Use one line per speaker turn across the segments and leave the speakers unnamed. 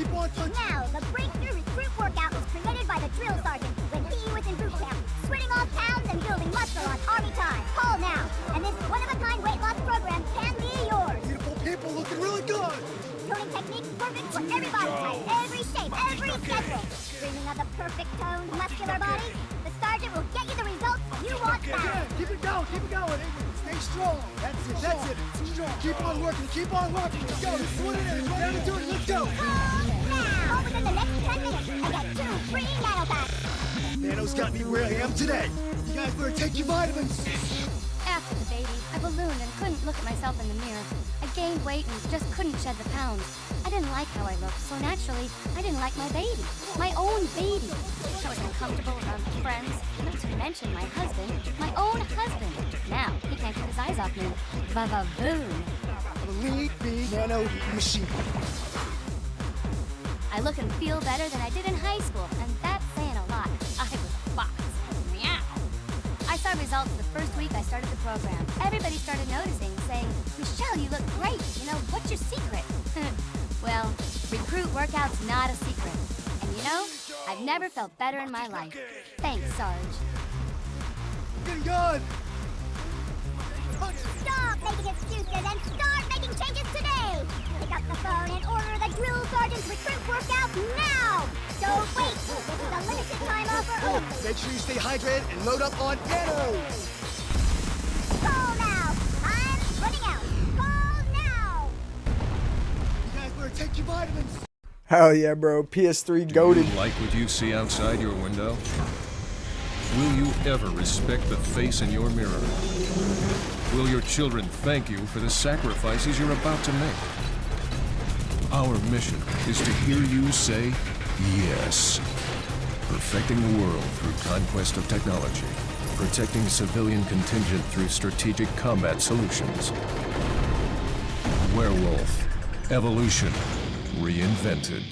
Keep on punching.
Now, the breakthrough recruit workout was created by the drill sergeant when he was in boot camp, sweating off pounds and building muscle on army time. Call now, and this one-of-a-kind weight loss program can be yours.
Beautiful people looking really good.
Toning technique perfect for every body type, every shape, every schedule. Dreaming of the perfect toned, muscular body? The sergeant will get you the results you want fast.
Yeah, keep it going, keep it going. Stay strong. That's it. Strong. Keep on working, keep on working. Let's go, this is what it is. Ready to do it, let's go.
Call now. Call within the next 10 minutes and get 2 free nanopacks.
Nano's got me where I am today. You guys better take your vitamins.
After the baby, I ballooned and couldn't look at myself in the mirror. I gained weight and just couldn't shed the pounds. I didn't like how I looked, so naturally, I didn't like my baby. My own baby. I was uncomfortable around my friends, not to mention my husband. My own husband. Now, he can't keep his eyes off me. Va-va-voom.
Believe me, Nano machine.
I look and feel better than I did in high school, and that's saying a lot. I was a fox. Meow. I saw results the first week I started the program. Everybody started noticing, saying, Michelle, you look great. You know, what's your secret? Well, recruit workout's not a secret. And you know, I've never felt better in my life. Thanks, Sarge.
Getting good.
Stop making excuses and start making changes today! Pick up the phone and order the drill sergeant's recruit workout now! Don't wait! This is a limited time offer only!
Make sure you stay hydrated and load up on Nano.
Call now! I'm running out! Call now!
You guys better take your vitamins.
Hell yeah, bro. PS3 goated.
Do you like what you see outside your window? Will you ever respect the face in your mirror? Will your children thank you for the sacrifices you're about to make? Our mission is to hear you say yes. Perfecting the world through conquest of technology. Protecting civilian contingent through strategic combat solutions. Werewolf. Evolution. Reinvented.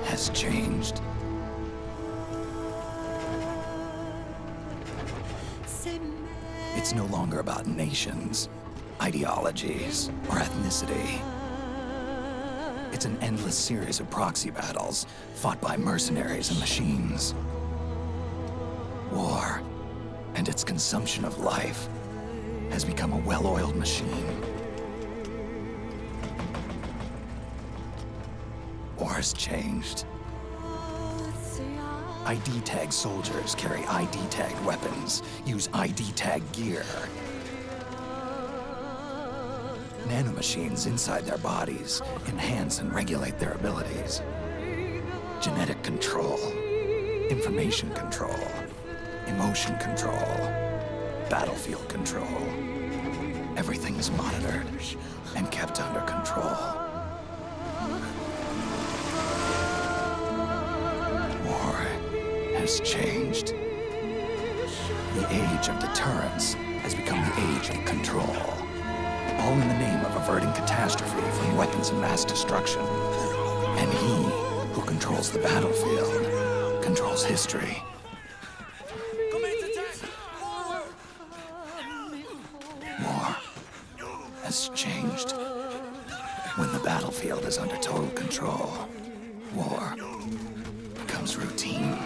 Has changed. It's no longer about nations, ideologies, or ethnicity. It's an endless series of proxy battles fought by mercenaries and machines. War and its consumption of life has become a well-oiled machine. War has changed. ID tag soldiers carry ID tagged weapons, use ID tag gear. Nanomachines inside their bodies enhance and regulate their abilities. Genetic control, information control, emotion control, battlefield control. Everything is monitored and kept under control. War has changed. The age of deterrence has become the age of control. All in the name of averting catastrophe from weapons of mass destruction. And he who controls the battlefield controls history. War has changed. When the battlefield is under total control, war becomes routine.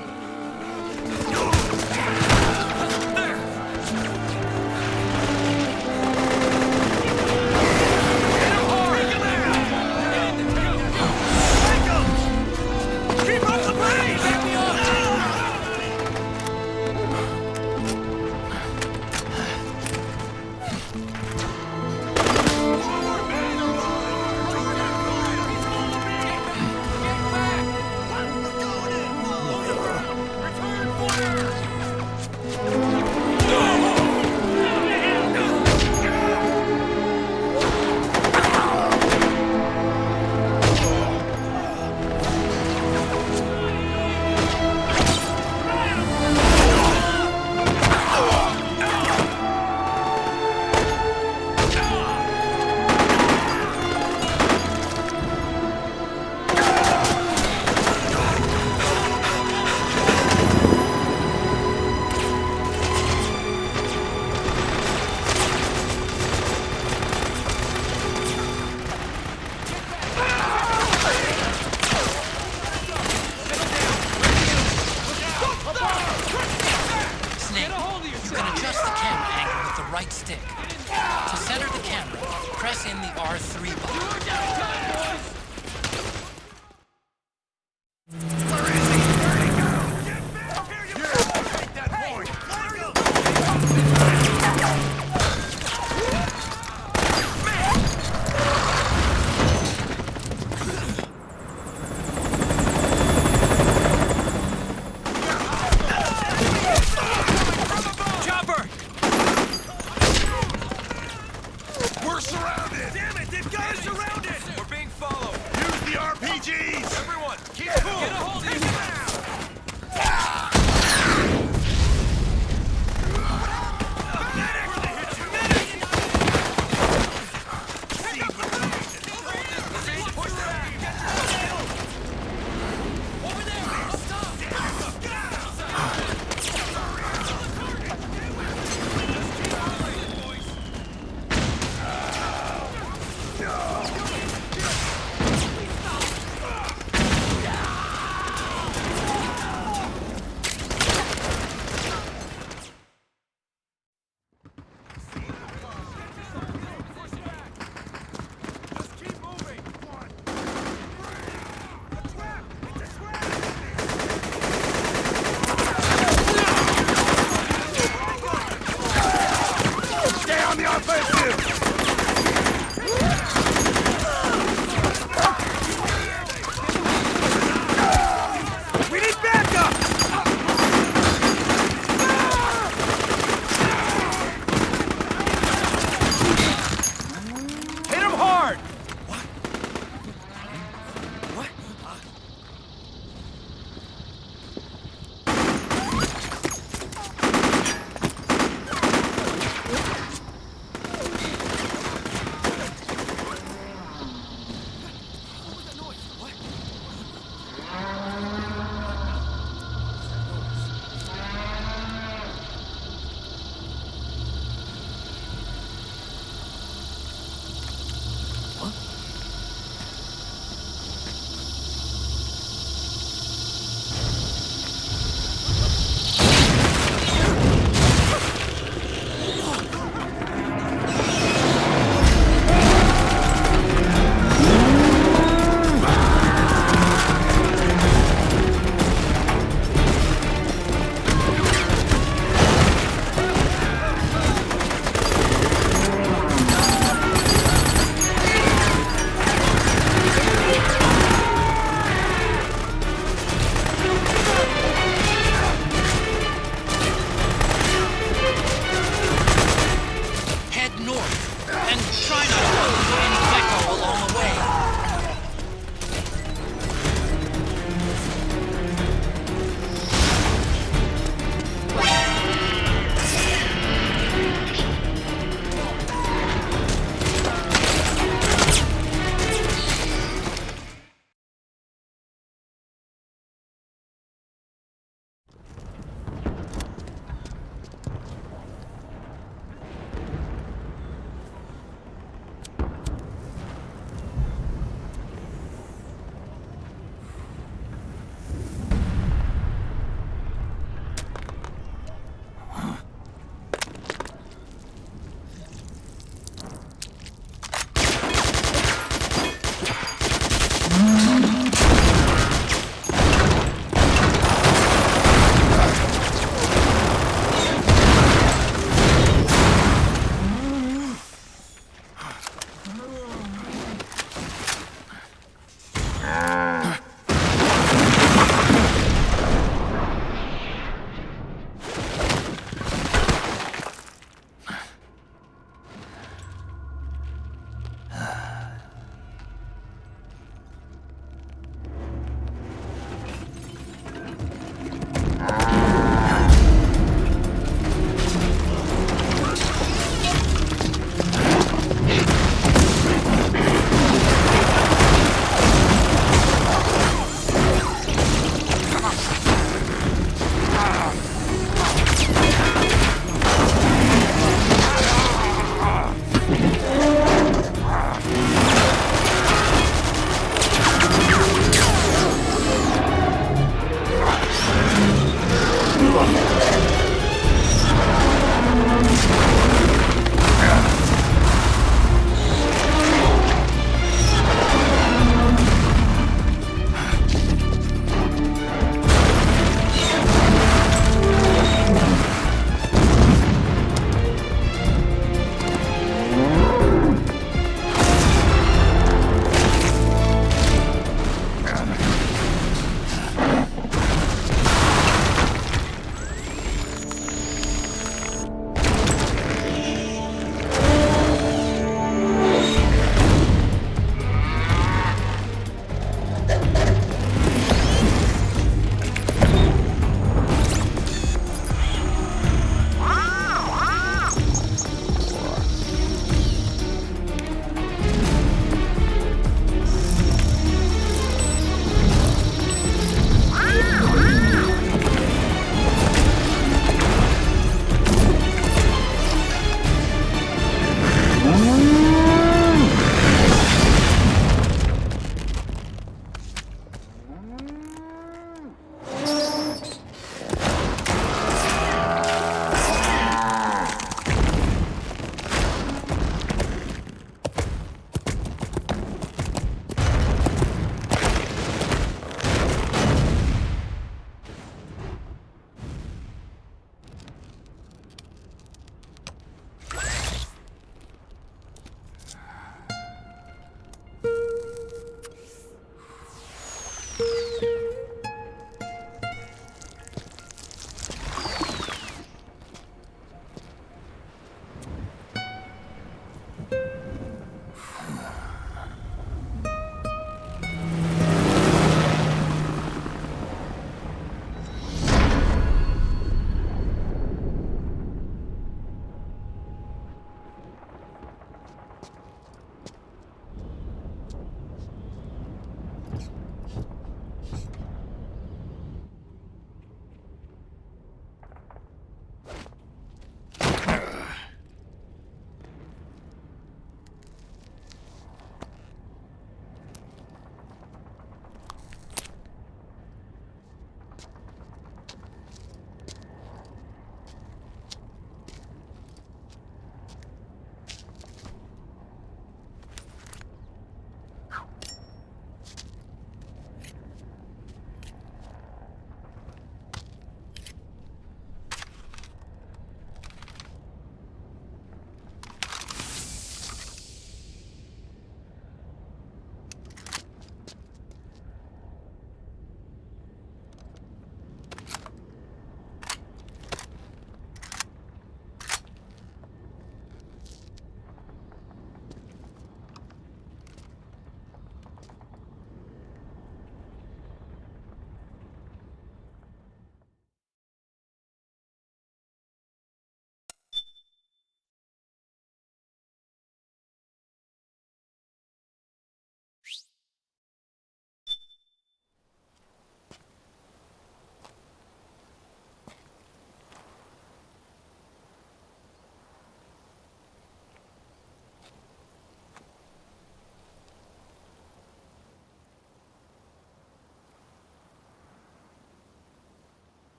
right stick. To center the camera, press in the R3 button.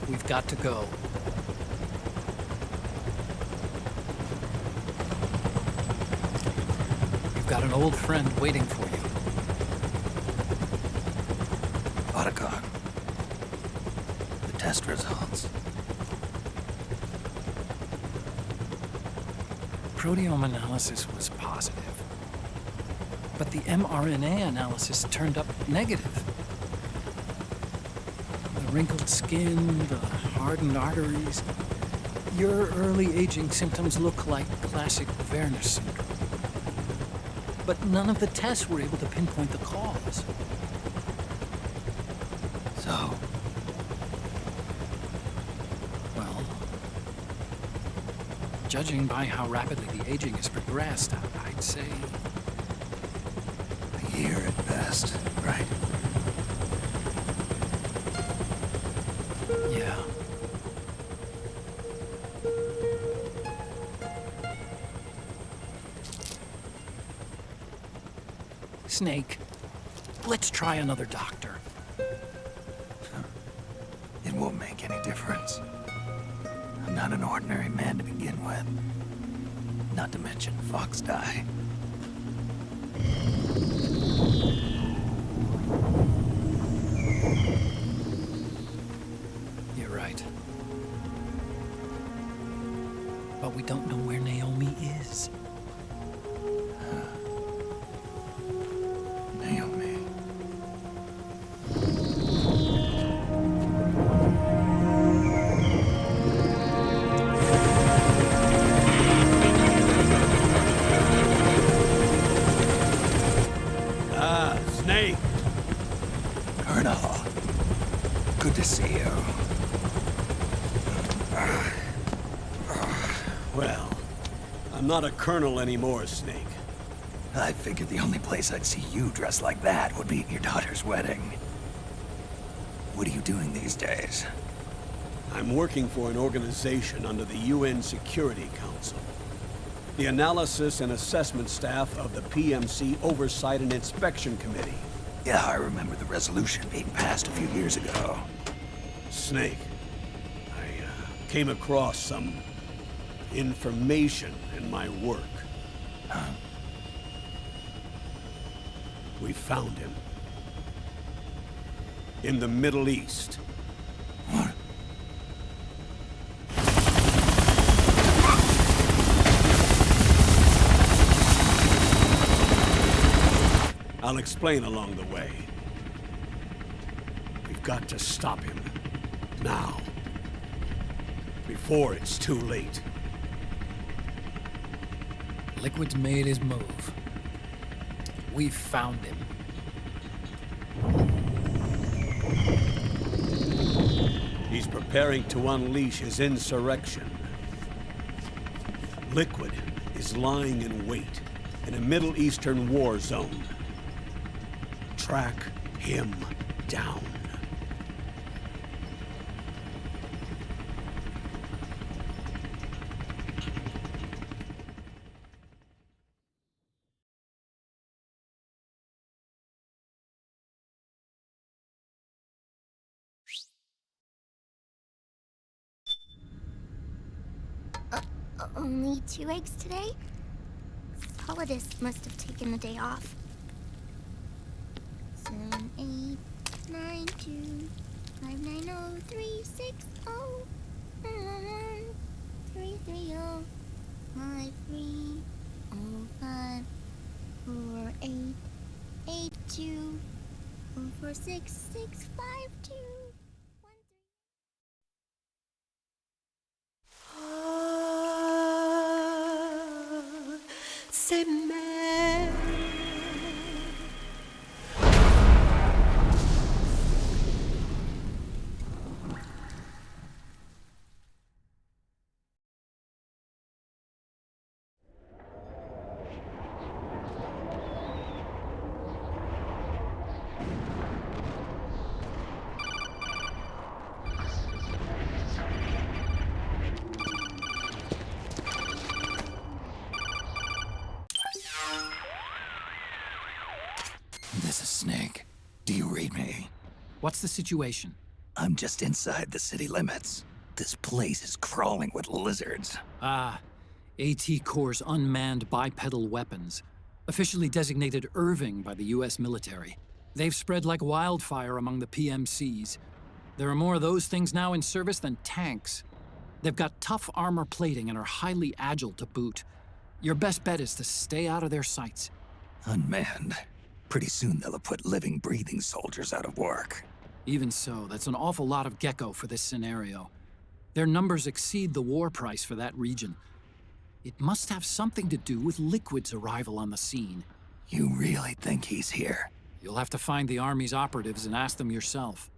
We've got to go. You've got an old friend waiting for you.
Marhq. The test results.
Proteome analysis was positive, but the mRNA analysis turned up negative. The wrinkled skin, the hardened arteries. Your early aging symptoms look like classic Werner syndrome. But none of the tests were able to pinpoint the cause.
So,
Well, judging by how rapidly the aging has progressed, I'd say
a year at best, right?
yeah. Snake, let's try another doctor.
It won't make any difference. I'm not an ordinary man to begin with. Not to mention Fox die.
You're right. But we don't know where Naomi is.
Naomi.
Snake.
Colonel. Good to see you.
Well, I'm not a colonel anymore, Snake.
I figured the only place I'd see you dressed like that would be at your daughter's wedding. What are you doing these days?
I'm working for an organization under the UN Security Council. The Analysis and Assessment Staff of the PMC Oversight and Inspection Committee.
Yeah, I remember the resolution being passed a few years ago.
Snake, I came across some information in my work.
Huh?
We found him. In the Middle East.
What?
I'll explain along the way. We've got to stop him. Now. Before it's too late.
Liquid's made his move. We found him.
He's preparing to unleash his insurrection. Liquid is lying in wait in a Middle Eastern war zone. Track him down.
Only 2 eggs today? Solidus must have taken the day off. 7, 8, 9, 2, 5, 9, 0, 3, 6, 0, 3, 3, 0, 5, 3, 0, 5, 4, 8, 8, 2, 4, 4, 6, 6, 5, 2, 1, 3.
C'est mère.
This is Snake. Do you read me?
What's the situation?
I'm just inside the city limits. This place is crawling with lizards.
Ah, AT Corps' unmanned bipedal weapons, officially designated Irving by the US military. They've spread like wildfire among the PMCs. There are more of those things now in service than tanks. They've got tough armor plating and are highly agile to boot. Your best bet is to stay out of their sights.
Unmanned. Pretty soon they'll have put living, breathing soldiers out of work.
Even so, that's an awful lot of gecko for this scenario. Their numbers exceed the war price for that region. It must have something to do with Liquid's arrival on the scene.
You really think he's here?
You'll have to find the Army's operatives and ask them yourself.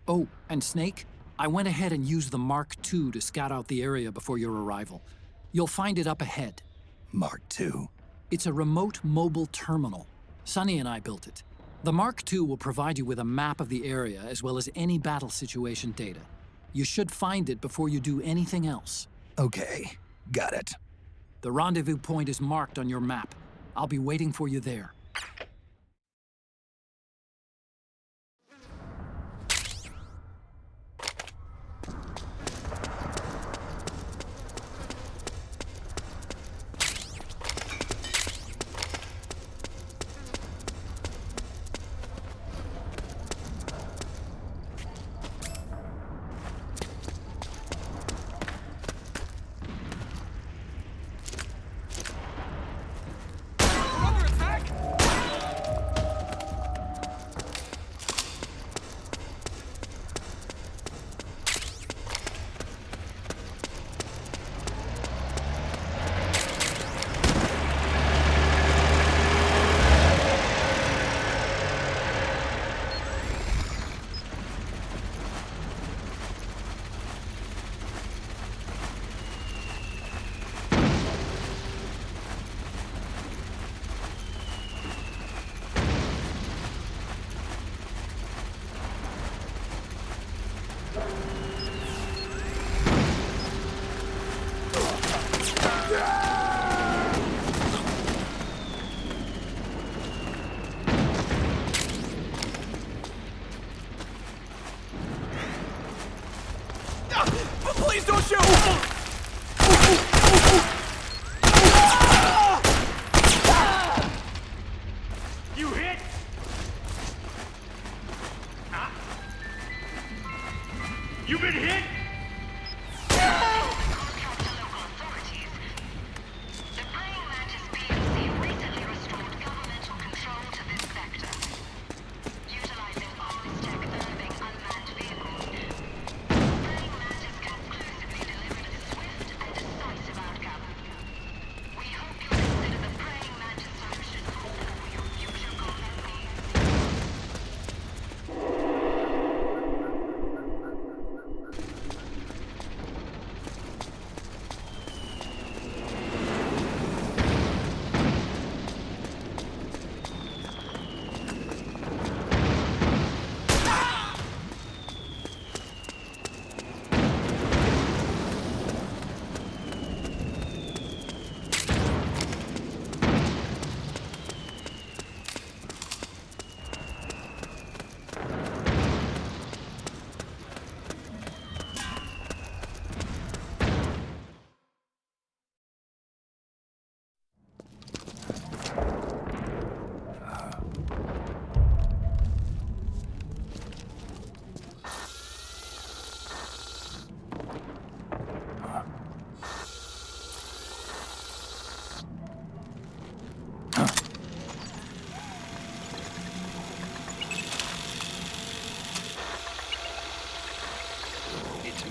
Oh, and Snake, I went ahead and used the Mark II to scout out the area before your arrival. You'll find it up ahead.
Mark II?
It's a remote mobile terminal. Sonny and I built it. The Mark II will provide you with a map of the area as well as any battle situation data. You should find it before you do anything else.
Okay, got it.
The rendezvous point is marked on your map. I'll be waiting for you there.
Please don't shoot! You hit? You been hit?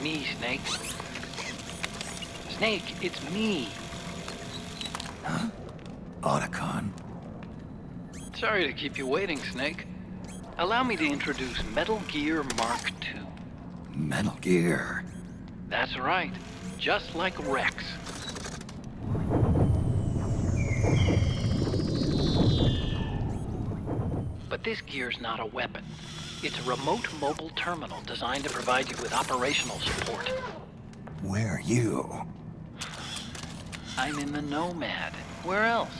Me, Snake. Snake, it's me.
Huh? Otacon.
Sorry to keep you waiting, Snake. Allow me to introduce Metal Gear Mark II.
Metal Gear.
That's right. Just like Rex. But this gear's not a weapon. It's a remote mobile terminal designed to provide you with operational support.
Where are you?
I'm in the Nomad. Where else?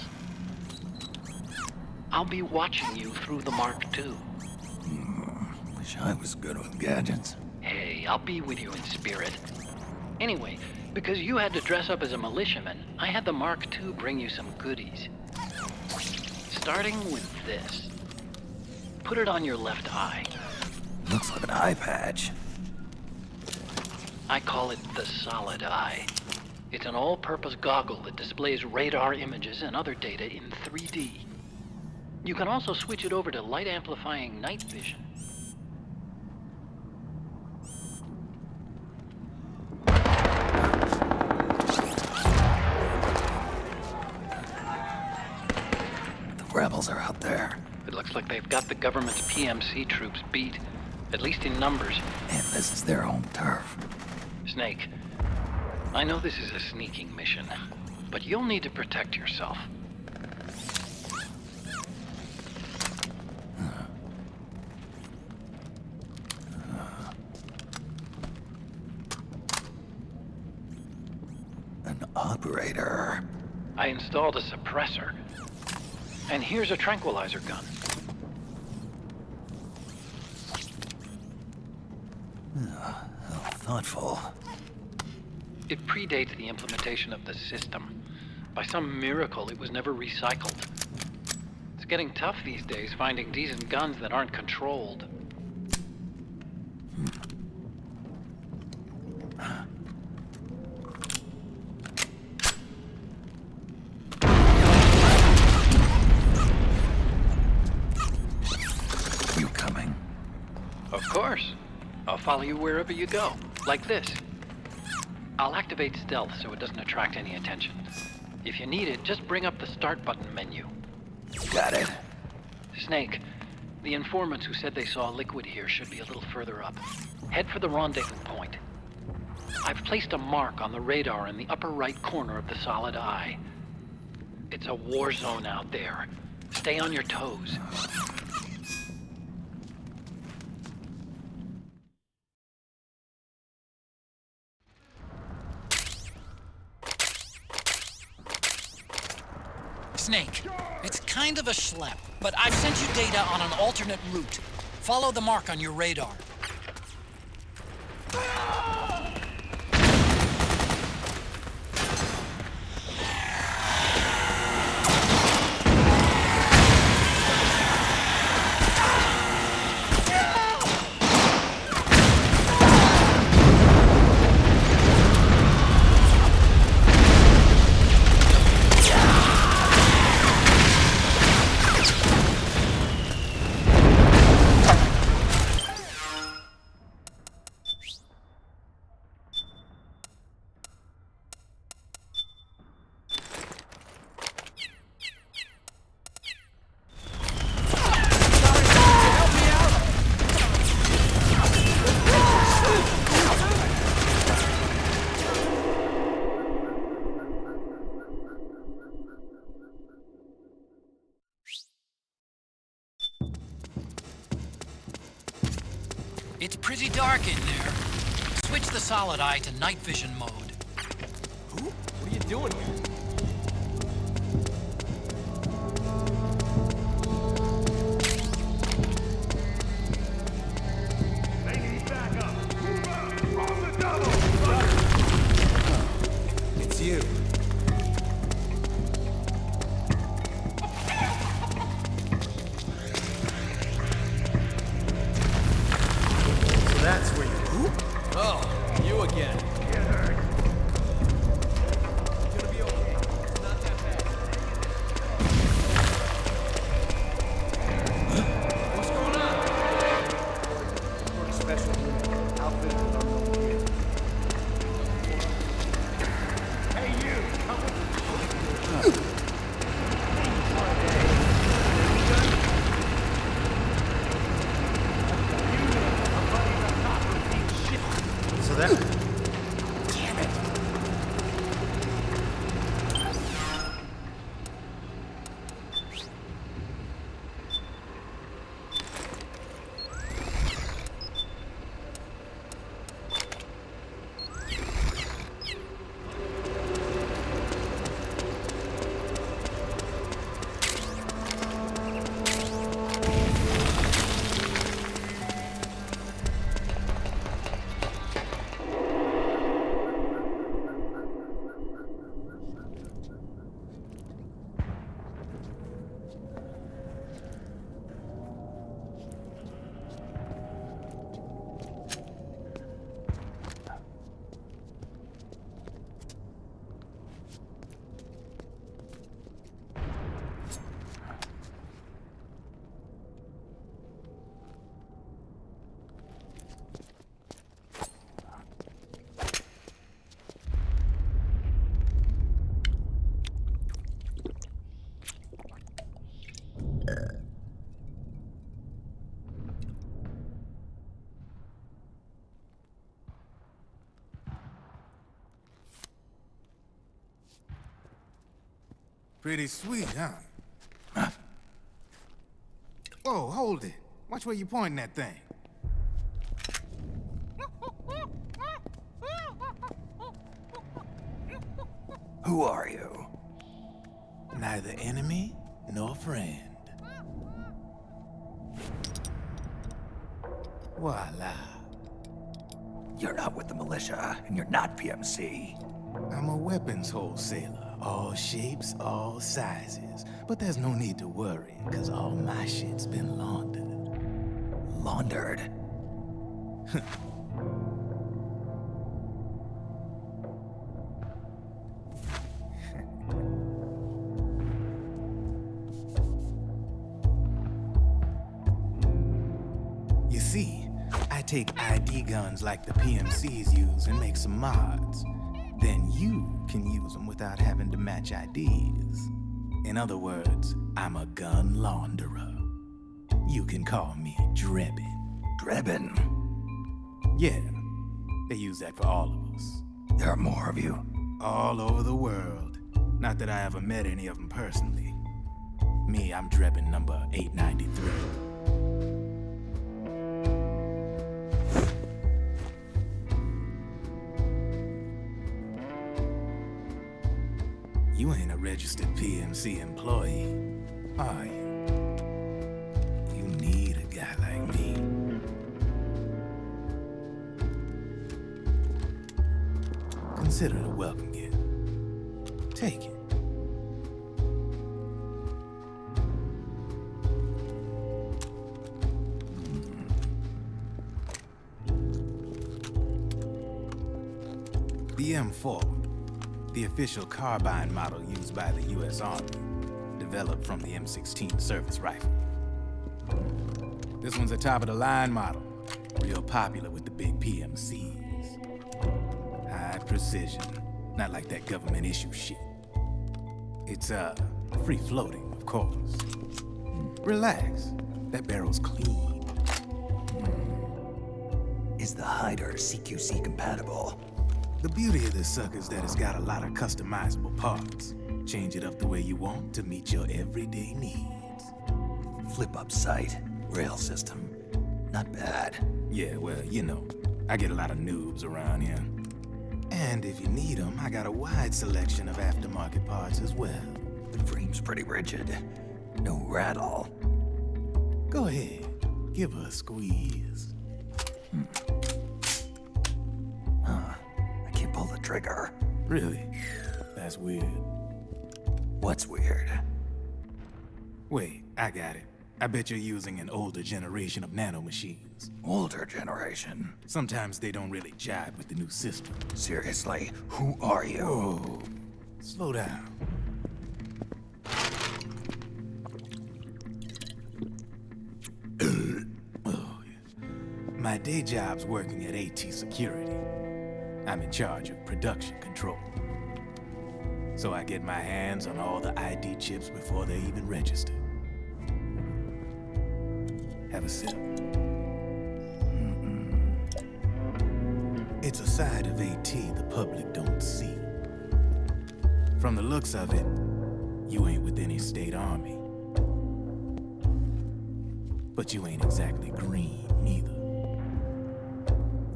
I'll be watching you through the Mark II.
Wish I was good with gadgets.
easy. I'll be with you in spirit. Anyway, because you had to dress up as a militiaman, I had the Mark II bring you some goodies. Starting with this. Put it on your left eye.
Looks like an eye patch.
I call it the Solid Eye. It's an all-purpose goggle that displays radar images and other data in 3D. You can also switch it over to light-amplifying night vision.
The rebels are out there.
It looks like they've got the government's PMC troops beat, at least in numbers.
And this is their home turf.
Snake, I know this is a sneaking mission, but you'll need to protect yourself.
An operator.
I installed a suppressor. And here's a tranquilizer gun.
How thoughtful.
It predates the implementation of the system. By some miracle, it was never recycled. It's getting tough these days finding decent guns that aren't controlled.
You coming?
Of course. I'll follow you wherever you go, like this. I'll activate stealth so it doesn't attract any attention. If you need it, just bring up the start button menu.
Got it.
Snake, the informants who said they saw liquid here should be a little further up. Head for the rendezvous point. I've placed a mark on the radar in the upper right corner of the Solid Eye. It's a war zone out there. Stay on your toes.
Snake, it's kind of a schlep, but I've sent you data on an alternate route. Follow the mark on your radar. It's pretty dark in there. Switch the Solid Eye to night vision mode.
Who? What are you doing here? It's you. So that's where you... Who? Oh, you again. It's gonna be okay. It's not that bad. What's going on? We're a special unit. Outfitted with unknown gear. Hey, you! Come with me. So that... Damn it!
Pretty sweet, huh? Whoa, hold it. Watch where you pointing that thing.
Who are you?
Neither enemy nor friend. Voila.
You're not with the militia, and you're not PMC.
I'm a weapons wholesaler. All shapes, all sizes. But there's no need to worry, because all my shit's been laundered.
Laundered?
You see, I take ID guns like the PMCs use and make some mods. Then you can use them without having to match IDs. In other words, I'm a gun launderer. You can call me Drebin.
Drebin?
Yeah, they use that for all of us.
There are more of you?
All over the world. Not that I ever met any of them personally. Me, I'm Drebin number 893. You ain't a registered PMC employee, are you? You need a guy like me. Consider it a welcome gift. Take it. The M4. The official carbine model used by the U.S. Army, developed from the M16 service rifle. This one's a top-of-the-line model, real popular with the big PMCs. High precision, not like that government-issue shit. It's, free-floating, of course. Relax, that barrel's clean.
Is the hider CQC compatible?
The beauty of this sucker is that it's got a lot of customizable parts. Change it up the way you want to meet your everyday needs.
Flip-up sight, rail system. Not bad.
Yeah, well, you know, I get a lot of noobs around here. And if you need them, I got a wide selection of aftermarket parts as well.
The frame's pretty rigid. No rattle.
Go ahead, give her a squeeze.
Pull the trigger.
Really? That's weird.
What's weird?
Wait, I got it. I bet you're using an older generation of nanomachines.
Older generation?
Sometimes they don't really jive with the new system.
Seriously, who are you?
Whoa. Slow down. Oh, yeah. My day job's working at AT Security. I'm in charge of production control. So I get my hands on all the ID chips before they even register. Have a sip. It's a side of AT the public don't see. From the looks of it, you ain't with any state army. But you ain't exactly green, neither.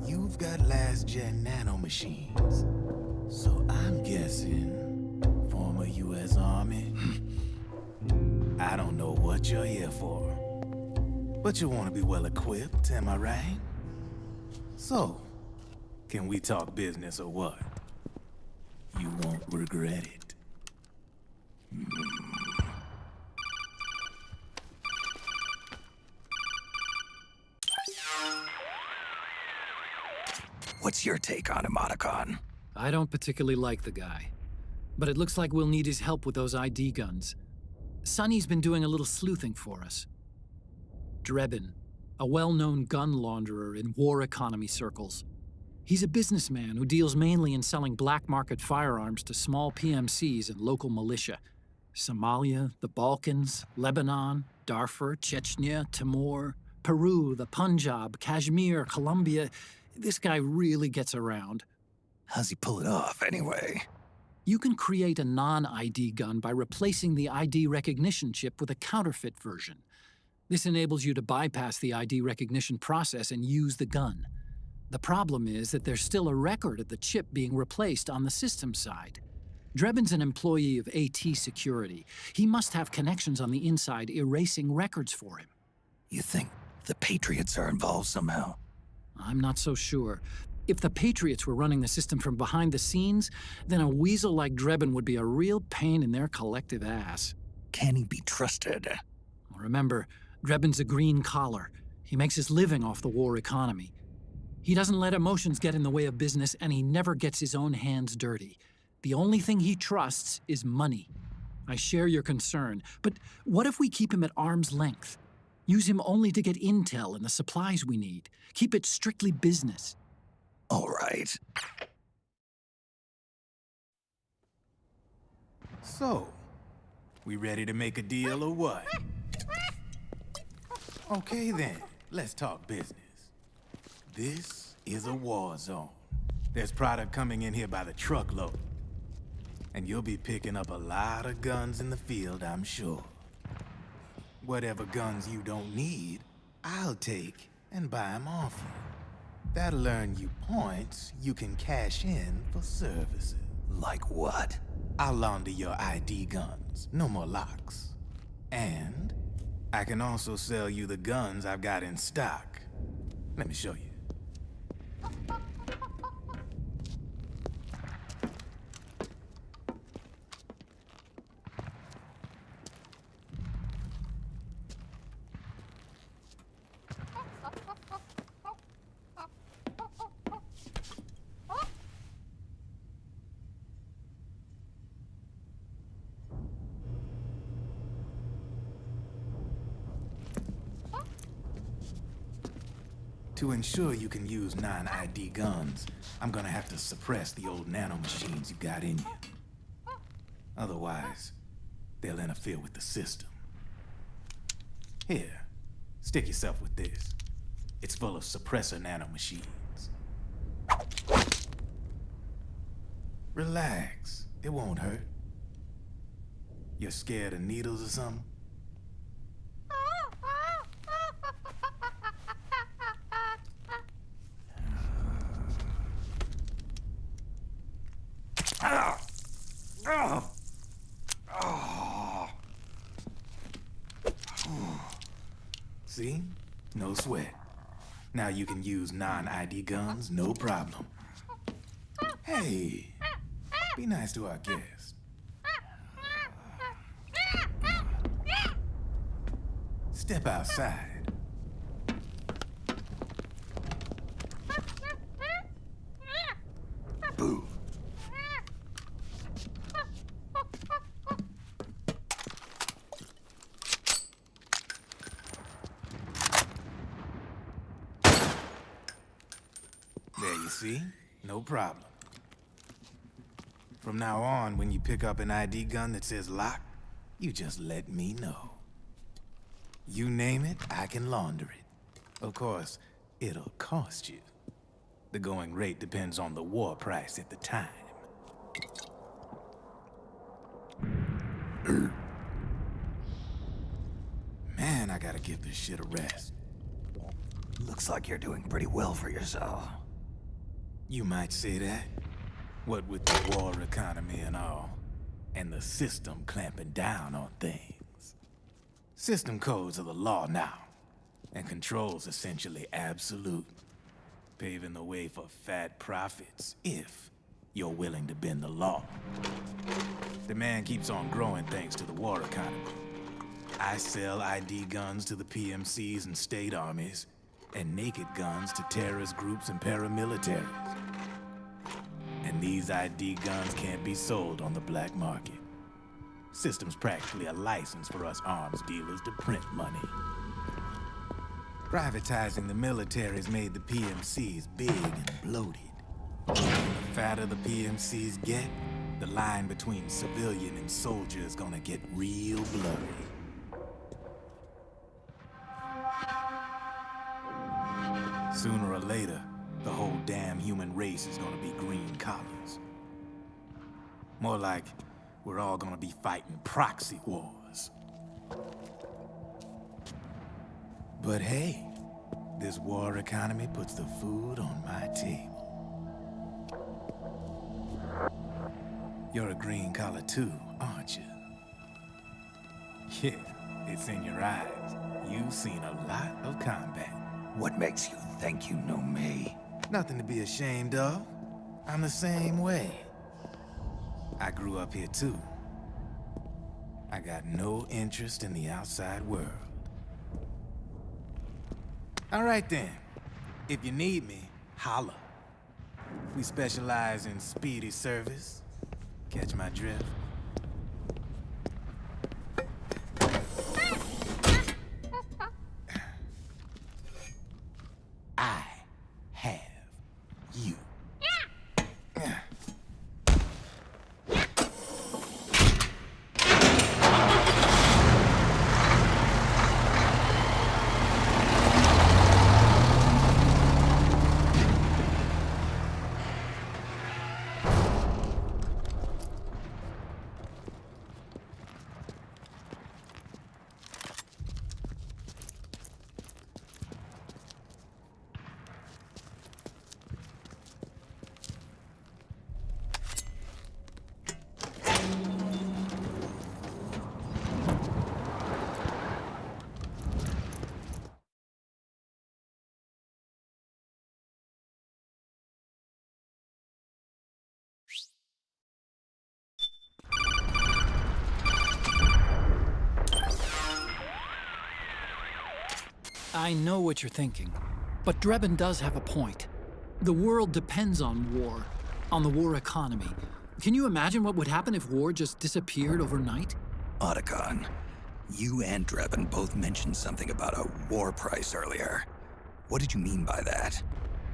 You've got last-gen nanomachines. So I'm guessing former U.S. Army. I don't know what you're here for. But you want to be well-equipped, am I right? So, can we talk business or what? You won't regret it.
What's your take on him, Otacon?
I don't particularly like the guy, but it looks like we'll need his help with those ID guns. Sonny's been doing a little sleuthing for us. Drebin, a well-known gun launderer in war economy circles. He's a businessman who deals mainly in selling black market firearms to small PMCs and local militia. Somalia, the Balkans, Lebanon, Darfur, Chechnya, Timor, Peru, the Punjab, Kashmir, Colombia. This guy really gets around.
How's he pull it off, anyway?
You can create a non-ID gun by replacing the ID recognition chip with a counterfeit version. This enables you to bypass the ID recognition process and use the gun. The problem is that there's still a record of the chip being replaced on the system side. Drebin's an employee of AT Security. He must have connections on the inside erasing records for him.
You think the Patriots are involved somehow?
I'm not so sure. If the Patriots were running the system from behind the scenes, then a weasel like Drebin would be a real pain in their collective ass.
Can he be trusted?
Remember, Drebin's a green collar. He makes his living off the war economy. He doesn't let emotions get in the way of business, and he never gets his own hands dirty. The only thing he trusts is money. I share your concern, but what if we keep him at arm's length? Use him only to get intel and the supplies we need. Keep it strictly business.
All right.
So, we ready to make a deal or what? Okay then, let's talk business. This is a war zone. There's product coming in here by the truckload. And you'll be picking up a lot of guns in the field, I'm sure. Whatever guns you don't need, I'll take and buy them off you. That'll earn you points you can cash in for services.
Like what?
I'll launder your ID guns, no more locks. And I can also sell you the guns I've got in stock. Let me show you. To ensure you can use non-ID guns, I'm gonna have to suppress the old nanomachines you got in you. Otherwise, they'll interfere with the system. Here, stick yourself with this. It's full of suppressor nanomachines. Relax, it won't hurt. You're scared of needles or something? See? No sweat. Now you can use non-ID guns, no problem. Hey, be nice to our guest. Step outside. Boo. There you see? No problem. From now on, when you pick up an ID gun that says lock, you just let me know. You name it, I can launder it. Of course, it'll cost you. The going rate depends on the war price at the time. Man, I gotta give this shit a rest.
Looks like you're doing pretty well for yourself.
You might say that. What with the war economy and all, and the system clamping down on things. System codes are the law now, and control's essentially absolute, paving the way for fat profits if you're willing to bend the law. Demand keeps on growing thanks to the war economy. I sell ID guns to the PMCs and state armies, and naked guns to terrorist groups and paramilitaries. And these ID guns can't be sold on the black market. System's practically a license for us arms dealers to print money. Privatizing the military's made the PMCs big and bloated. The fatter the PMCs get, the line between civilian and soldier is gonna get real blurry. Sooner or later, the whole damn human race is gonna be green collars. More like we're all gonna be fighting proxy wars. But hey, this war economy puts the food on my table. You're a green collar too, aren't you? Yeah, it's in your eyes. You've seen a lot of combat.
What makes you think you know me?
Nothing to be ashamed of. I'm the same way. I grew up here too. I got no interest in the outside world. All right then. If you need me, holla. We specialize in speedy service. Catch my drift? I have you.
I know what you're thinking, but Drebin does have a point. The world depends on war, on the war economy. Can you imagine what would happen if war just disappeared overnight?
Otacon, you and Drebin both mentioned something about a war price earlier. What did you mean by that?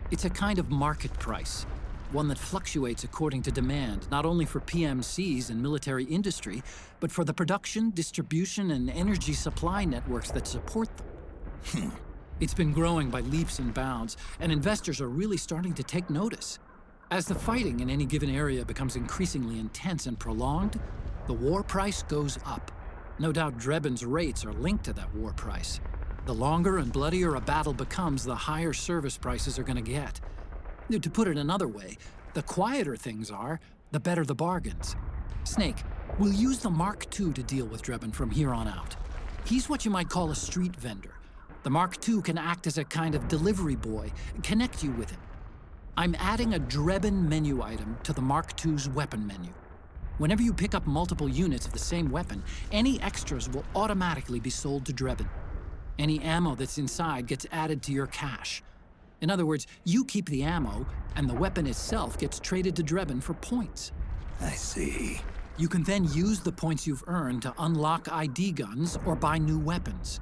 It's a kind of market price, one that fluctuates according to demand, not only for PMCs and military industry, but for the production, distribution, and energy supply networks that support them. It's been growing by leaps and bounds, and investors are really starting to take notice. As the fighting in any given area becomes increasingly intense and prolonged, the war price goes up. No doubt Drebin's rates are linked to that war price. The longer and bloodier a battle becomes, the higher service prices are going to get. To put it another way, the quieter things are, the better the bargains. Snake, we'll use the Mark II to deal with Drebin from here on out. He's what you might call a street vendor. The Mark II can act as a kind of delivery boy, connect you with him. I'm adding a Drebin menu item to the Mark II's weapon menu. Whenever you pick up multiple units of the same weapon, any extras will automatically be sold to Drebin. Any ammo that's inside gets added to your cache. In other words, you keep the ammo, and the weapon itself gets traded to Drebin for points.
I see.
You can then use the points you've earned to unlock ID guns or buy new weapons.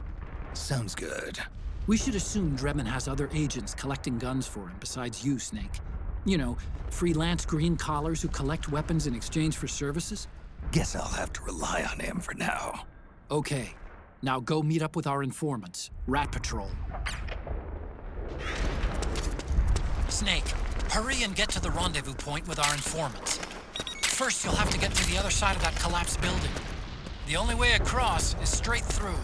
Sounds good.
We should assume Drebin has other agents collecting guns for him besides you, Snake. You know, freelance green collars who collect weapons in exchange for services?
Guess I'll have to rely on him for now.
Okay. Now go meet up with our informants, Rat Patrol.
Snake, hurry and get to the rendezvous point with our informants. First, you'll have to get to the other side of that collapsed building. The only way across is straight through.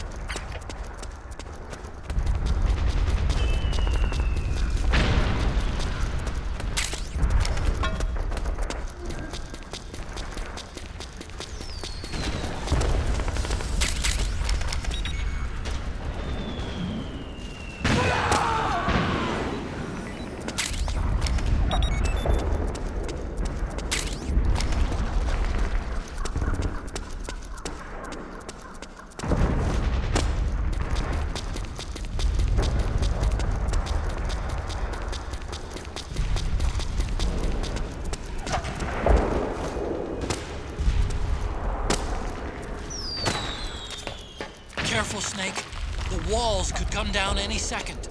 Careful, Snake. The walls could come down any second.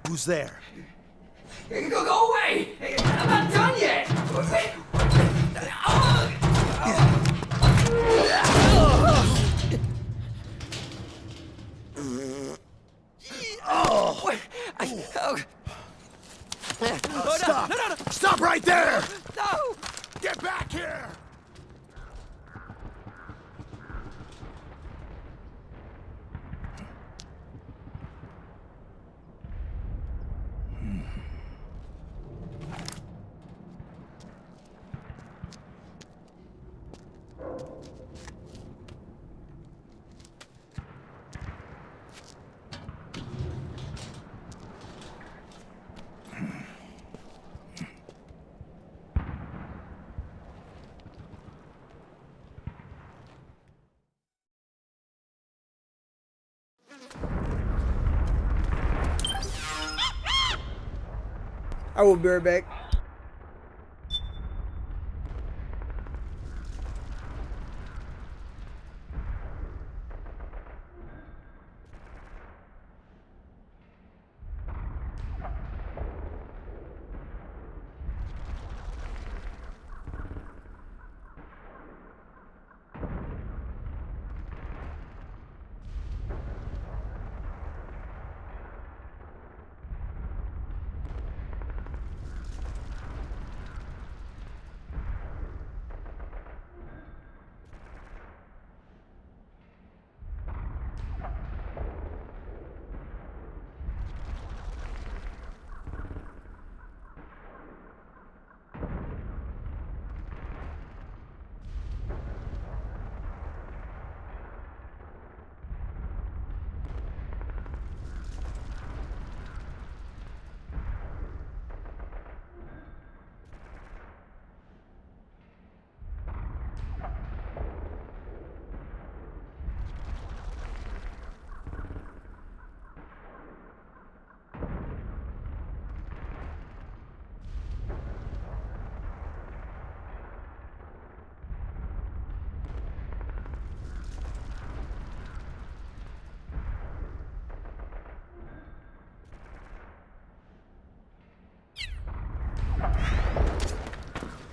Who's there?
Go away! I'm not done yet!
Stop! Stop right there!
No!
Get back here!
I will be right back.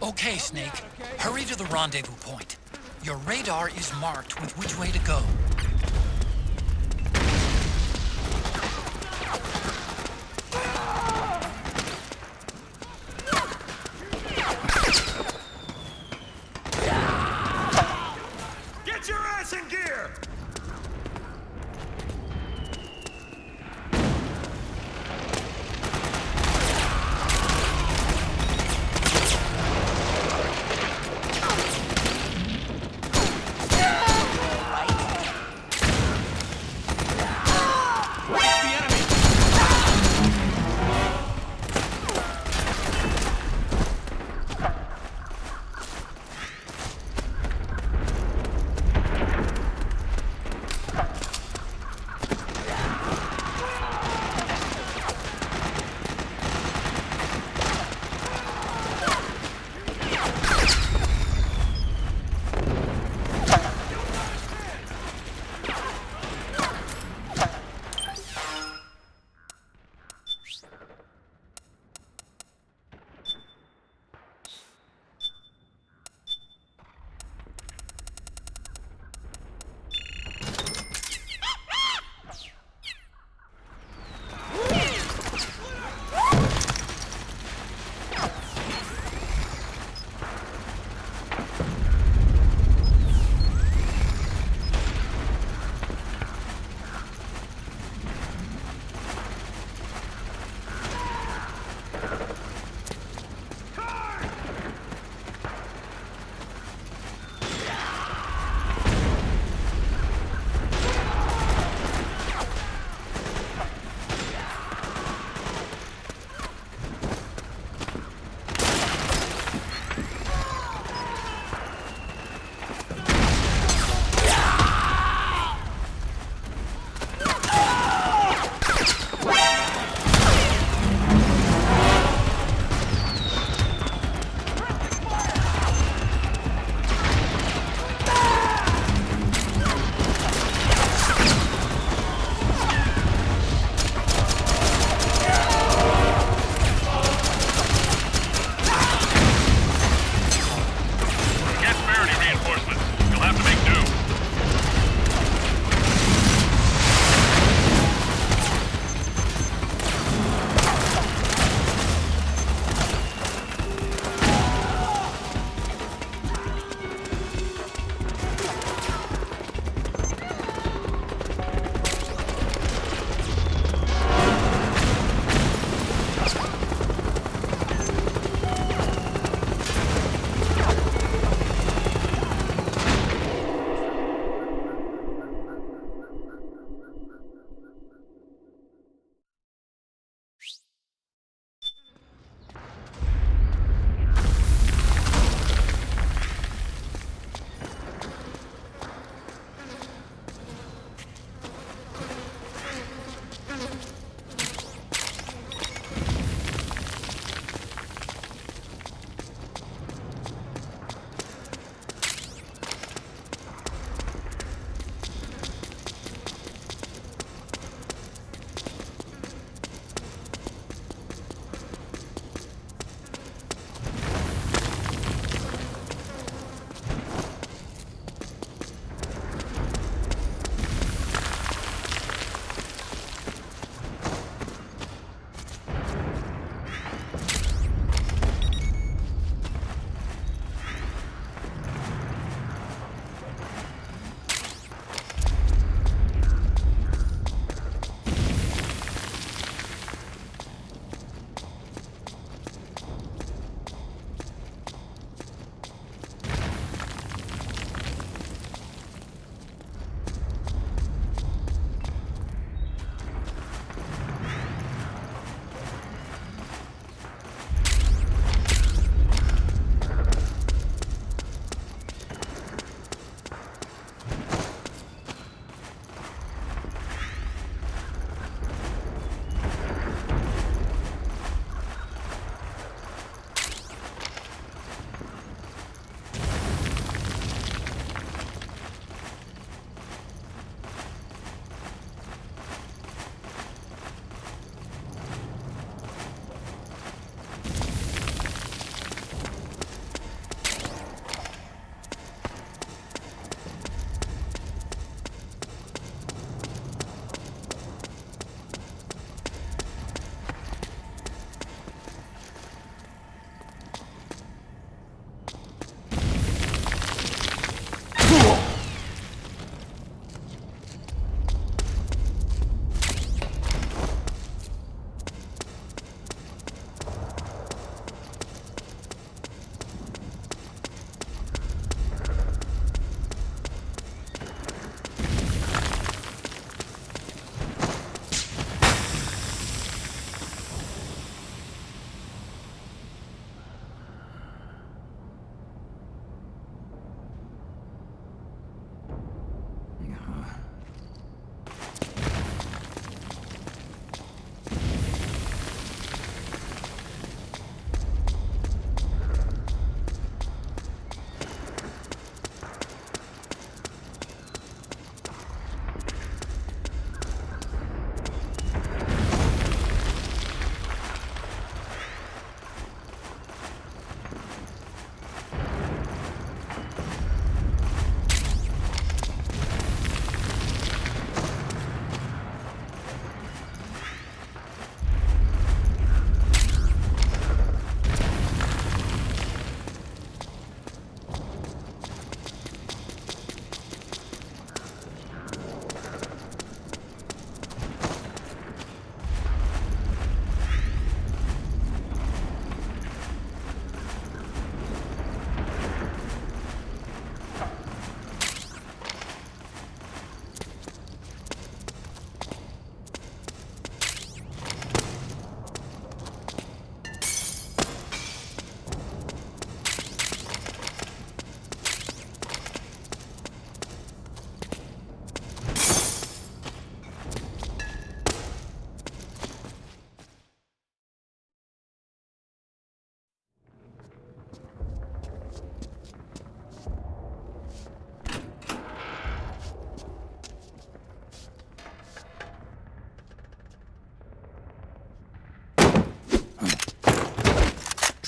Okay, Snake. Hurry to the rendezvous point. Your radar is marked with which way to go.
Get your ass in gear!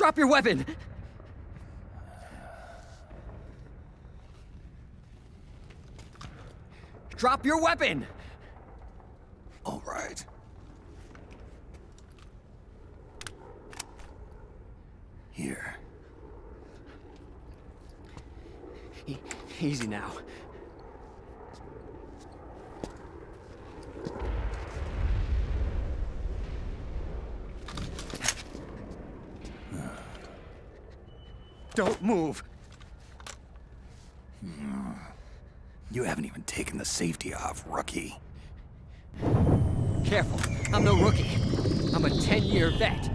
Drop your weapon! Drop your weapon!
All right. Here.
Easy now. Don't move!
You haven't even taken the safety off, rookie.
Careful, I'm no rookie. I'm a 10-year vet.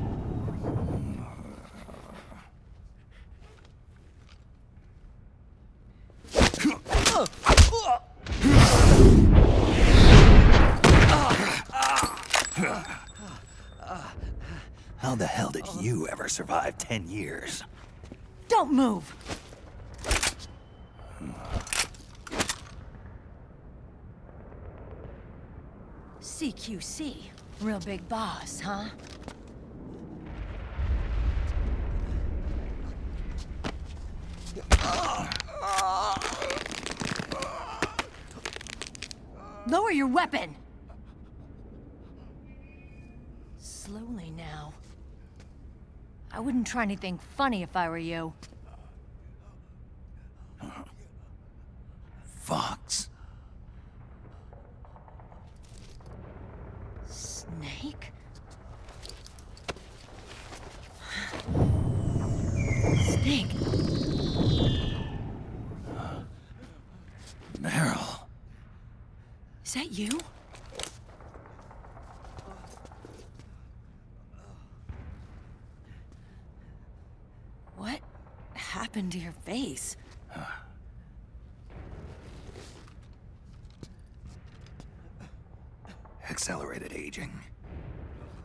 How the hell did you ever survive 10 years?
Don't move! CQC. Real big boss, huh? Lower your weapon! Slowly now. I wouldn't try anything funny if I were you.
Fox.
Snake? Snake?
Meryl.
Is that you? What happened to your face?
Accelerated aging.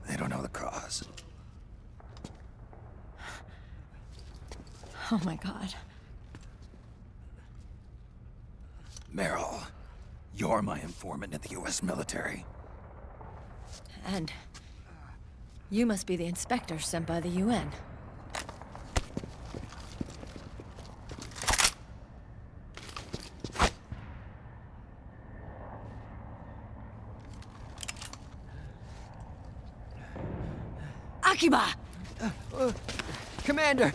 They don't know the cause.
Oh my god.
Meryl, you're my informant in the U.S. military.
And you must be the inspector sent by the UN. Akiba!
Commander!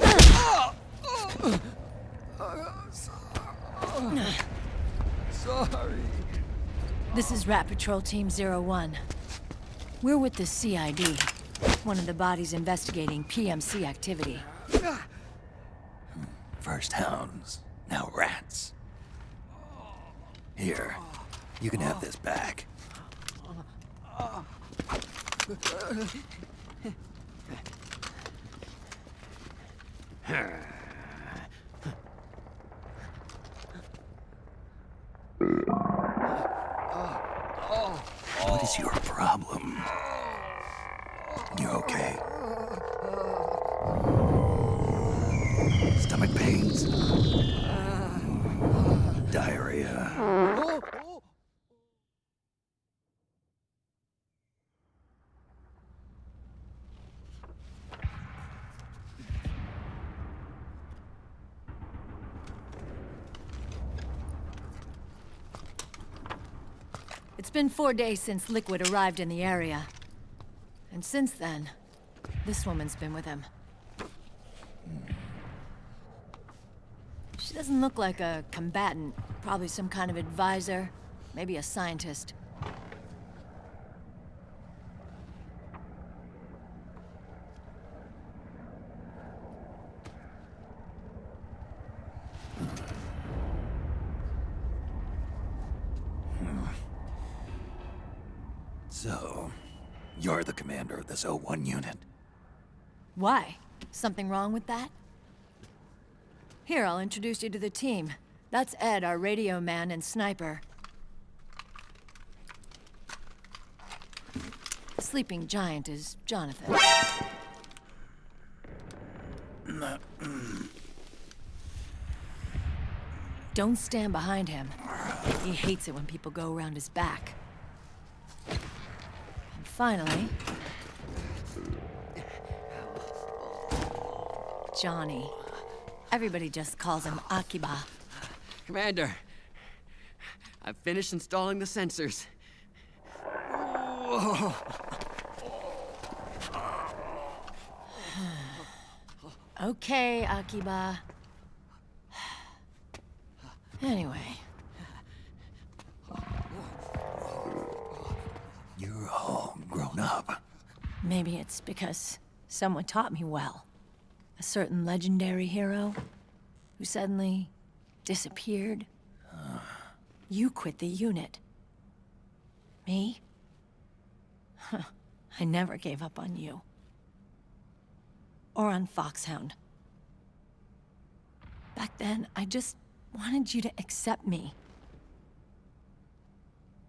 Sorry.
This is Rat Patrol Team 01. We're with the CID, one of the bodies investigating PMC activity.
First hounds, now rats. Here, you can have this back. What is your problem? You okay? Stomach pains? Diarrhea?
It's been 4 days since Liquid arrived in the area. And since then, this woman's been with him. She doesn't look like a combatant. Probably some kind of advisor, maybe a scientist.
So, you're the commander of this 01 unit?
Why? Something wrong with that? Here, I'll introduce you to the team. That's Ed, our radio man and sniper. The sleeping giant is Jonathan. Don't stand behind him. He hates it when people go around his back. And finally... Johnny. Everybody just calls him Akiba.
Commander, I've finished installing the sensors.
Okay, Akiba. Anyway.
You're all grown up.
Maybe it's because someone taught me well. A certain legendary hero who suddenly disappeared. You quit the unit. Me? I never gave up on you. Or on Foxhound. Back then, I just wanted you to accept me.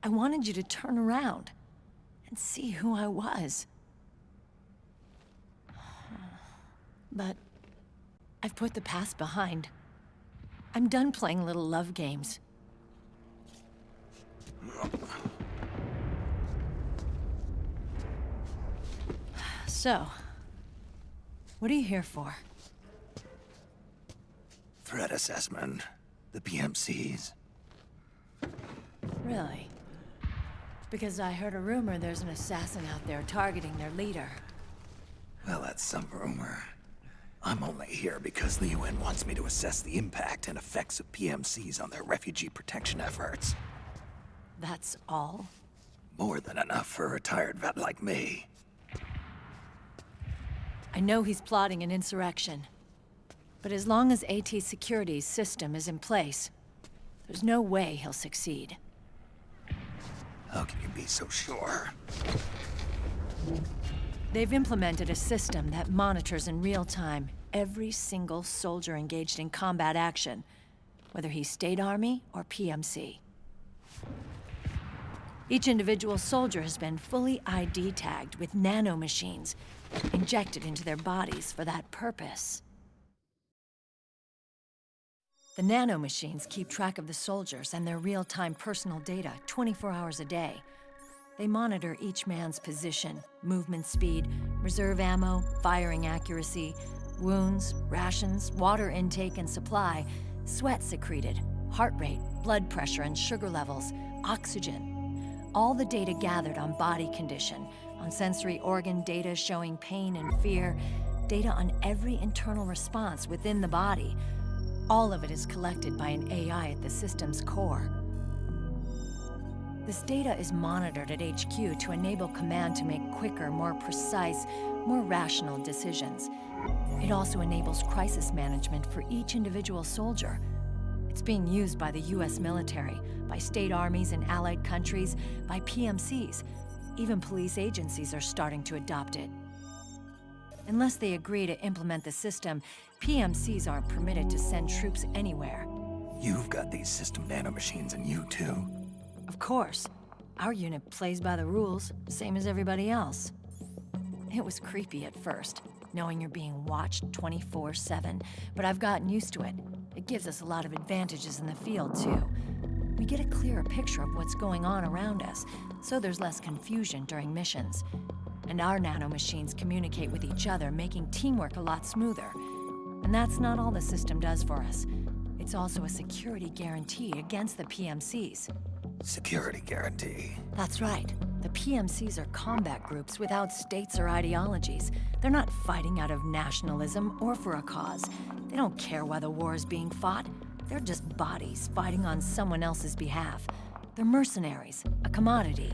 I wanted you to turn around and see who I was. But I've put the past behind. I'm done playing little love games. So, what are you here for?
Threat assessment. The PMCs.
Really? Because I heard a rumor there's an assassin out there targeting their leader.
Well, that's some rumor. I'm only here because the UN wants me to assess the impact and effects of PMCs on their refugee protection efforts.
That's all?
More than enough for a retired vet like me.
I know he's plotting an insurrection. But as long as AT Security's system is in place, there's no way he'll succeed.
How can you be so sure?
They've implemented a system that monitors in real time every single soldier engaged in combat action, whether he's State Army or PMC. Each individual soldier has been fully ID tagged with nanomachines injected into their bodies for that purpose. The nanomachines keep track of the soldiers and their real-time personal data 24 hours a day. They monitor each man's position, movement speed, reserve ammo, firing accuracy, wounds, rations, water intake and supply, sweat secreted, heart rate, blood pressure and sugar levels, oxygen. All the data gathered on body condition, on sensory organ data showing pain and fear, data on every internal response within the body. All of it is collected by an AI at the system's core. This data is monitored at HQ to enable command to make quicker, more precise, more rational decisions. It also enables crisis management for each individual soldier. It's being used by the US military, by state armies in allied countries, by PMCs. Even police agencies are starting to adopt it. Unless they agree to implement the system, PMCs aren't permitted to send troops anywhere.
You've got these system nanomachines in you too.
Of course. Our unit plays by the rules, same as everybody else. It was creepy at first, knowing you're being watched 24/7, but I've gotten used to it. It gives us a lot of advantages in the field, too. We get a clearer picture of what's going on around us, so there's less confusion during missions. And our nanomachines communicate with each other, making teamwork a lot smoother. And that's not all the system does for us. It's also a security guarantee against the PMCs.
Security guarantee.
That's right. The PMCs are combat groups without states or ideologies. They're not fighting out of nationalism or for a cause. They don't care why the war is being fought. They're just bodies fighting on someone else's behalf. They're mercenaries, a commodity.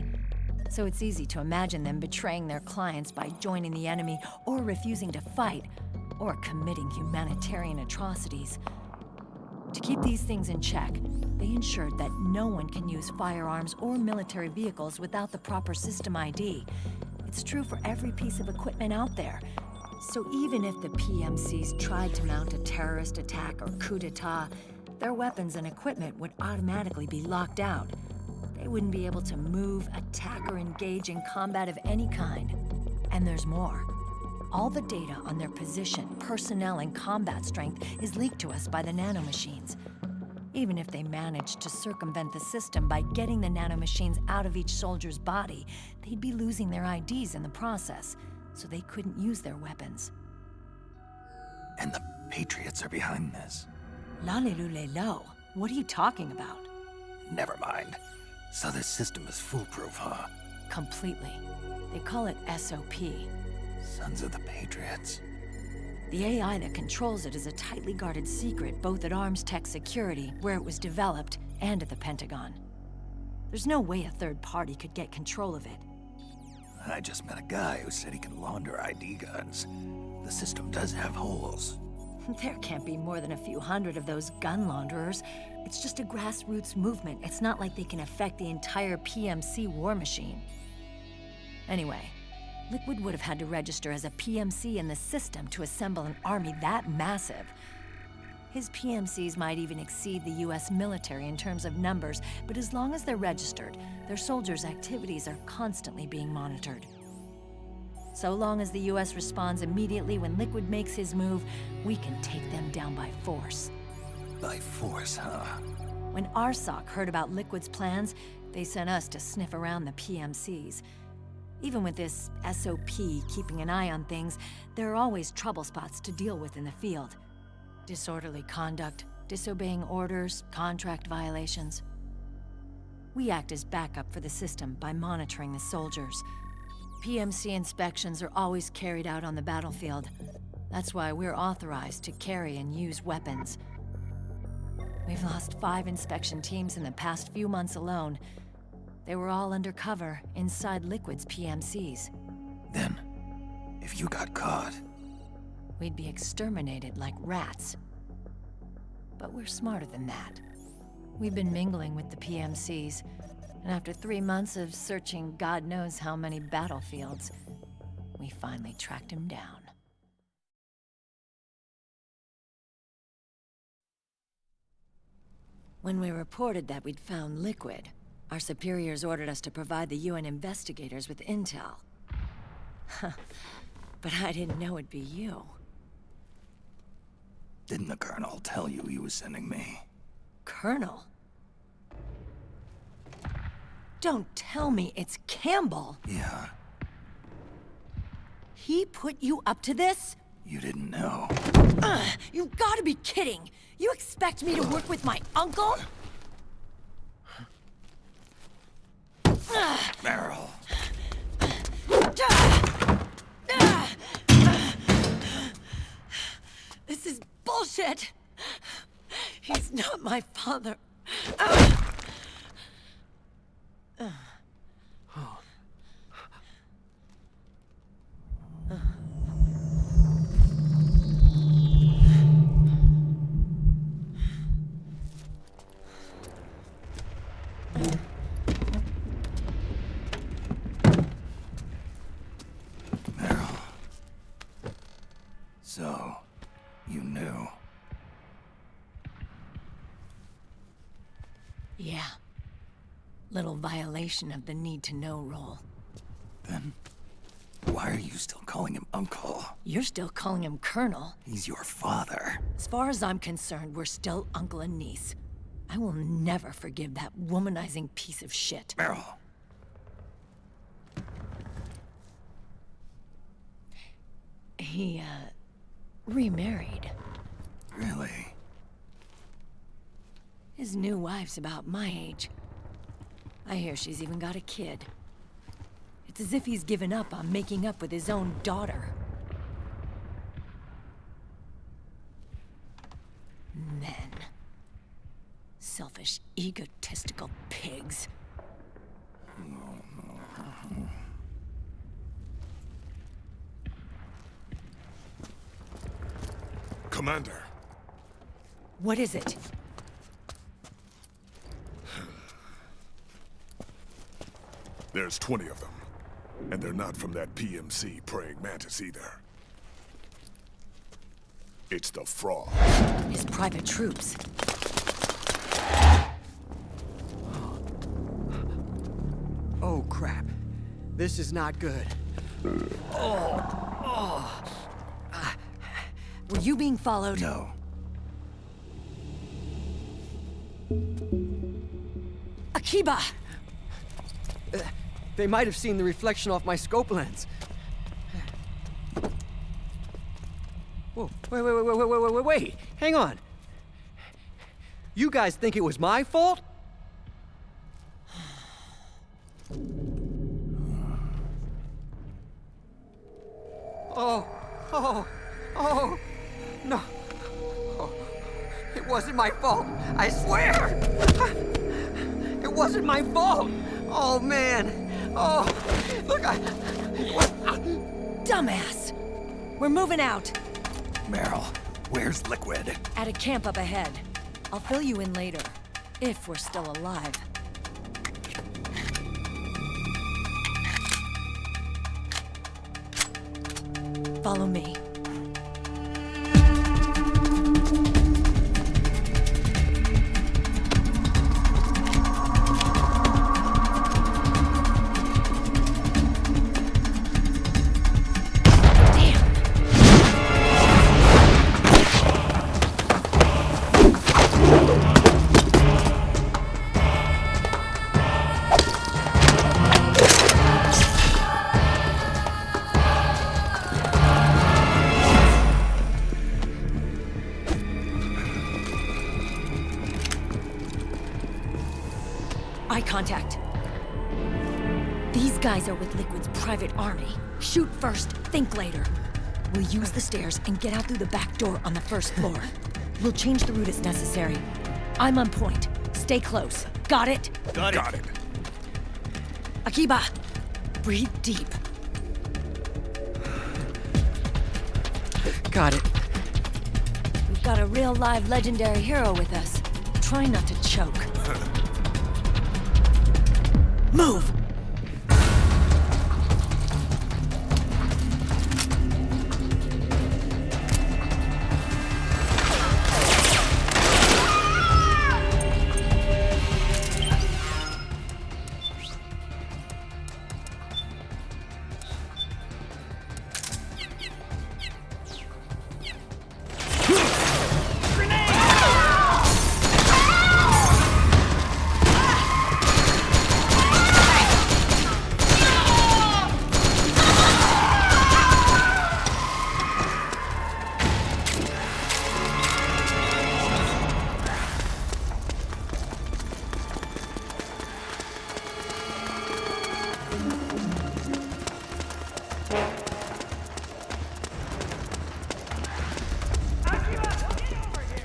So it's easy to imagine them betraying their clients by joining the enemy or refusing to fight, or committing humanitarian atrocities. To keep these things in check, they ensured that no one can use firearms or military vehicles without the proper system ID. It's true for every piece of equipment out there. So even if the PMCs tried to mount a terrorist attack or coup d'etat, their weapons and equipment would automatically be locked out. They wouldn't be able to move, attack, or engage in combat of any kind. And there's more. All the data on their position, personnel, and combat strength is leaked to us by the nanomachines. Even if they managed to circumvent the system by getting the nanomachines out of each soldier's body, they'd be losing their IDs in the process, so they couldn't use their weapons.
And the Patriots are behind this.
Lalilulelo, what are you talking about?
Never mind. So this system is foolproof, huh?
Completely. They call it SOP.
Sons of the Patriots.
The AI that controls it is a tightly guarded secret both at Arms Tech Security, where it was developed, and at the Pentagon. There's no way a third party could get control of it.
I just met a guy who said he can launder ID guns. The system does have holes.
There can't be more than a few hundred of those gun launderers. It's just a grassroots movement. It's not like they can affect the entire PMC war machine. Anyway, Liquid would have had to register as a PMC in the system to assemble an army that massive. His PMCs might even exceed the US military in terms of numbers, but as long as they're registered, their soldiers' activities are constantly being monitored. So long as the US responds immediately when Liquid makes his move, we can take them down by force.
By force, huh?
When RSOC heard about Liquid's plans, they sent us to sniff around the PMCs. Even with this SOP keeping an eye on things, there are always trouble spots to deal with in the field. Disorderly conduct, disobeying orders, contract violations. We act as backup for the system by monitoring the soldiers. PMC inspections are always carried out on the battlefield. That's why we're authorized to carry and use weapons. We've lost 5 inspection teams in the past few months alone. They were all undercover inside Liquid's PMCs.
Then, if you got caught...
we'd be exterminated like rats. But we're smarter than that. We've been mingling with the PMCs, and after 3 months of searching God knows how many battlefields, we finally tracked him down. When we reported that we'd found Liquid, our superiors ordered us to provide the UN investigators with intel. But I didn't know it'd be you.
Didn't the Colonel tell you he was sending me?
Colonel? Don't tell me it's Campbell!
Yeah.
He put you up to this?
You didn't know.
You've gotta be kidding! You expect me to work with my uncle?
Meryl.
This is bullshit! He's not my father.
Meryl. So, you knew.
Yeah. Little violation of the need-to-know rule.
Then, why are you still calling him Uncle?
You're still calling him Colonel.
He's your father.
As far as I'm concerned, we're still uncle and niece. I will never forgive that womanizing piece of shit.
Meryl.
He, remarried.
Really?
His new wife's about my age. I hear she's even got a kid. It's as if he's given up on making up with his own daughter. Men. Selfish, egotistical pigs.
Commander.
What is it?
There's 20 of them. And they're not from that PMC praying mantis either. It's the Frog.
His private troops.
Oh, crap. This is not good.
Were you being followed?
No.
Akiba!
They might have seen the reflection off my scope lens. Whoa, wait. Hang on. You guys think it was my fault? Oh, no. Oh, it wasn't my fault, I swear! It wasn't my fault! Oh, man. Oh, look,
Dumbass! We're moving out.
Meryl, where's Liquid?
At a camp up ahead. I'll fill you in later. If we're still alive. Follow me. Eye contact. These guys are with Liquid's private army. Shoot first, think later. We'll use the stairs and get out through the back door on the first floor. We'll change the route as necessary. I'm on point. Stay close. Got it?
Got it.
Akiba, breathe deep.
got it.
We've got a real live legendary hero with us. Try not to choke. Move!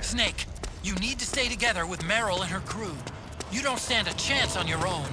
Snake, you need to stay together with Meryl and her crew. You don't stand a chance on your own.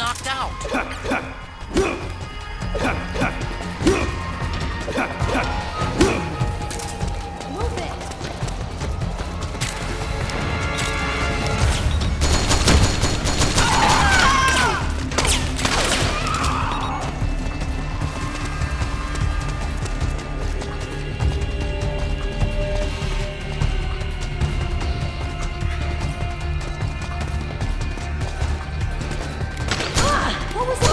knocked out.
Move it! What was it?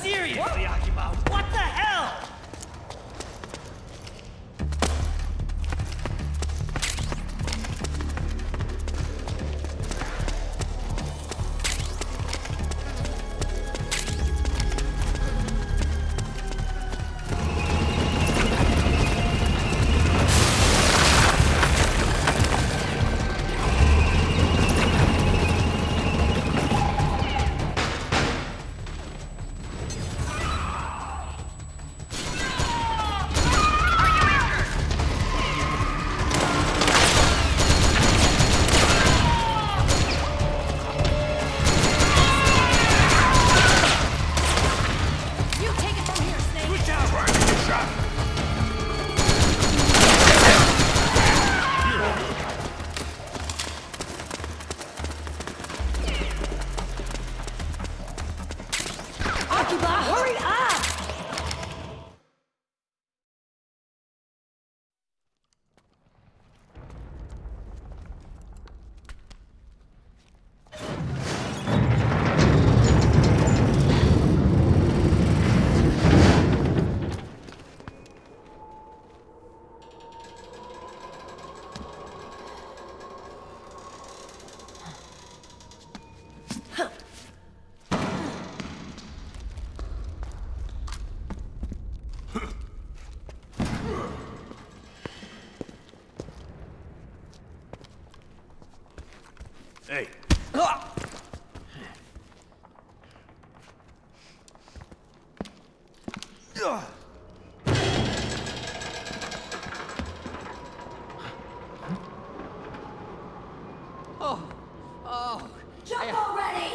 Seriously, Akiba, what the hell?
Hurry up!
Hey.
Jump already!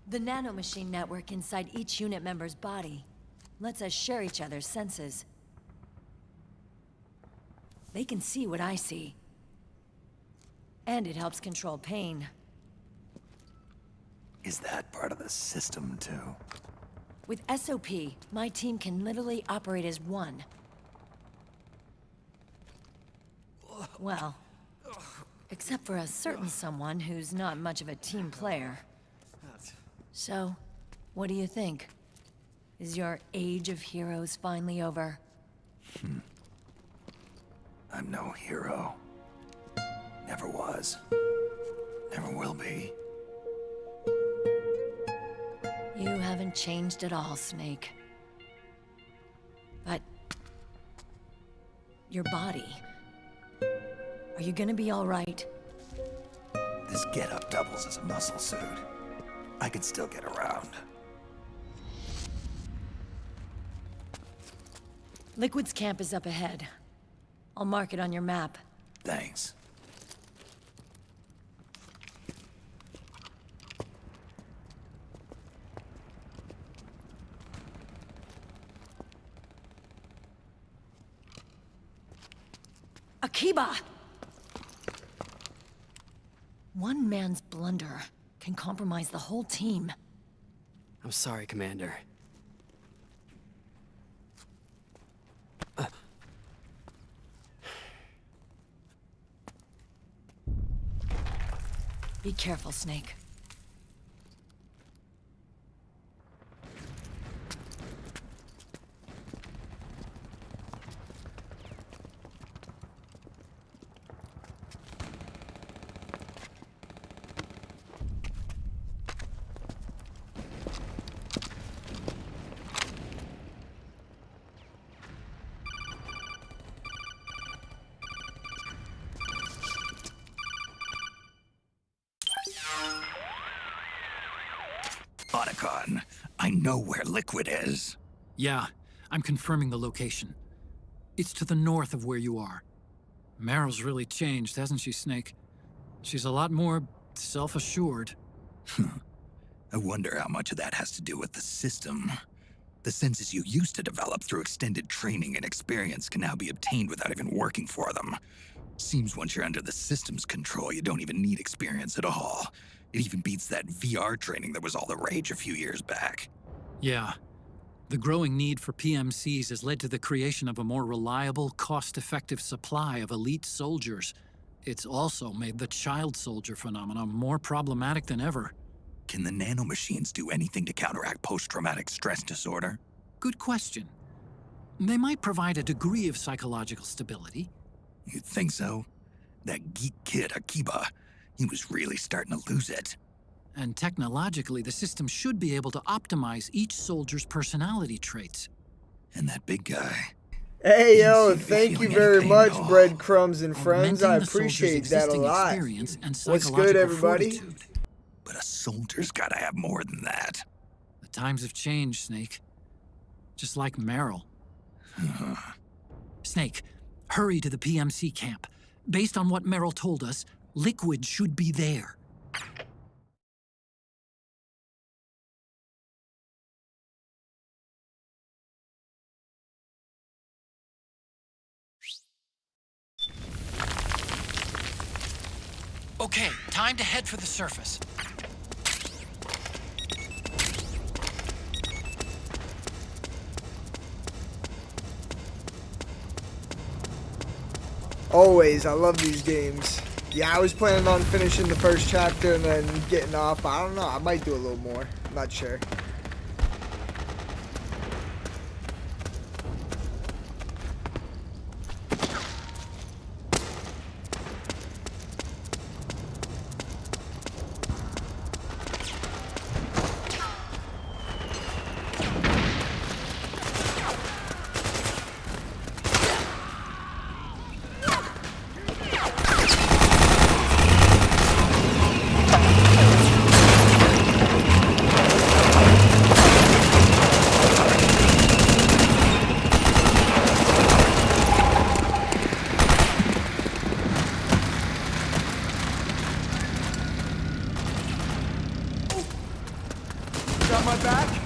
The nanomachine network inside each unit member's body lets us share each other's senses. They can see what I see. And it helps control pain.
Is that part of the system, too?
With SOP, my team can literally operate as one. Well, except for a certain someone who's not much of a team player. So, what do you think? Is your age of heroes finally over?
I'm no hero. Never was. Never will be.
You haven't changed at all, Snake. But... your body... are you gonna be all right?
This getup doubles as a muscle suit. I can still get around.
Liquid's camp is up ahead. I'll mark it on your map.
Thanks.
Akiba! One man's blunder can compromise the whole team.
I'm sorry, Commander.
Be careful, Snake.
Otacon, I know where Liquid is.
Yeah, I'm confirming the location. It's to the north of where you are. Meryl's really changed, hasn't she, Snake? She's a lot more self-assured.
I wonder how much of that has to do with the system. The senses you used to develop through extended training and experience can now be obtained without even working for them. Seems once you're under the system's control, you don't even need experience at all. It even beats that VR training that was all the rage a few years back.
Yeah. The growing need for PMCs has led to the creation of a more reliable, cost-effective supply of elite soldiers. It's also made the child soldier phenomenon more problematic than ever.
Can the nanomachines do anything to counteract post-traumatic stress disorder?
Good question. They might provide a degree of psychological stability.
You'd think so? That geek kid, Akiba, he was really starting to lose it.
And technologically, the system should be able to optimize each soldier's personality traits.
And that big guy...
Hey, yo, thank you very much, Breadcrumbs and Friends. I appreciate that a lot. What's good, everybody?
Fortitude.
But a soldier's gotta have more than that.
The times have changed, Snake. Just like Meryl. Snake, hurry to the PMC camp. Based on what Meryl told us, Liquid should be there. Okay, time to head for the surface.
Always, I love these games. Yeah, I was planning on finishing the first chapter and then getting off. I don't know, I might do a little more. I'm not sure.
my back?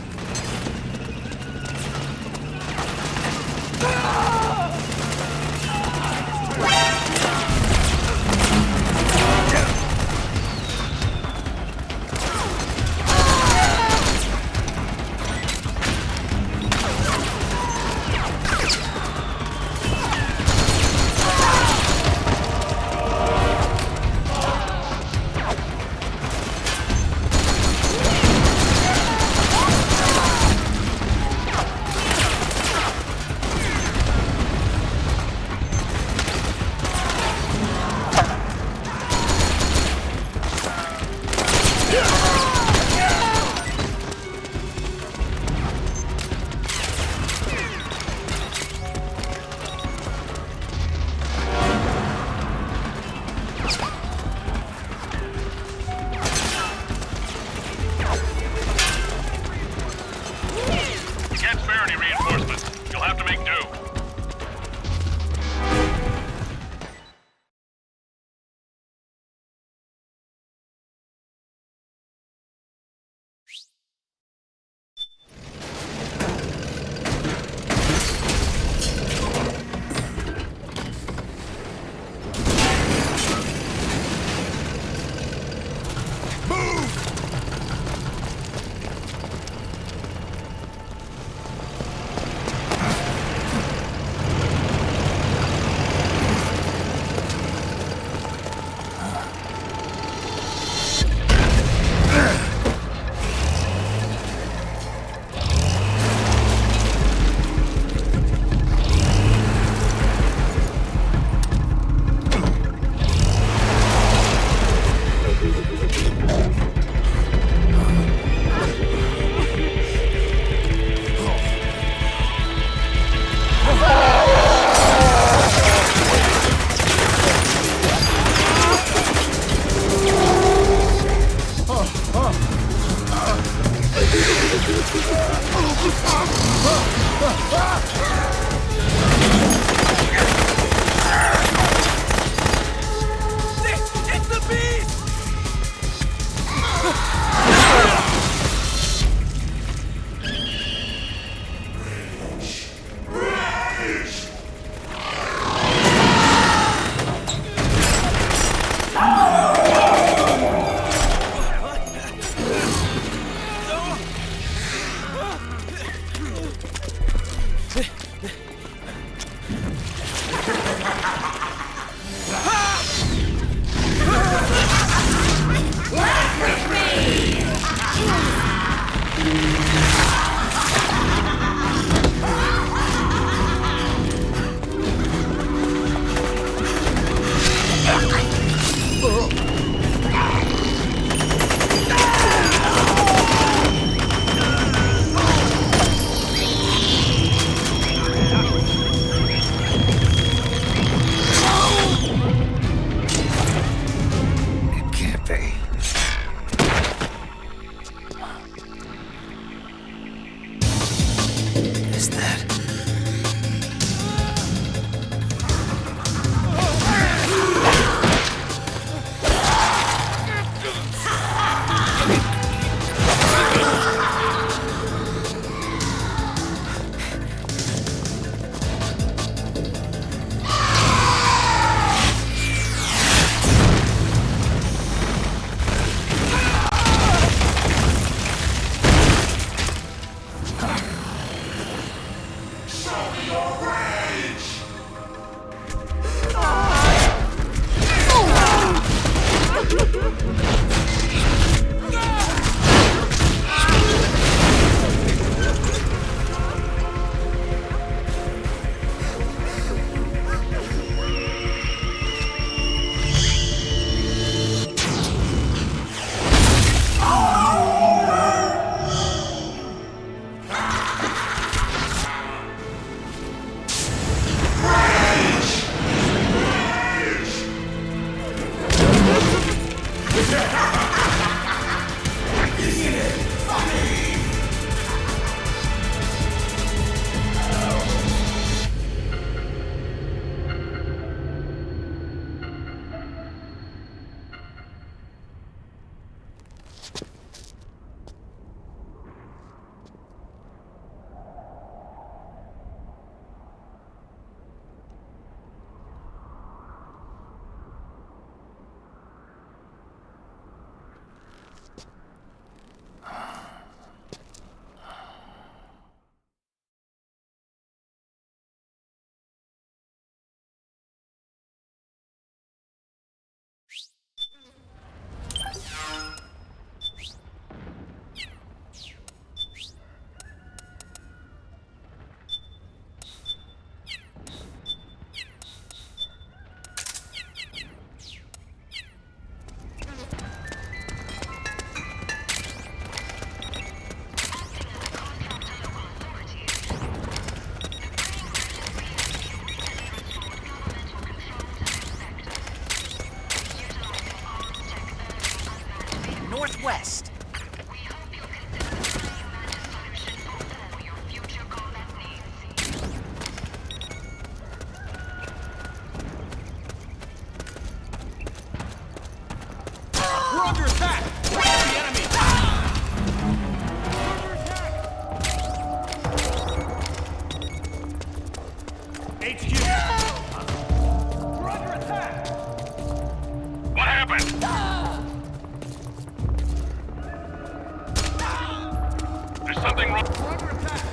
something wrong? We're under attack.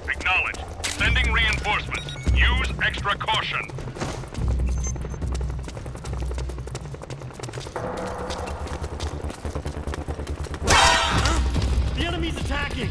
Acknowledge. Sending reinforcements. Use extra caution.
The enemy's attacking!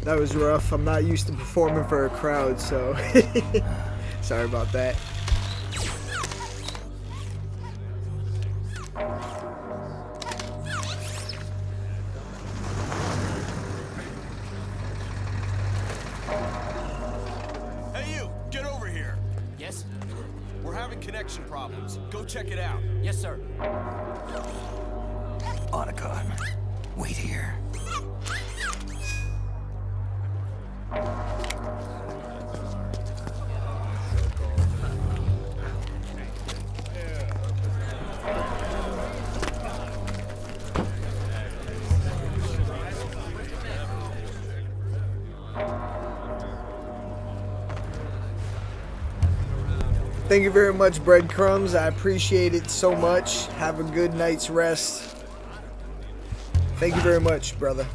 That was rough. I'm not used to performing for a crowd, so sorry about that.
Hey you, get over here.
Yes?
We're having connection problems. Go check it out.
Yes, sir.
Otacon, wait here.
Thank you very much, Breadcrumbs. I appreciate it so much. Have a good night's rest. Thank you very much, brother.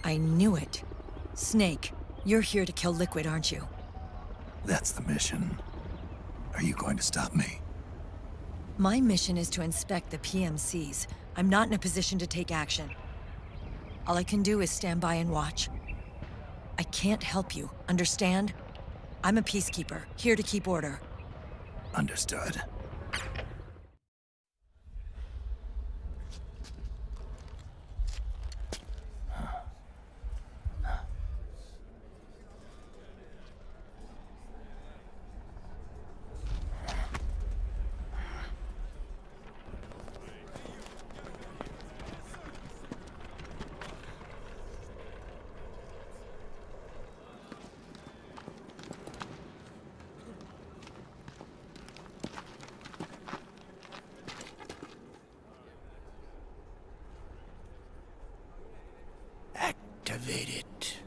I knew it. Snake, you're here to kill Liquid, aren't you?
That's the mission. Are you going to stop me?
My mission is to inspect the PMCs. I'm not in a position to take action. All I can do is stand by and watch. I can't help you, understand? I'm a peacekeeper, here to keep order.
Understood.
Activate it.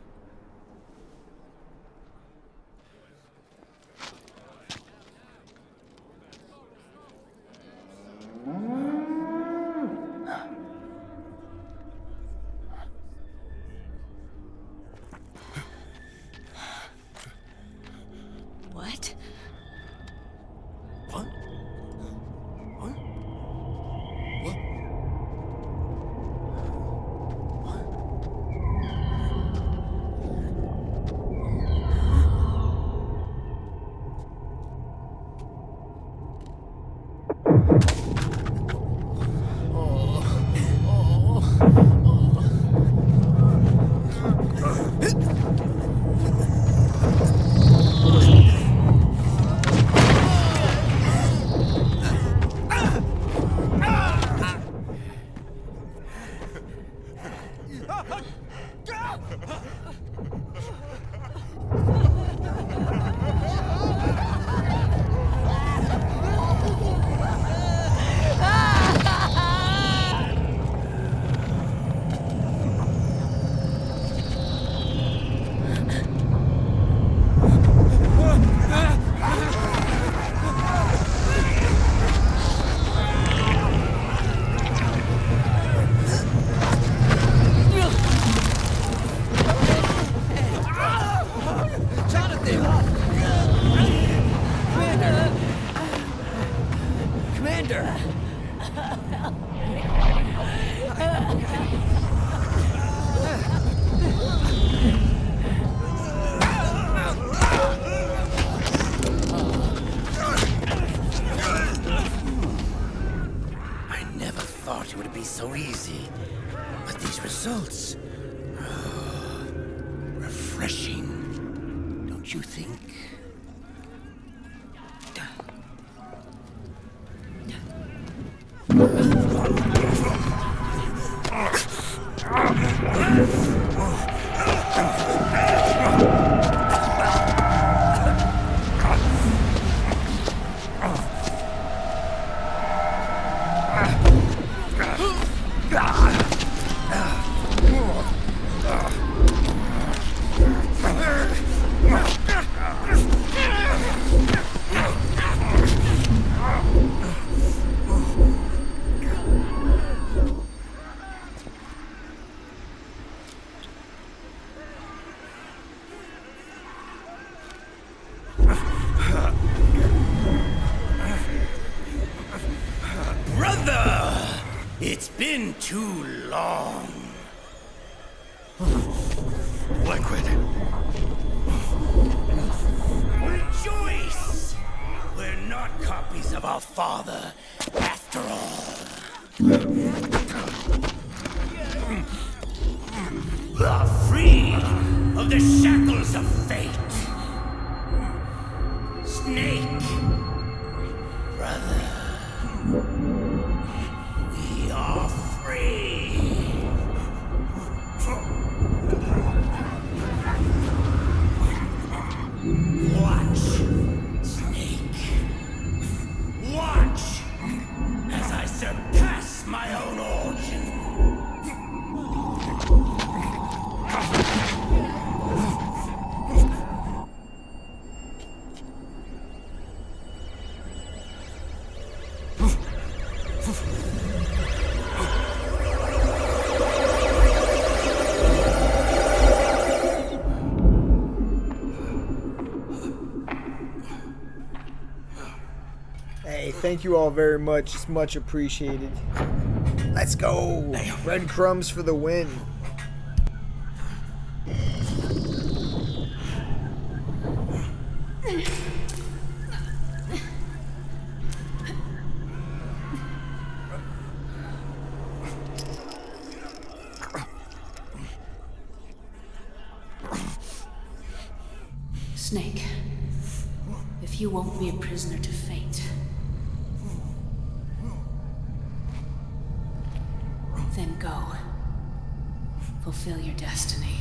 What?
What? What? What?
I never thought it would be so easy, but these results... refreshing, don't you think? It's been too long. Liquid. Rejoice! We're not copies of our father, after all. Are free of the shackles of fate. Snake, brother. We are free. Watch, Snake. Watch as I surpass my own origin.
Hey, thank you all very much. It's much appreciated. Let's go. Breadcrumbs for the win.
Snake, if you won't be a prisoner to fate, then go. Fulfill your destiny.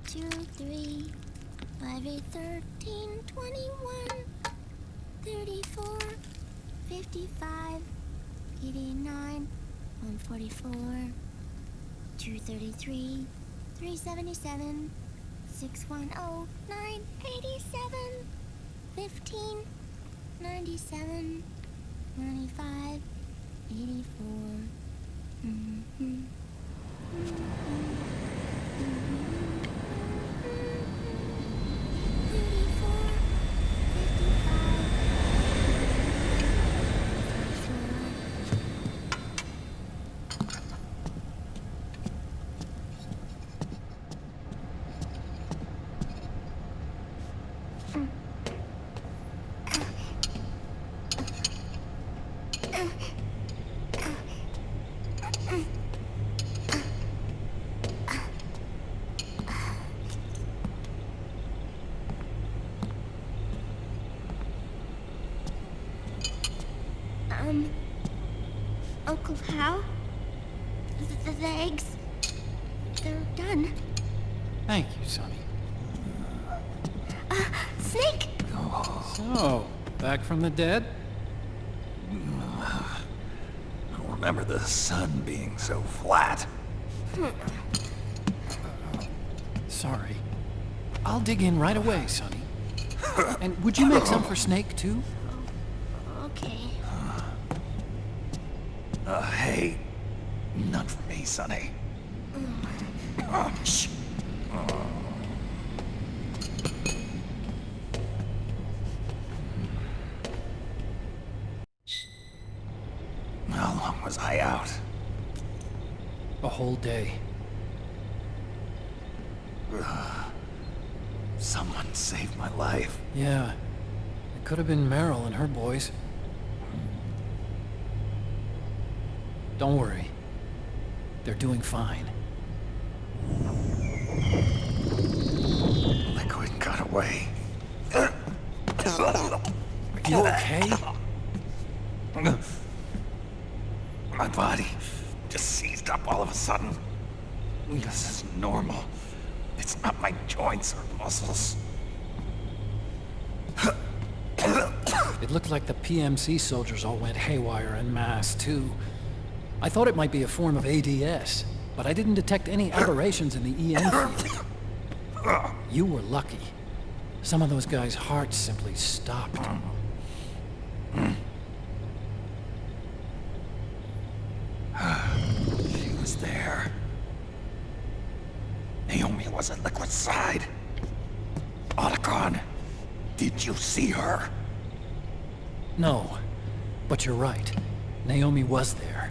2, 3, 5, 8, 13, 21, 34, 55, 89, 144, 233, 377, 610, 987, 15, 97, 95, 84. Uncle Hal? The eggs? They're done.
Thank you, Sonny.
Snake!
So, back from the dead?
I don't remember the sun being so flat.
Sorry. I'll dig in right away, Sonny. And would you make some for Snake, too?
Okay.
Hey, none for me, Sonny. Shh. How long was I out?
A whole day.
Someone saved my life.
Yeah. It could have been Meryl and her boys. Don't worry. They're doing fine.
Liquid got away.
Are you okay?
My body just seized up all of a sudden. This is normal. It's not my joints or muscles.
It looked like the PMC soldiers all went haywire en masse, too. I thought it might be a form of ADS, but I didn't detect any aberrations in the EM field. You were lucky. Some of those guys' hearts simply stopped.
She was there. Naomi was at Liquid's side. Otacon, did you see her?
No, but you're right. Naomi was there.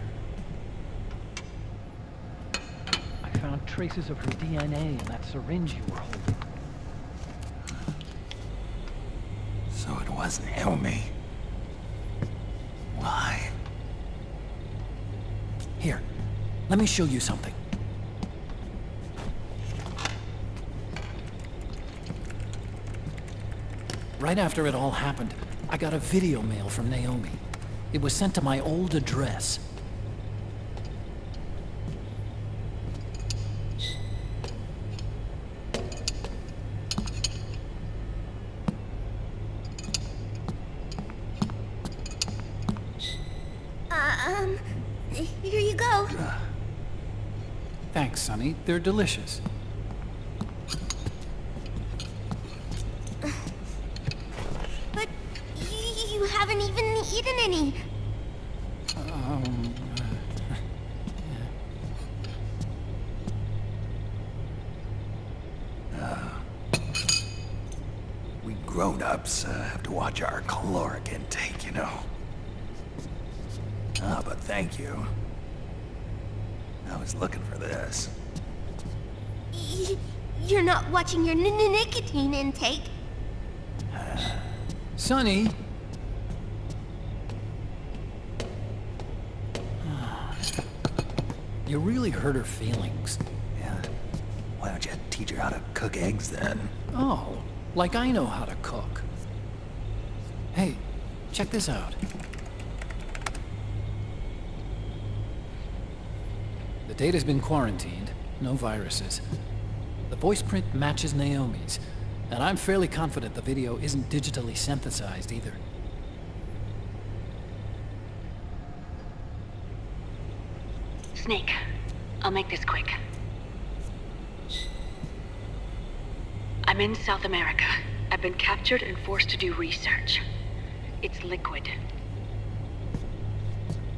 I found traces of her DNA in that syringe you were holding.
So it was Naomi. Why?
Here, let me show you something. Right after it all happened, I got a video mail from Naomi. It was sent to my old address.
Here you go.
Thanks, Sonny. They're delicious.
But you haven't even eaten any.
We grown-ups have to watch our caloric intake, you know. But thank you. I was looking for this.
You're not watching your nicotine intake.
Sonny! You really hurt her feelings.
Yeah. Why don't you teach her how to cook eggs then?
Oh, like I know how to cook. Hey, check this out. The data's been quarantined, no viruses. The voice print matches Naomi's, and I'm fairly confident the video isn't digitally synthesized either.
Snake, I'll make this quick. I'm in South America. I've been captured and forced to do research. It's Liquid.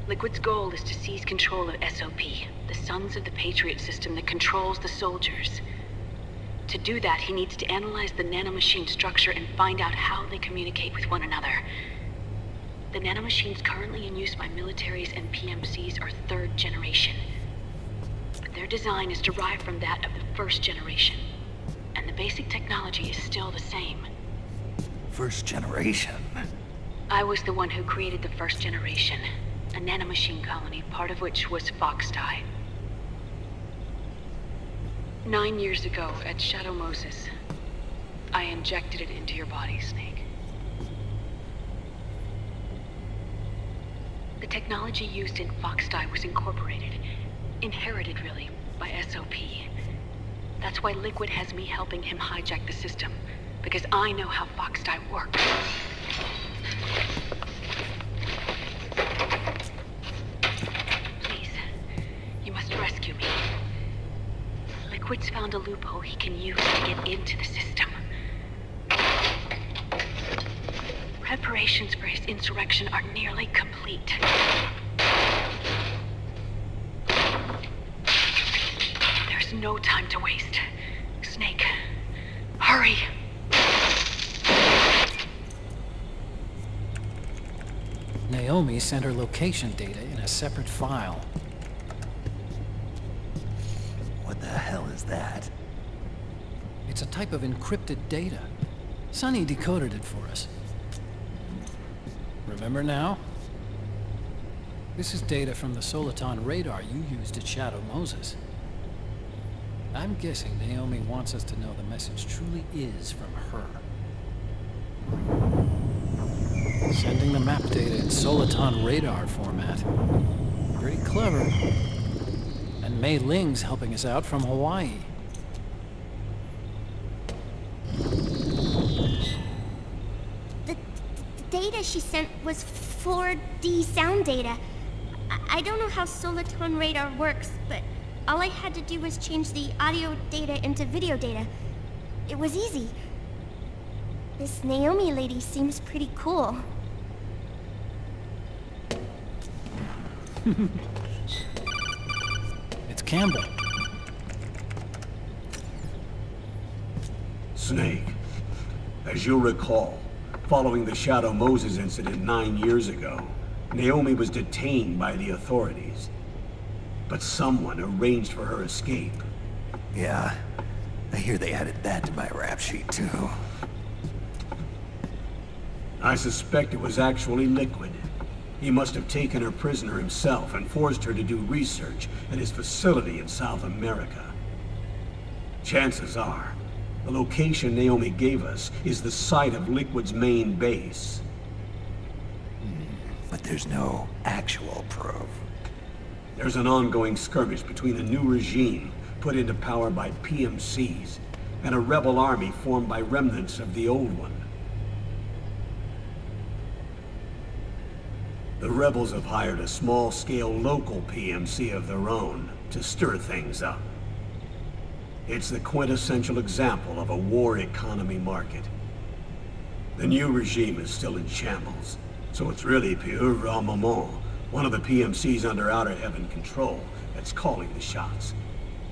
Liquid's goal is to seize control of SOP, the Sons of the Patriot system that controls the soldiers. To do that, he needs to analyze the nanomachine structure and find out how they communicate with one another. The nanomachines currently in use by militaries and PMCs are 3rd generation. But their design is derived from that of the 1st generation. And the basic technology is still the same.
1st generation?
I was the one who created the 1st generation. A nanomachine colony, part of which was Foxdie. 9 years ago, at Shadow Moses, I injected it into your body, Snake. The technology used in Foxdie was incorporated, inherited really, by SOP. That's why Liquid has me helping him hijack the system, because I know how Foxdie works. Please, you must rescue me. Liquid's found a loophole he can use to get into the system. Preparations for his insurrection are nearly complete. There's no time to waste. Snake, hurry!
Naomi sent her location data in a separate file.
What the hell is that?
It's a type of encrypted data. Sonny decoded it for us. Remember now? This is data from the Soliton radar you used at Shadow Moses. I'm guessing Naomi wants us to know the message truly is from her. Sending the map data in Soliton radar format. Pretty clever. And Mei Ling's helping us out from Hawaii.
The data she sent was 4D sound data. I don't know how Soliton radar works, but all I had to do was change the audio data into video data. It was easy. This Naomi lady seems pretty cool.
It's Campbell.
Snake, as you'll recall, following the Shadow Moses incident 9 years ago, Naomi was detained by the authorities. But someone arranged for her escape.
Yeah, I hear they added that to my rap sheet too.
I suspect it was actually Liquid. He must have taken her prisoner himself and forced her to do research at his facility in South America. Chances are, the location Naomi gave us is the site of Liquid's main base.
But there's no actual proof.
There's an ongoing skirmish between a new regime put into power by PMCs and a rebel army formed by remnants of the old one. The rebels have hired a small-scale local PMC of their own to stir things up. It's the quintessential example of a war economy market. The new regime is still in shambles, so it's really pure Ramamon, one of the PMCs under Outer Heaven control, that's calling the shots.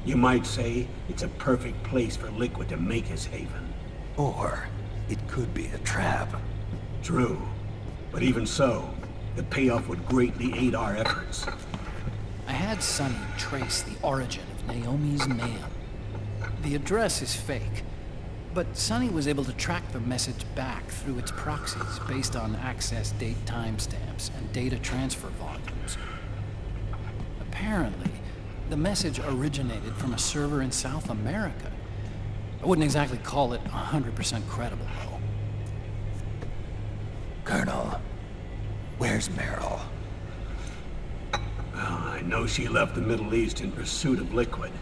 You might say it's a perfect place for Liquid to make his haven.
Or it could be a trap.
True, but even so, the payoff would greatly aid our efforts.
I had Sonny trace the origin of Naomi's mail. The address is fake, but Sonny was able to track the message back through its proxies based on access date timestamps and data transfer volumes. Apparently, the message originated from a server in South America. I wouldn't exactly call it 100% credible, though.
Colonel, where's Meryl?
I know she left the Middle East in pursuit of Liquid.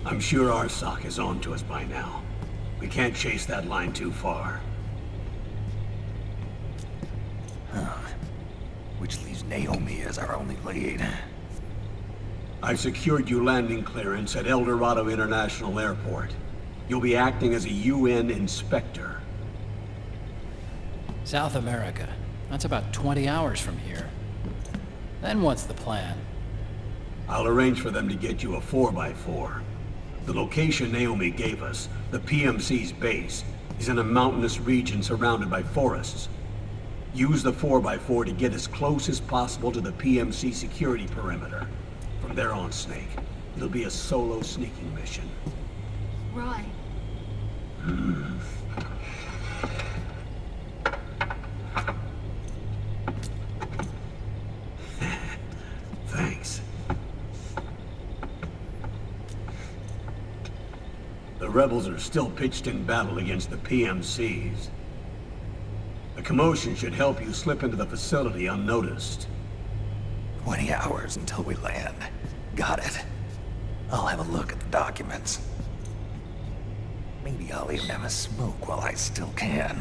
I'm sure Marhq is on to us by now. We can't chase that line too far.
Which leaves Naomi as our only lead.
I've secured you landing clearance at El Dorado International Airport. You'll be acting as a UN inspector.
South America. That's about 20 hours from here. Then what's the plan?
I'll arrange for them to get you a 4x4. The location Naomi gave us, the PMC's base, is in a mountainous region surrounded by forests. Use the 4x4 to get as close as possible to the PMC security perimeter. From there on, Snake, it'll be a solo sneaking mission.
Roy.
Thanks. The rebels are still pitched in battle against the PMCs. A commotion should help you slip into the facility unnoticed.
20 hours until we land. Got it. I'll have a look at the documents. Maybe I'll even have a smoke while I still can.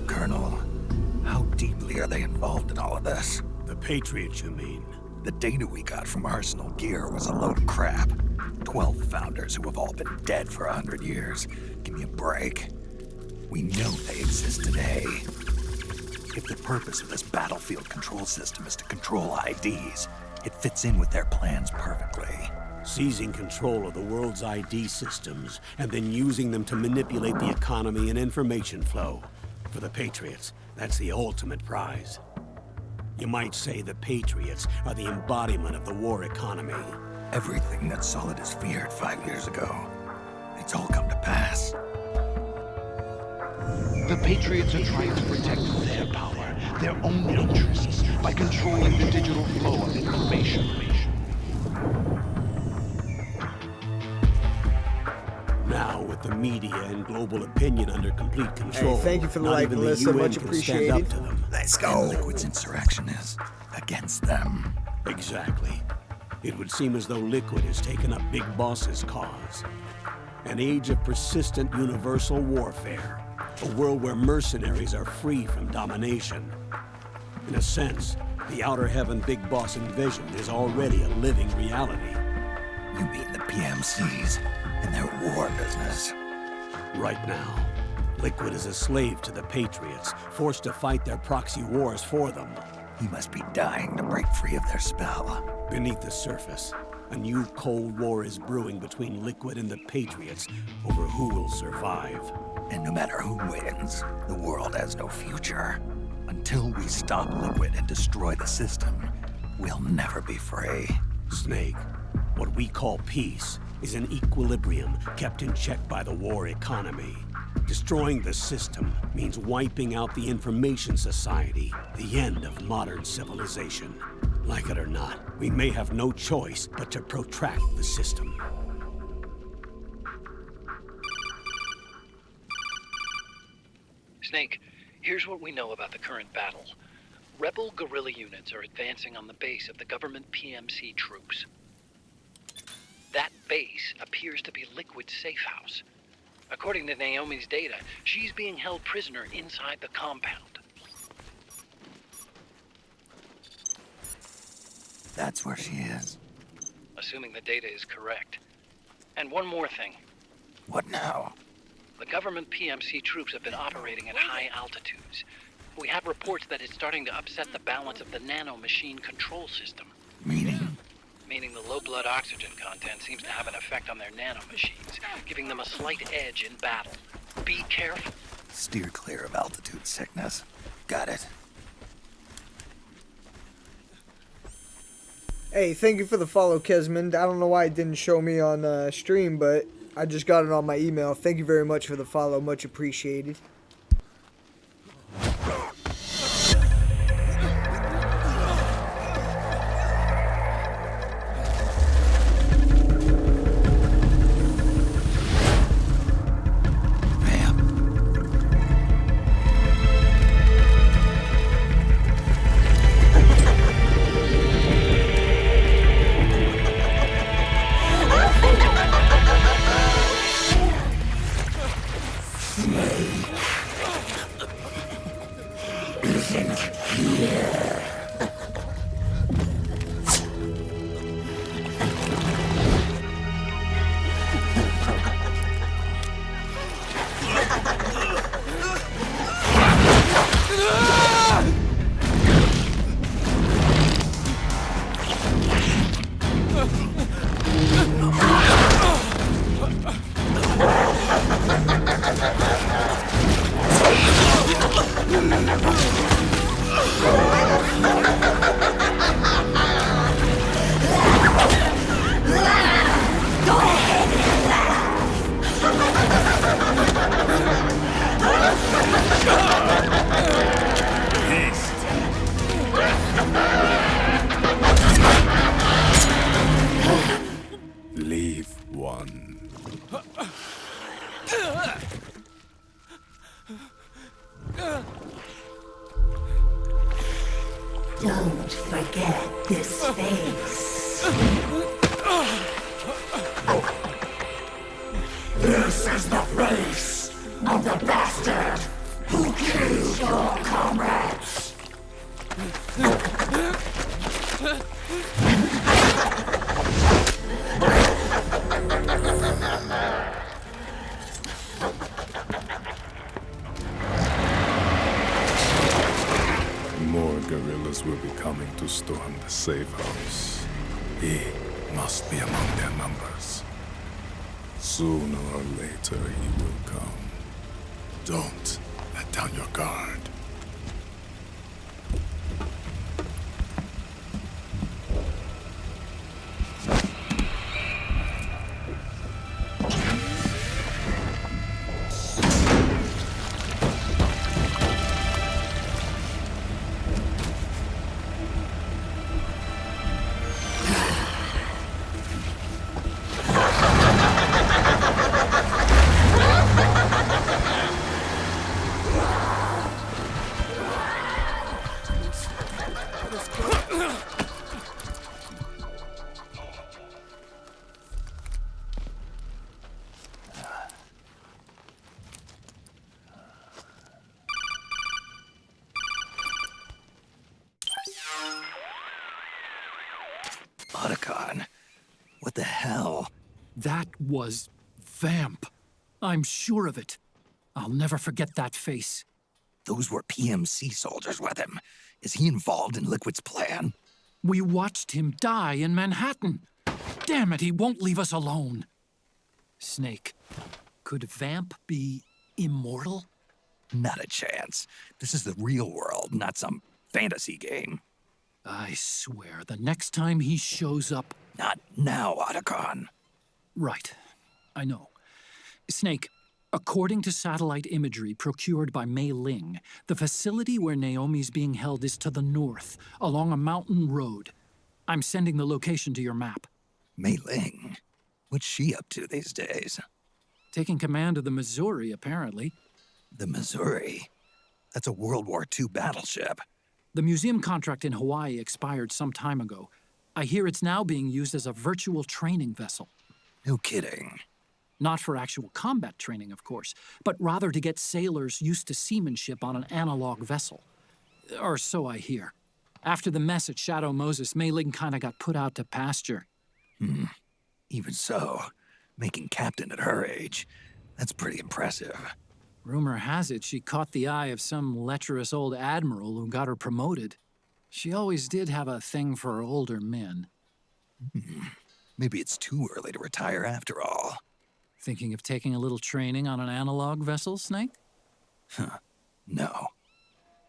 Colonel, how deeply are they involved in all of this?
The Patriots, you mean?
The data we got from Arsenal Gear was a load of crap. 12 founders who have all been dead for 100 years. Give me a break. We know they exist today. If the purpose of this battlefield control system is to control IDs, it fits in with their plans perfectly.
Seizing control of the world's ID systems, and then using them to manipulate the economy and information flow. For the Patriots, that's the ultimate prize. You might say the Patriots are the embodiment of the war economy.
Everything that Solidus feared 5 years ago, it's all come to pass.
The Patriots are trying to protect their power, their own interests, by controlling the digital flow of information.
Now, with the media and global opinion under complete control,
Hey, thank you for the
not
like,
even the
Melissa.
UN
Much
can
appreciated.
stand up to them.
Let's go. Liquid's insurrection is against them.
Exactly. It would seem as though Liquid has taken up Big Boss's cause. An age of persistent universal warfare. A world where mercenaries are free from domination. In a sense, the Outer Heaven Big Boss envisioned is already a living reality.
You mean the PMCs and their war business?
Right now, Liquid is a slave to the Patriots, forced to fight their proxy wars for them.
He must be dying to break free of their spell.
Beneath the surface, a new Cold War is brewing between Liquid and the Patriots over who will survive.
And no matter who wins, the world has no future. Until we stop Liquid and destroy the system, we'll never be free.
Snake, what we call peace is an equilibrium kept in check by the war economy. Destroying the system means wiping out the information society, the end of modern civilization. Like it or not, we may have no choice but to protract the system.
Snake, here's what we know about the current battle. Rebel guerrilla units are advancing on the base of the government PMC troops. That base appears to be Liquid's safe house. According to Naomi's data, she's being held prisoner inside the compound.
That's where she is.
A assuming the data is correct. And one more thing.
What now?
The government PMC troops have been operating at high altitudes. We have reports that it's starting to upset the balance of the nanomachine control system.
Meaning?
Meaning the low blood oxygen content seems to have an effect on their nanomachines, giving them a slight edge in battle. Be careful.
Steer clear of altitude sickness. Got it.
Hey, thank you for the follow, Kesmond. I don't know why it didn't show me on stream, but I just got it on my email. Thank you very much for the follow. Much appreciated.
Leave one.
Don't forget this face. This is the face of the bastard who killed your comrades.
More guerrillas will be coming to storm the safe house. He must be among their numbers. Sooner or later he will come. Don't let down your guard.
Otacon. What the hell?
That was Vamp. I'm sure of it. I'll never forget that face.
Those were PMC soldiers with him. Is he involved in Liquid's plan?
We watched him die in Manhattan. Damn it, he won't leave us alone. Snake, could Vamp be immortal?
Not a chance. This is the real world, not some fantasy game.
I swear, the next time he shows up...
Not now, Otacon.
Right. I know. Snake, according to satellite imagery procured by Mei Ling, the facility where Naomi's being held is to the north, along a mountain road. I'm sending the location to your map.
Mei Ling? What's she up to these days?
Taking command of the Missouri, apparently.
The Missouri? That's a World War II battleship.
The museum contract in Hawaii expired some time ago. I hear it's now being used as a virtual training vessel.
No kidding.
Not for actual combat training, of course, but rather to get sailors used to seamanship on an analog vessel. Or so I hear. After the mess at Shadow Moses, Mei Ling kinda got put out to pasture.
Even so, making captain at her age, that's pretty impressive.
Rumor has it she caught the eye of some lecherous old admiral who got her promoted. She always did have a thing for older men.
Maybe it's too early to retire after all.
Thinking of taking a little training on an analog vessel, Snake?
No.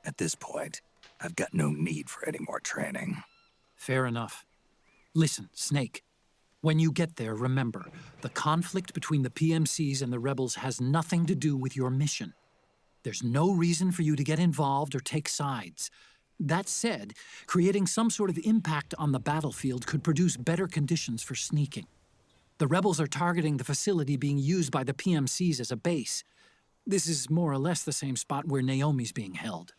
At this point, I've got no need for any more training.
Fair enough. Listen, Snake. When you get there, remember, the conflict between the PMCs and the rebels has nothing to do with your mission. There's no reason for you to get involved or take sides. That said, creating some sort of impact on the battlefield could produce better conditions for sneaking. The rebels are targeting the facility being used by the PMCs as a base. This is more or less the same spot where Naomi's being held.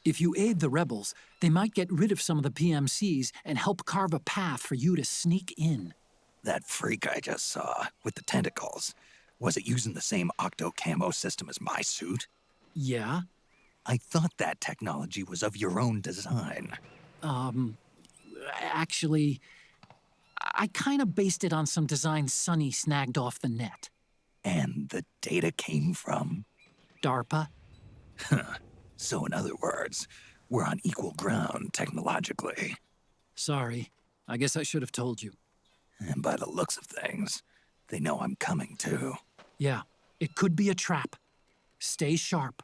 If you aid the rebels, they might get rid of some of the PMCs and help carve a path for you to sneak in.
That freak I just saw, with the tentacles, was it using the same octo-camo system as my suit?
Yeah?
I thought that technology was of your own design.
Actually, I kind of based it on some designs Sonny snagged off the net.
And the data came from?
DARPA.
So in other words, we're on equal ground technologically.
Sorry. I guess I should have told you.
And by the looks of things, they know I'm coming too.
Yeah, it could be a trap. Stay sharp.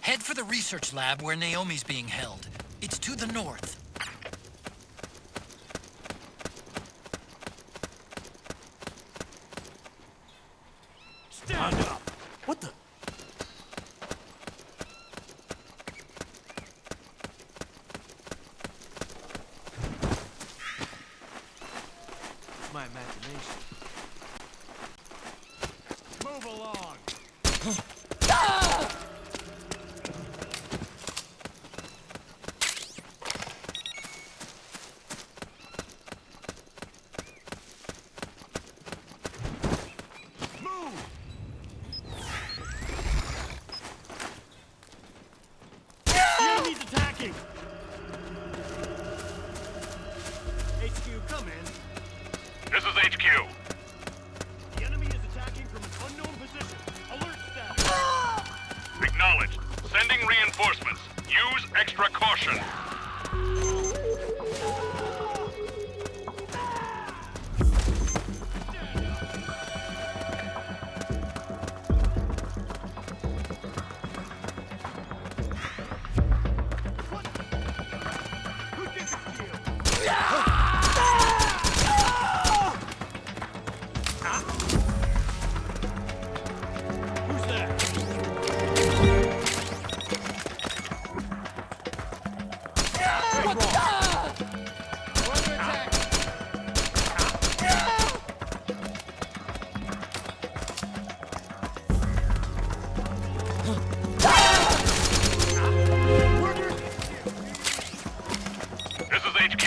Head for the research lab where Naomi's being held. It's to the north.
Stand up! What the? My imagination. Move along!
This is HQ.
The enemy is attacking from an unknown position. Alert status.
Acknowledged. Sending reinforcements. Use extra caution. This is HQ.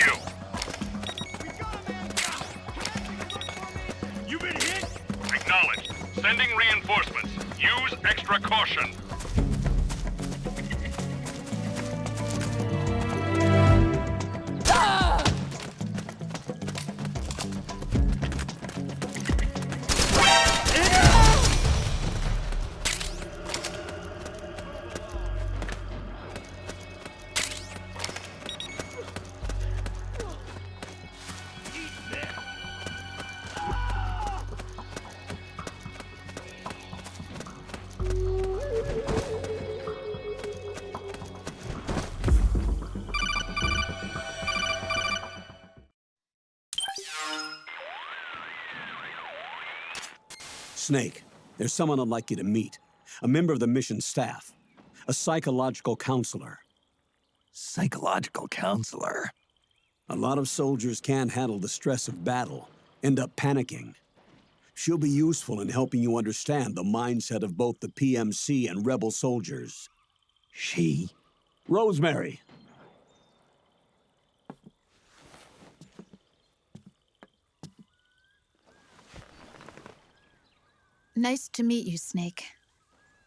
You been hit?
Acknowledged. Sending reinforcements. Use extra caution.
Snake, there's someone I'd like you to meet. A member of the mission staff. A psychological counselor.
Psychological counselor?
A lot of soldiers can't handle the stress of battle, end up panicking. She'll be useful in helping you understand the mindset of both the PMC and rebel soldiers.
She?
Rosemary.
Nice to meet you, Snake.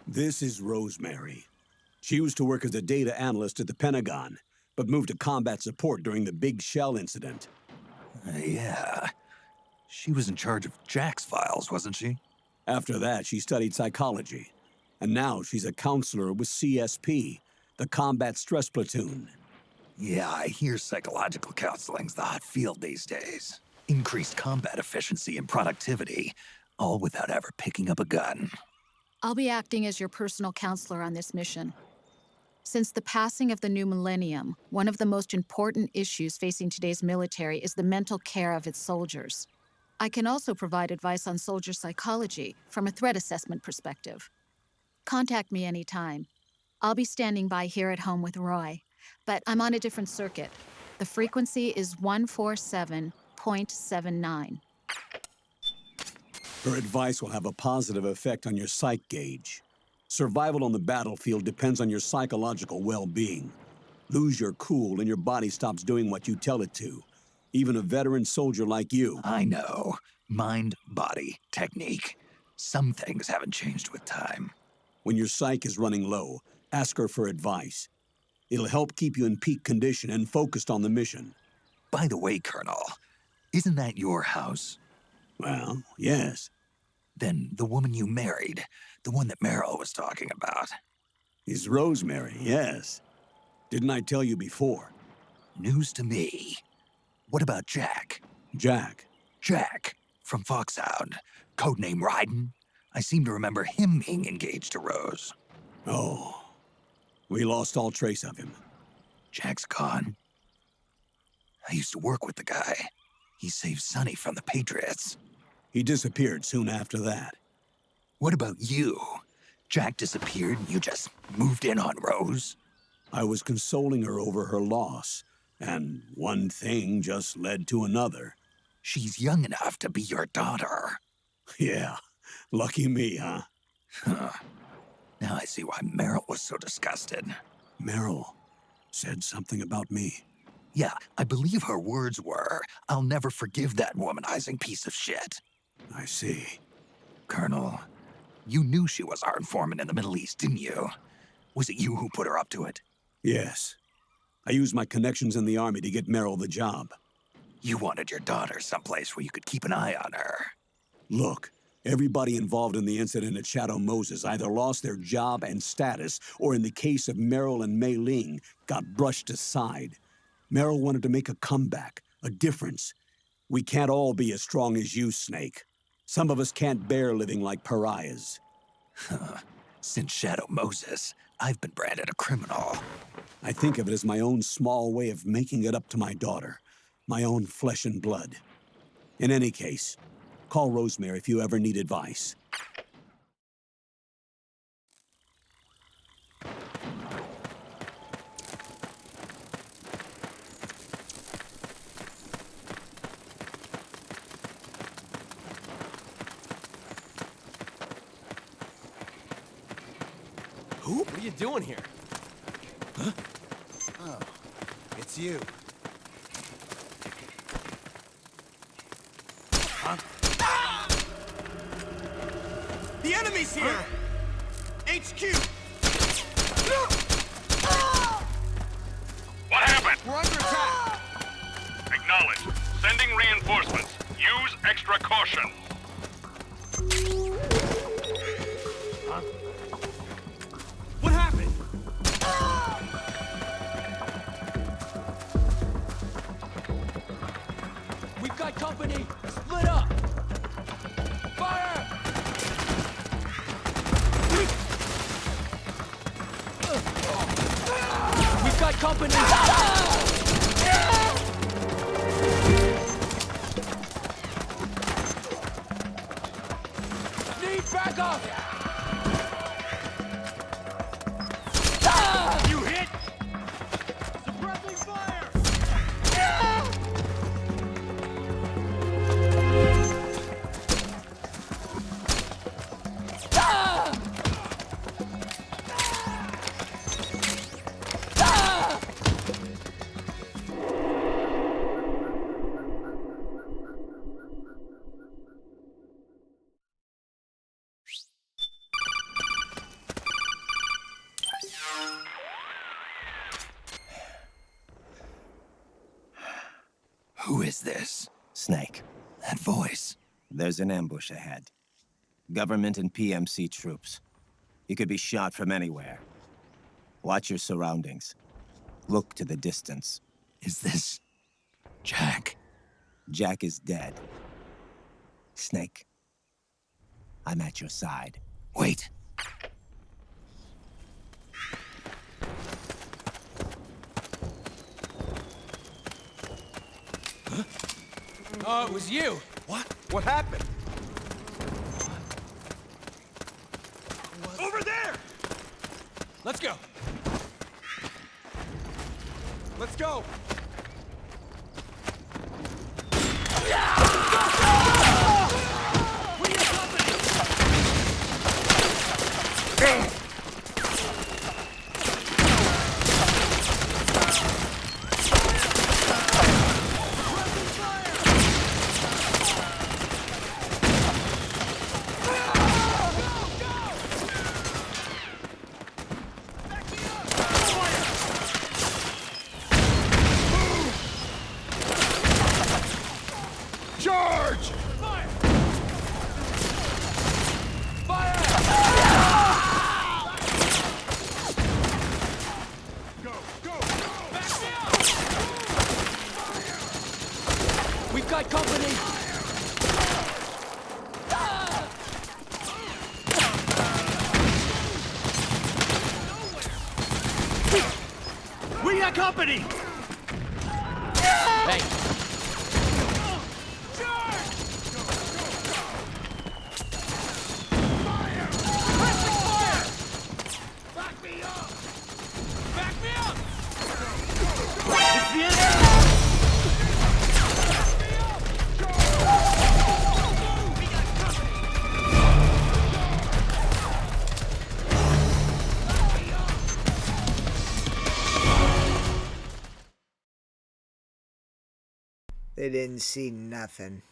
This is Rosemary. She used to work as a data analyst at the Pentagon. but moved to combat support during the Big Shell incident.
Yeah. She was in charge of Jack's files, wasn't she?
After that, she studied psychology. And now she's a counselor with CSP, the Combat Stress Platoon.
Yeah, I hear psychological counseling's the hot field these days. Increased combat efficiency and productivity, all without ever picking up a gun.
I'll be acting as your personal counselor on this mission. Since the passing of the new millennium, one of the most important issues facing today's military is the mental care of its soldiers. I can also provide advice on soldier psychology from a threat assessment perspective. Contact me anytime. I'll be standing by here at home with Roy, but I'm on a different circuit. The frequency is 147.79.
Her advice will have a positive effect on your psych gauge. Survival on the battlefield depends on your psychological well-being. Lose your cool and your body stops doing what you tell it to. Even a veteran soldier like you.
I know. Mind, body, technique. Some things haven't changed with time.
When your psyche is running low, ask her for advice. It'll help keep you in peak condition and focused on the mission.
By the way, Colonel, isn't that your house?
Well, yes.
Then the woman you married, the one that Marhq was talking about.
Is Rosemary, yes. Didn't I tell you before?
News to me. What about Jack?
Jack?
Jack, from Foxhound. Codename Ryden. I seem to remember him being engaged to Rose.
Oh. We lost all trace of him.
Jack's gone. I used to work with the guy. He saved Sonny from the Patriots.
He disappeared soon after that.
What about you? Jack disappeared and you just moved in on Rose?
I was consoling her over her loss, and one thing just led to another.
She's young enough to be your daughter.
Yeah, lucky me, huh?
Now I see why Marhq was so disgusted.
Marhq said something about me.
Yeah, I believe her words were, "I'll never forgive that womanizing piece of shit."
I see.
Colonel, you knew she was our informant in the Middle East, didn't you? Was it you who put her up to it?
Yes. I used my connections in the Army to get Marhq the job.
You wanted your daughter someplace where you could keep an eye on her.
Look, everybody involved in the incident at Shadow Moses either lost their job and status, or in the case of Meryl and Mei Ling, got brushed aside. Meryl wanted to make a comeback, a difference. We can't all be as strong as you, Snake. Some of us can't bear living like pariahs.
Since Shadow Moses, I've been branded a criminal.
I think of it as my own small way of making it up to my daughter. My own flesh and blood. In any case, call Rosemary if you ever need advice.
What are you doing here? Huh? Oh, it's you. Huh? Ah! The enemy's here! HQ!
What happened?
We're under attack!
Acknowledge. Sending reinforcements. Use extra caution.
Huh? What happened? We've got company! Split up! Fire! We've got company! Need backup! You hit! Suppressing fire!
Who is this?
Snake.
That voice.
There's an ambush ahead. Government and PMC troops. You could be shot from anywhere. Watch your surroundings. Look to the distance.
Is this... Jack?
Jack is dead. Snake. I'm at your side.
Wait.
Huh? Oh, it was you. What? What happened? Over there! Let's go. Let's go.
Company!
Hey!
Back me up! Back me up!
It's the enemy!
They didn't see nothing.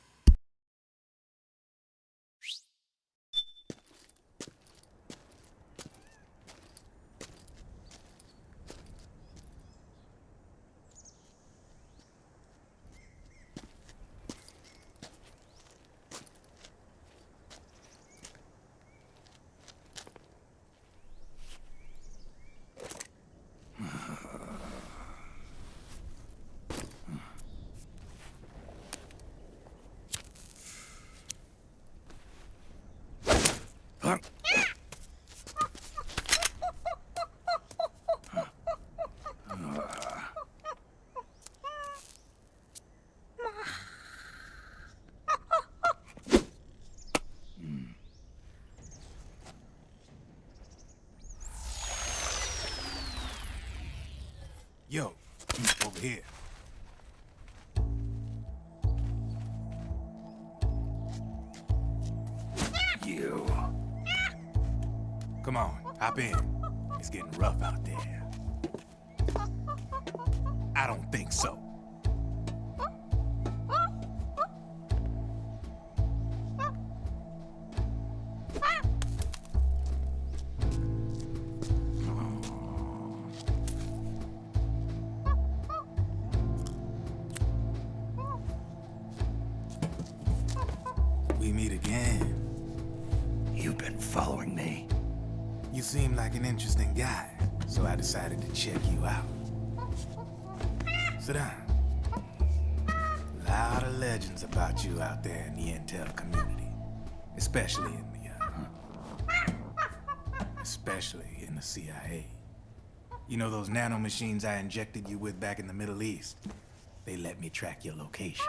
Yo, over here.
You.
Come on, hop in. It's getting rough out there. I don't think so. We meet again.
You've been following me.
You seem like an interesting guy, so I decided to check you out. Sit down. A lot of legends about you out there in the intel community, especially in the CIA. You know those nanomachines I injected you with back in the Middle East? They let me track your location.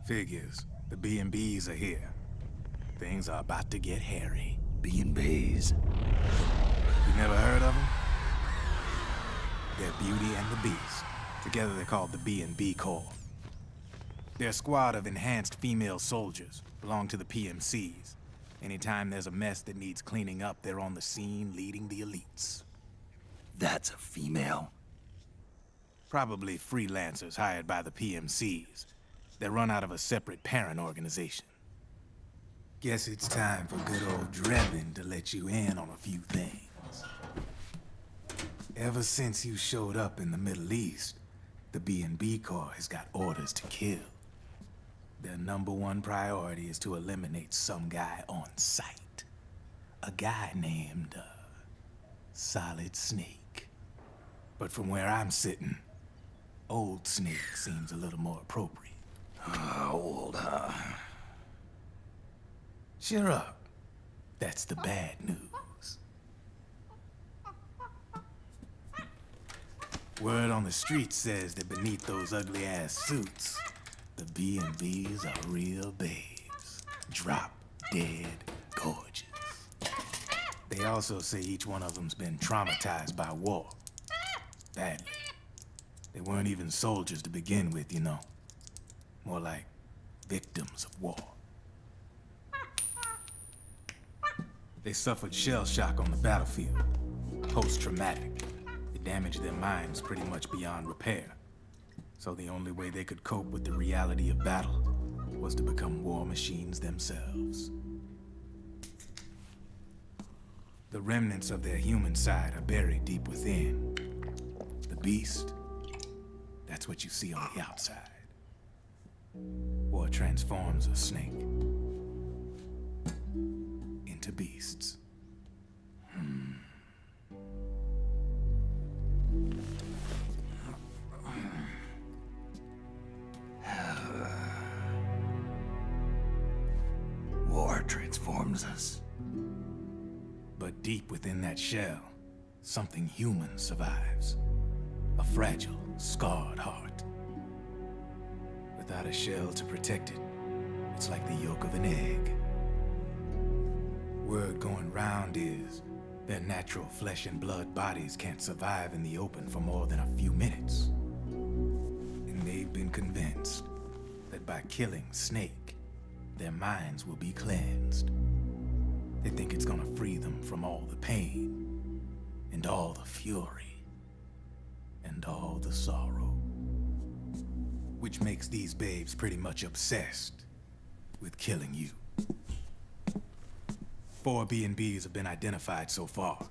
Figures. The B&Bs are here. Things are about to get hairy.
B&Bs?
You never heard of them? They're Beauty and the Beast. Together they're called the B&B Corps. They're a squad of enhanced female soldiers, belong to the PMCs. Anytime there's a mess that needs cleaning up, they're on the scene leading the elites.
That's a female?
Probably freelancers hired by the PMCs. They run out of a separate parent organization. Guess it's time for good old Drebin to let you in on a few things. Ever since you showed up in the Middle East, the B&B Corps has got orders to kill. Their #1 priority is to eliminate some guy on sight. A guy named, Solid Snake. But from where I'm sitting, Old Snake seems a little more appropriate.
Old, huh?
Cheer up. That's the bad news. Word on the street says that beneath those ugly-ass suits, the B&Bs are real babes. Drop dead gorgeous. They also say each one of them's been traumatized by war. Badly. They weren't even soldiers to begin with, you know. More like victims of war. They suffered shell shock on the battlefield. Post-traumatic. It damaged their minds pretty much beyond repair. So the only way they could cope with the reality of battle was to become war machines themselves. The remnants of their human side are buried deep within. The beast, that's what you see on the outside. War transforms a snake into beasts.
War transforms us.
But deep within that shell, something human survives. A fragile, scarred heart. Without a shell to protect it, it's like the yolk of an egg. Word going round is their natural flesh and blood bodies can't survive in the open for more than a few minutes. And they've been convinced that by killing Snake, their minds will be cleansed. They think it's gonna free them from all the pain, and all the fury, and all the sorrow. Which makes these babes pretty much obsessed with killing you. 4 B&Bs have been identified so far.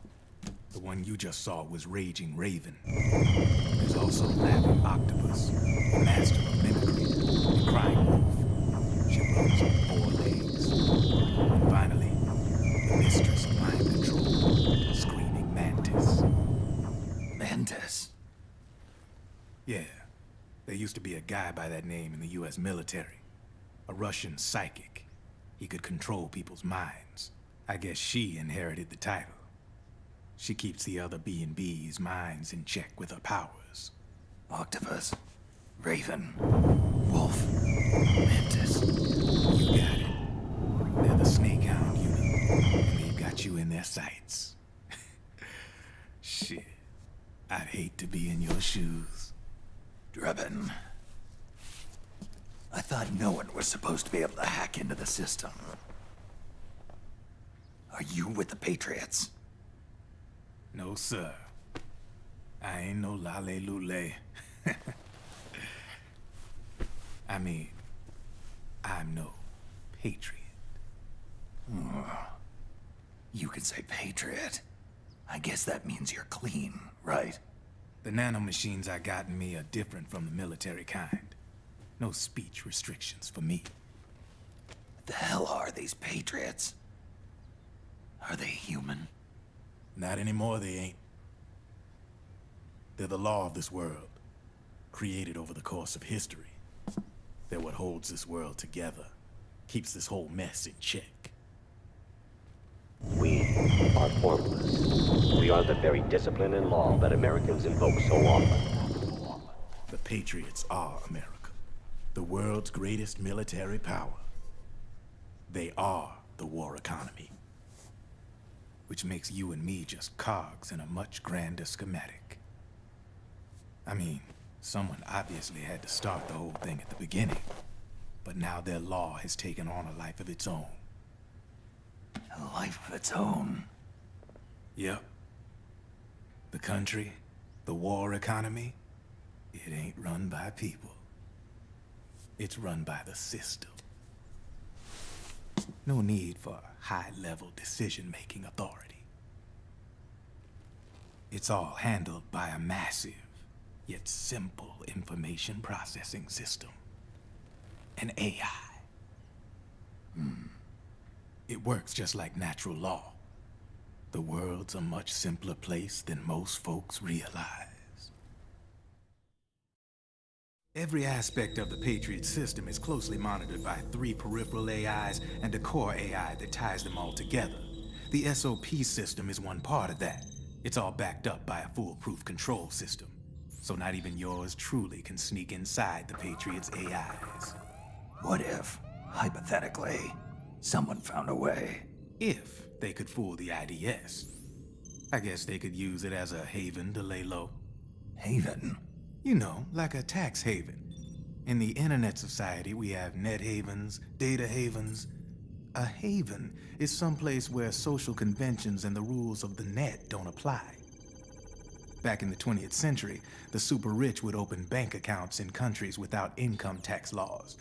The one you just saw was Raging Raven. There's also Laughing Octopus, the master of mimicry, and Crying Wolf. She runs on 4 legs. And finally, the mistress of mind control, Screaming Mantis.
Mantis?
Yeah. There used to be a guy by that name in the US military. A Russian psychic. He could control people's minds. I guess she inherited the title. She keeps the other B&B's minds in check with her powers.
Octopus. Raven. Wolf. Mantis.
You got it. They're the Snake Hound unit. And they've got you in their sights. Shit. I'd hate to be in your shoes.
Drebin. I thought no one was supposed to be able to hack into the system. Are you with the Patriots?
No, sir. I ain't no lale-lule. I mean, I'm no patriot.
You can say patriot. I guess that means you're clean, right?
The nanomachines I got in me are different from the military kind. No speech restrictions for me.
The hell are these Patriots? Are they human?
Not anymore, they ain't. They're the law of this world, created over the course of history. They're what holds this world together, keeps this whole mess in check.
We are formless. We are the very discipline and law that Americans invoke so often.
The Patriots are America, the world's greatest military power. They are the war economy. Which makes you and me just cogs in a much grander schematic. I mean, someone obviously had to start the whole thing at the beginning. But now their law has taken on a life of its own.
A life of its own?
Yep. The country, the war economy, It ain't run by people. It's run by the system. No need for high-level decision-making authority. It's all handled by a massive, yet simple information processing system. An AI. It works just like natural law. The world's a much simpler place than most folks realize. Every aspect of the Patriots system is closely monitored by 3 peripheral AIs and a core AI that ties them all together. The SOP system is one part of that. It's all backed up by a foolproof control system. So not even yours truly can sneak inside the Patriots AIs.
What if, hypothetically, someone found a way?
If they could fool the IDS. I guess they could use it as a haven to lay low.
Haven?
You know, like a tax haven. In the internet society, we have net havens, data havens. A haven is someplace where social conventions and the rules of the net don't apply. Back in the 20th century, the super rich would open bank accounts in countries without income tax laws.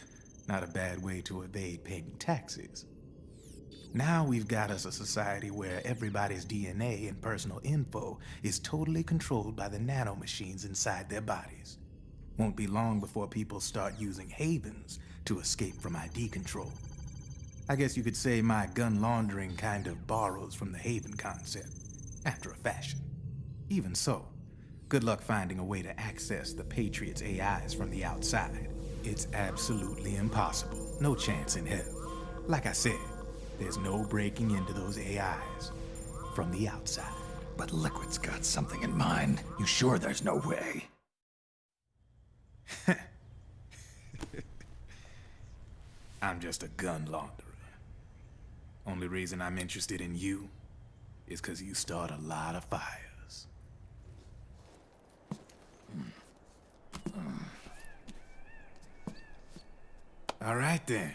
Not a bad way to evade paying taxes. Now we've got us a society where everybody's DNA and personal info is totally controlled by the nanomachines inside their bodies. Won't be long before people start using havens to escape from ID control. I guess you could say my gun laundering kind of borrows from the haven concept, after a fashion. Even so, good luck finding a way to access the Patriots' AIs from the outside. It's absolutely impossible. No chance in hell. Like I said, there's no breaking into those AIs from the outside.
But Liquid's got something in mind. You sure there's no way?
I'm just a gun launderer. Only reason I'm interested in you is because you start a lot of fires. All right then.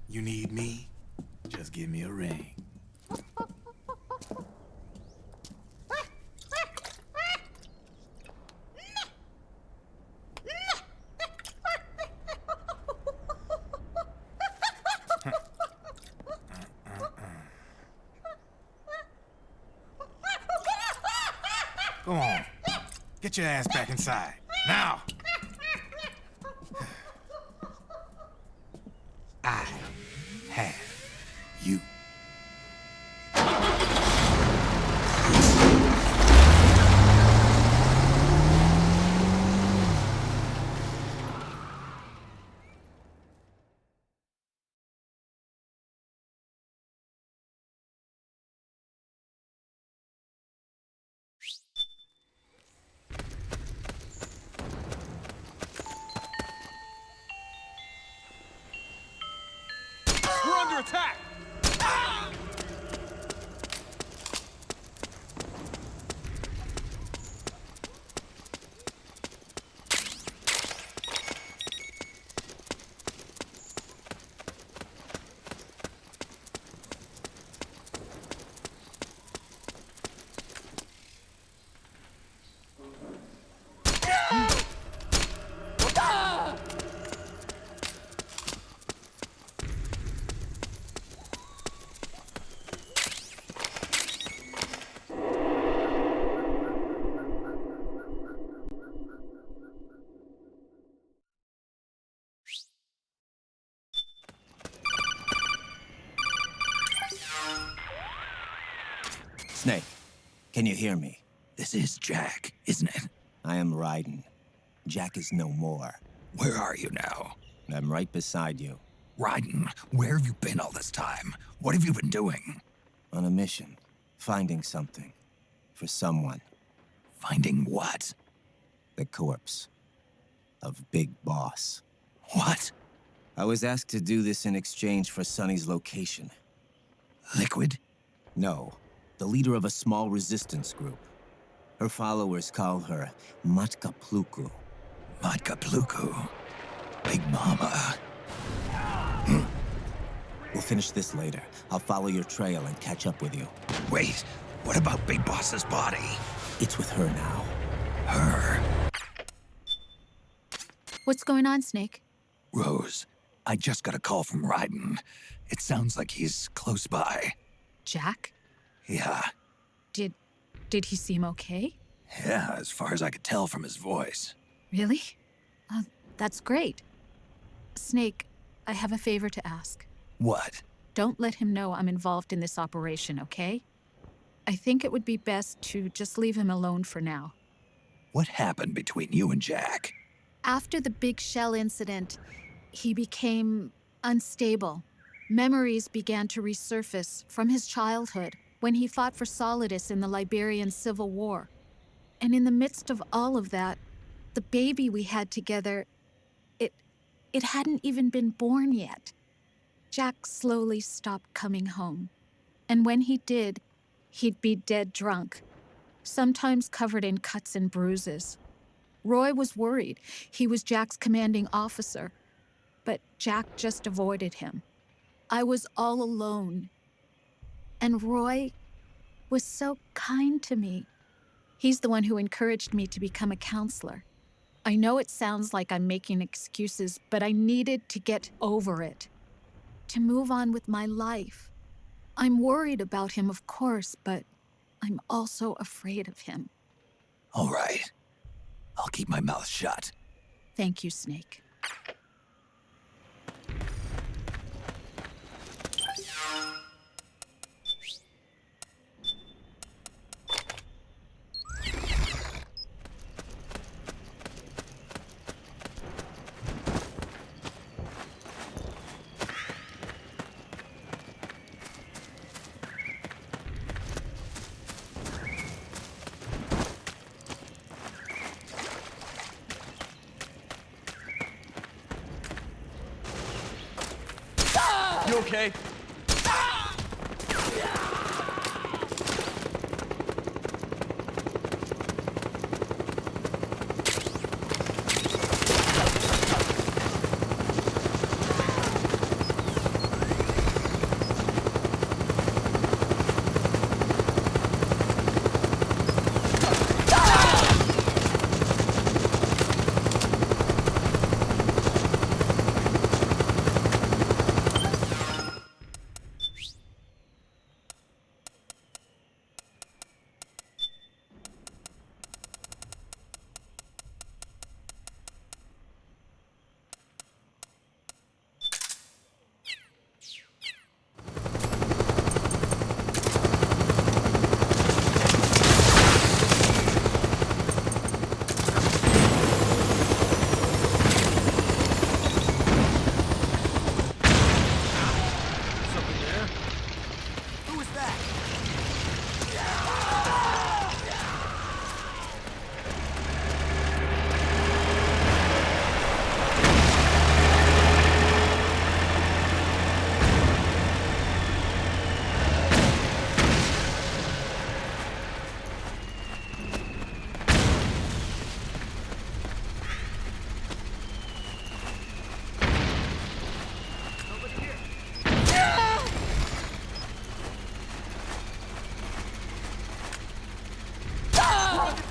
You need me? Just give me a ring. Go on. Get your ass back inside. Now! I have you.
We're under attack!
Snake, can you hear me?
This is Jack, isn't it?
I am Raiden. Jack is no more.
Where are you now?
I'm right beside you.
Raiden, where have you been all this time? What have you been doing?
On a mission. Finding something. For someone.
Finding what?
The corpse. Of Big Boss.
What?
I was asked to do this in exchange for Sonny's location.
Liquid?
No. The leader of a small resistance group. Her followers call her Marhq.
Marhq. Big Mama.
We'll finish this later. I'll follow your trail and catch up with you.
Wait, what about Big Boss's body?
It's with her now.
Her?
What's going on, Snake?
Rose, I just got a call from Ryden. It sounds like he's close by.
Jack?
Yeah.
Did he seem okay?
Yeah, as far as I could tell from his voice.
Really? That's great. Snake, I have a favor to ask.
What?
Don't let him know I'm involved in this operation, okay? I think it would be best to just leave him alone for now.
What happened between you and Jack?
After the big shell incident, he became unstable. Memories began to resurface from his childhood when he fought for Solidus in the Liberian Civil War. And in the midst of all of that, the baby we had together, it hadn't even been born yet. Jack slowly stopped coming home. And when he did, he'd be dead drunk, sometimes covered in cuts and bruises. Roy was worried. He was Jack's commanding officer, but Jack just avoided him. I was all alone. And Roy was so kind to me. He's the one who encouraged me to become a counselor. I know it sounds like I'm making excuses, but I needed to get over it, to move on with my life. I'm worried about him, of course, but I'm also afraid of him.
All right. I'll keep my mouth shut.
Thank you, Snake.
You okay?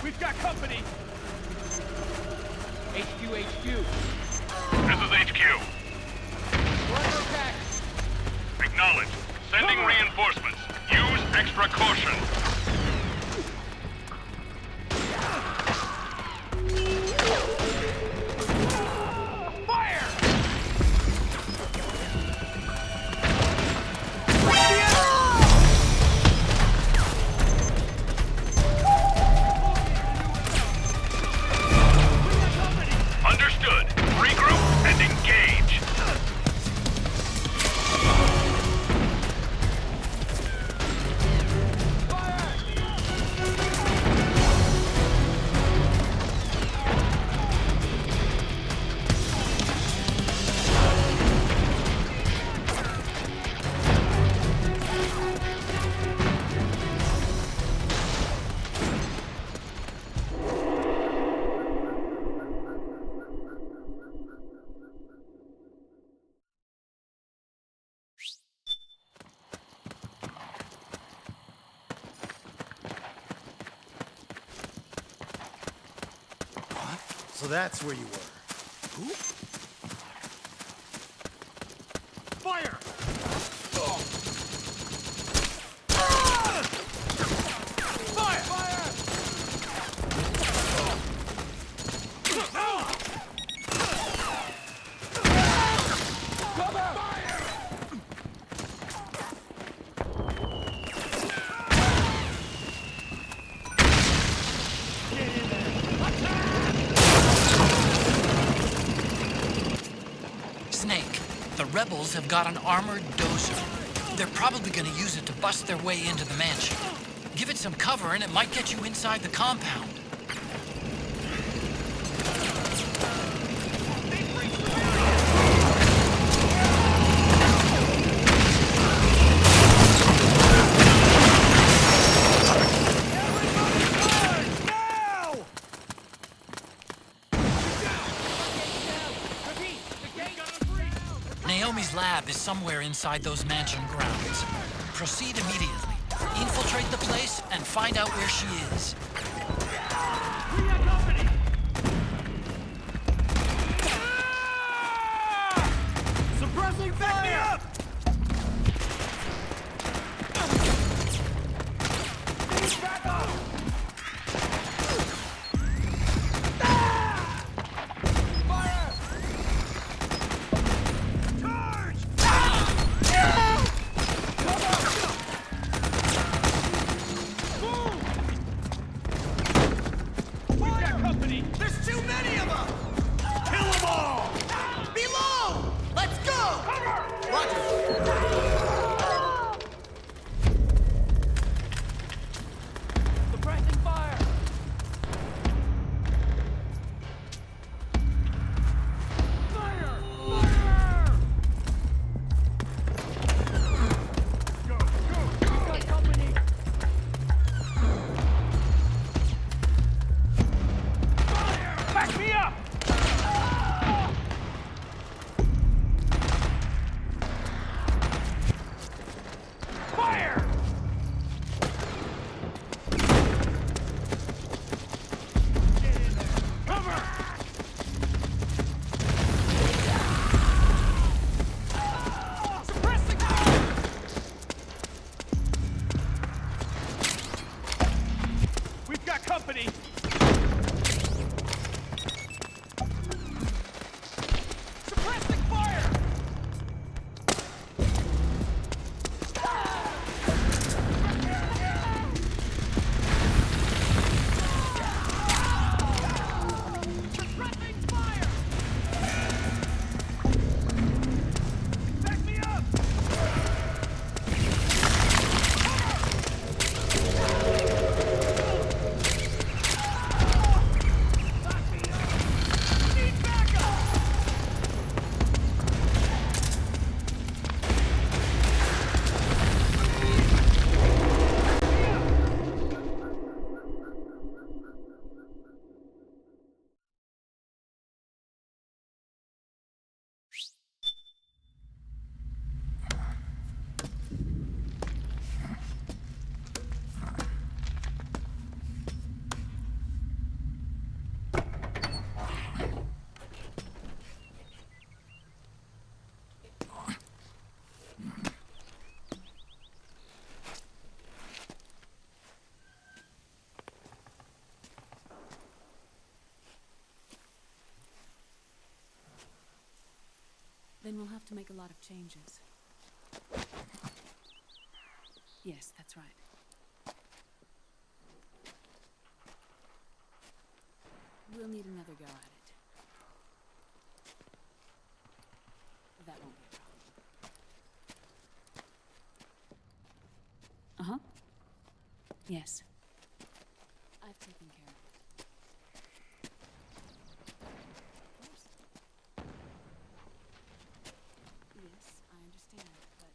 We've got company! HQ, HQ.
This is HQ.
We're under attack.
Acknowledge. Sending reinforcements. Use extra caution. Understood. Regroup and engage.
So that's where you were. Fire! Fire! Fire!
Snake, the rebels have got an armored dozer. They're probably gonna use it to bust their way into the mansion. Give it some cover and it might get you inside the compound. Naomi's lab is somewhere inside those mansion grounds. Proceed immediately. Infiltrate the place and find out where she is.
Suppressing fire! Back up! Fire! Charge! We've got company! There's too many of them! Kill them all! Below! Let's go! Cover! Roger! Suppressing fire! Fire! Fire! Go! Go! We've got company! Fire! Back me up! Fire! Cover! Suppressing fire! We've got company! Suppressing fire! Suppressing fire! Back me up! Need backup!
Then we'll have to make a lot of changes. Yes, that's right. We'll need another go at it. That won't be a problem. Uh-huh. Yes. I've taken care of it. Of course. Yes, I understand, but...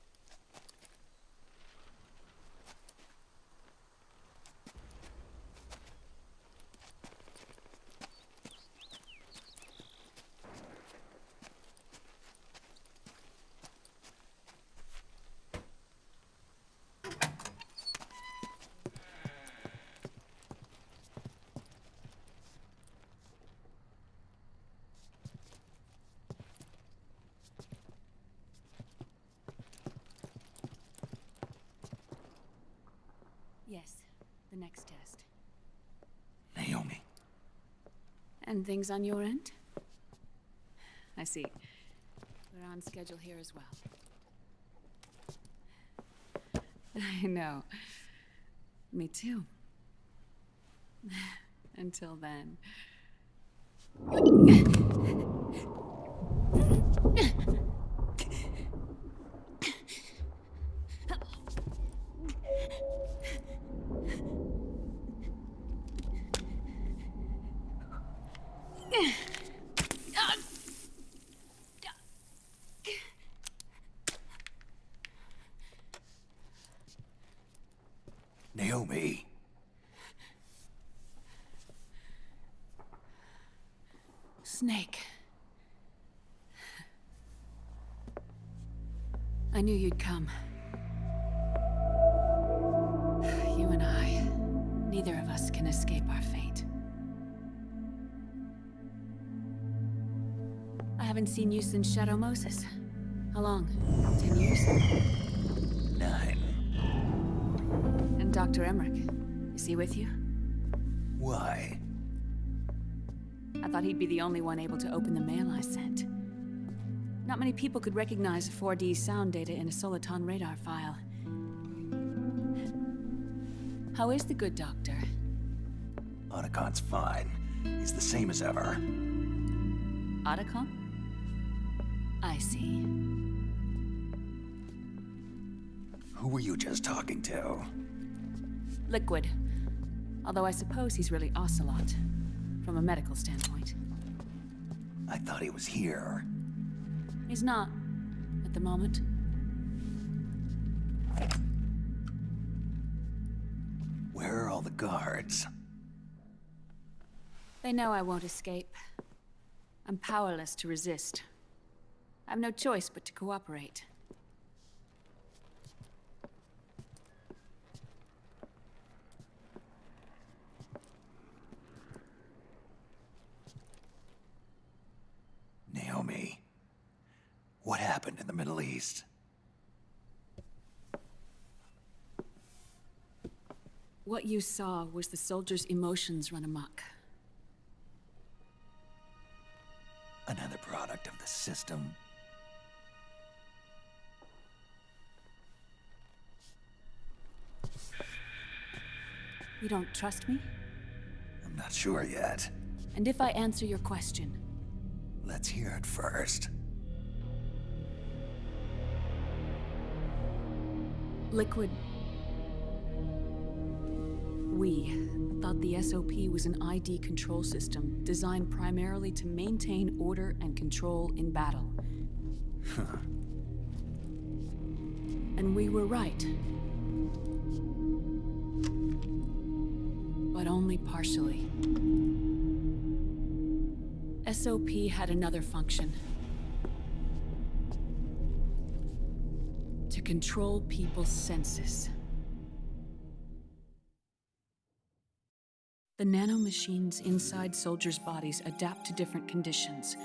the next test.
Naomi.
And things on your end? I see. We're on schedule here as well. I know. Me too. Until then.
Naomi.
Snake. I knew you'd come. You and I, neither of us can escape our fate. I haven't seen you since Shadow Moses. How long? 10 years?
9.
And Dr. Marhq, is he with you?
Why?
I thought he'd be the only one able to open the mail I sent. Not many people could recognize 4D sound data in a Soliton radar file. How is the good doctor?
Otacon's fine. He's the same as ever.
Otacon? I see.
Who were you just talking to?
Liquid. Although I suppose he's really Ocelot, from a medical standpoint.
I thought he was here.
He's not, at the moment.
Where are all the guards?
They know I won't escape. I'm powerless to resist. I have no choice but to cooperate.
Naomi, what happened in the Middle East?
What you saw was the soldiers' emotions run amok.
Another product of the system.
You don't trust me?
I'm not sure yet.
And if I answer your question?
Let's hear it first.
Liquid. We thought the SOP was an ID control system designed primarily to maintain order and control in battle. And we were right. But only partially. SOP had another function. To control people's senses. The nanomachines inside soldiers' bodies adapt to different conditions,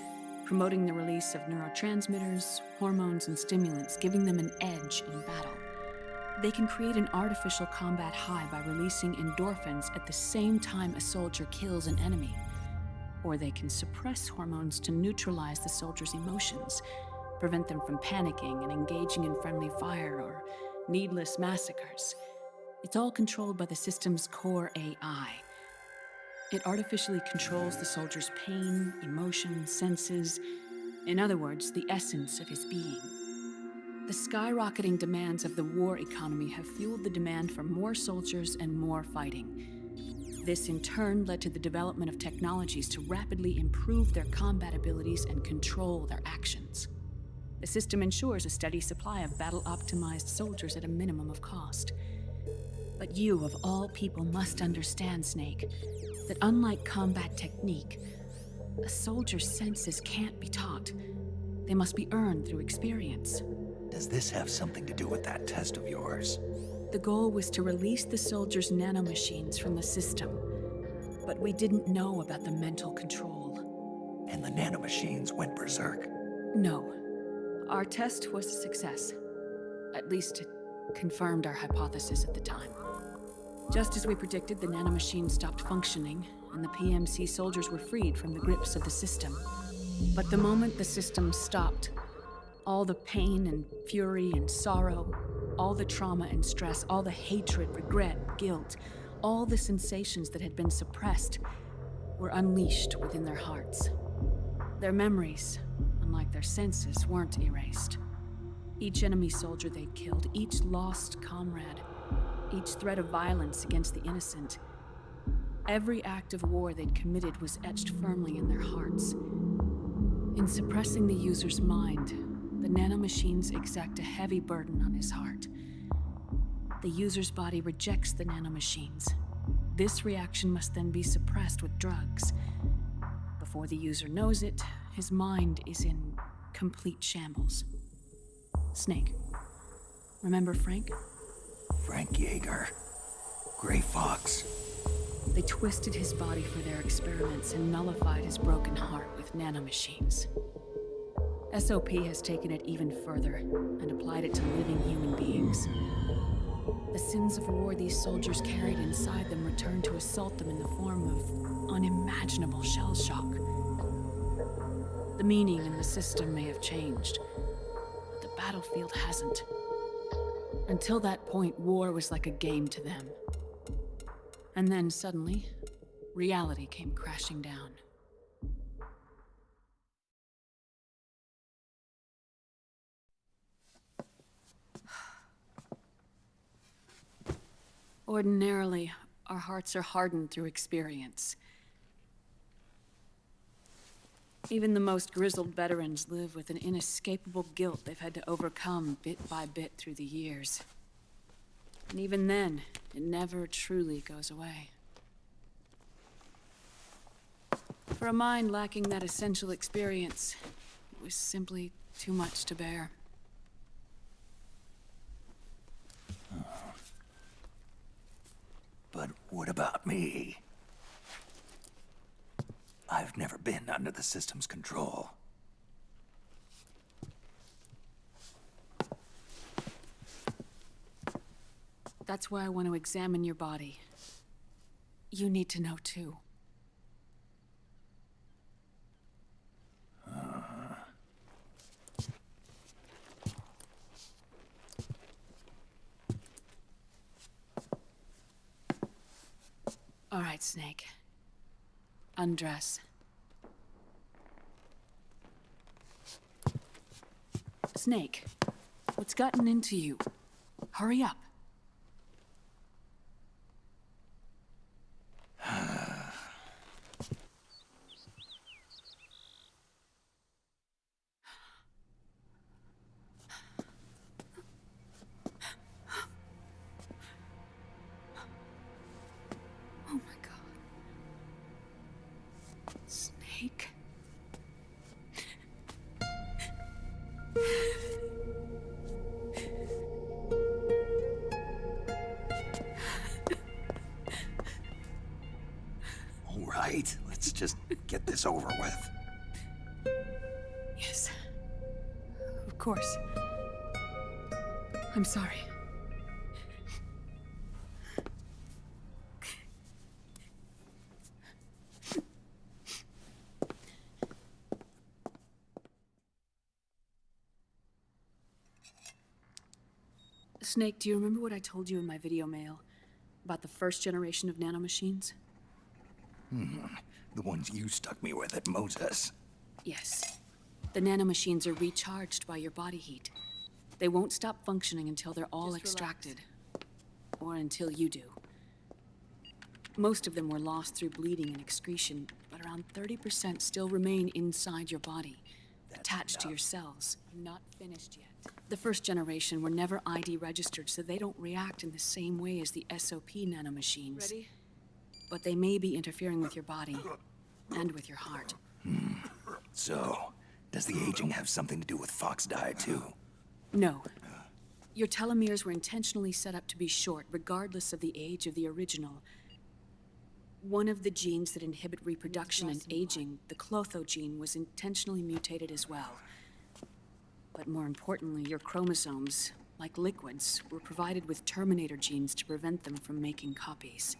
promoting the release of neurotransmitters, hormones, and stimulants, giving them an edge in battle. They can create an artificial combat high by releasing endorphins at the same time a soldier kills an enemy. Or they can suppress hormones to neutralize the soldier's emotions, prevent them from panicking and engaging in friendly fire or needless massacres. It's all controlled by the system's core AI. It artificially controls the soldier's pain, emotion, senses, in other words, the essence of his being. The skyrocketing demands of the war economy have fueled the demand for more soldiers and more fighting. This in turn led to the development of technologies to rapidly improve their combat abilities and control their actions. The system ensures a steady supply of battle-optimized soldiers at a minimum of cost. But you, of all people, must understand, Snake, that unlike combat technique, a soldier's senses can't be taught. They must be earned through experience.
Does this have something to do with that test of yours?
The goal was to release the soldiers' nanomachines from the system, but we didn't know about the mental control.
And the nanomachines went berserk?
No. Our test was a success. At least it confirmed our hypothesis at the time. Just as we predicted, the nanomachine stopped functioning, and the PMC soldiers were freed from the grips of the system. But the moment the system stopped, all the pain and fury and sorrow, all the trauma and stress, all the hatred, regret, guilt, all the sensations that had been suppressed were unleashed within their hearts. Their memories, unlike their senses, weren't erased. Each enemy soldier they'd killed, each lost comrade, each threat of violence against the innocent, every act of war they'd committed was etched firmly in their hearts. In suppressing the user's mind, the nanomachines exact a heavy burden on his heart. The user's body rejects the nanomachines. This reaction must then be suppressed with drugs. Before the user knows it, his mind is in complete shambles. Snake, remember Frank?
Frank Yeager. Gray Fox.
They twisted his body for their experiments and nullified his broken heart with nanomachines. SOP has taken it even further and applied it to living human beings. The sins of war these soldiers carried inside them returned to assault them in the form of unimaginable shell shock. The meaning in the system may have changed, but the battlefield hasn't. Until that point, war was like a game to them. And then suddenly, reality came crashing down. Ordinarily, our hearts are hardened through experience. Even the most grizzled veterans live with an inescapable guilt they've had to overcome bit by bit through the years. And even then, it never truly goes away. For a mind lacking that essential experience, it was simply too much to bear.
But what about me? I've never been under the system's control.
That's why I want to examine your body. You need to know too. All right, Snake. Undress. Snake, what's gotten into you? Hurry up. Oh my God. Snake.
All right, let's just get this over with.
Yes. Of course. I'm sorry. Snake, do you remember what I told you in my video mail about the first generation of nanomachines?
The ones you stuck me with at Moses.
Yes. The nanomachines are recharged by your body heat. They won't stop functioning until they're all extracted. Or until you do. Most of them were lost through bleeding and excretion, but around 30% still remain inside your body, attached to your cells. I'm not finished yet. The first generation were never ID registered, so they don't react in the same way as the SOP nanomachines. Ready? But they may be interfering with your body, and with your heart.
So, does the aging have something to do with Fox diet too?
No. Your telomeres were intentionally set up to be short, regardless of the age of the original. One of the genes that inhibit reproduction and aging, the Clotho gene, was intentionally mutated as well. But more importantly, your chromosomes, like liquids, were provided with Terminator genes to prevent them from making copies.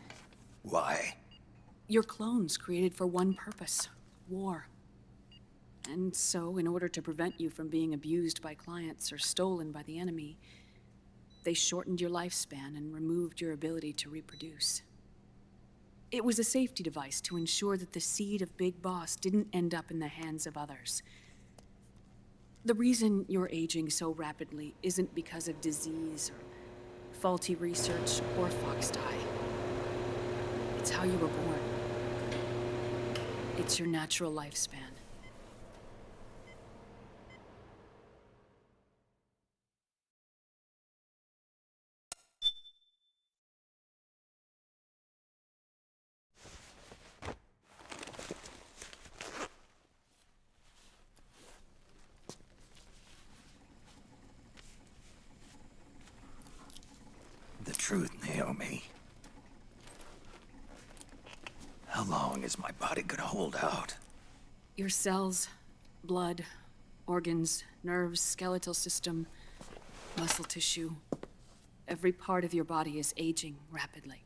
Why?
Your clones created for one purpose: war. And so, in order to prevent you from being abused by clients or stolen by the enemy, they shortened your lifespan and removed your ability to reproduce. It was a safety device to ensure that the seed of Big Boss didn't end up in the hands of others. The reason you're aging so rapidly isn't because of disease or faulty research or fox dye. It's how you were born. It's your natural lifespan.
The truth, Naomi. How long is my body gonna hold out?
Your cells, blood, organs, nerves, skeletal system, muscle tissue. Every part of your body is aging rapidly.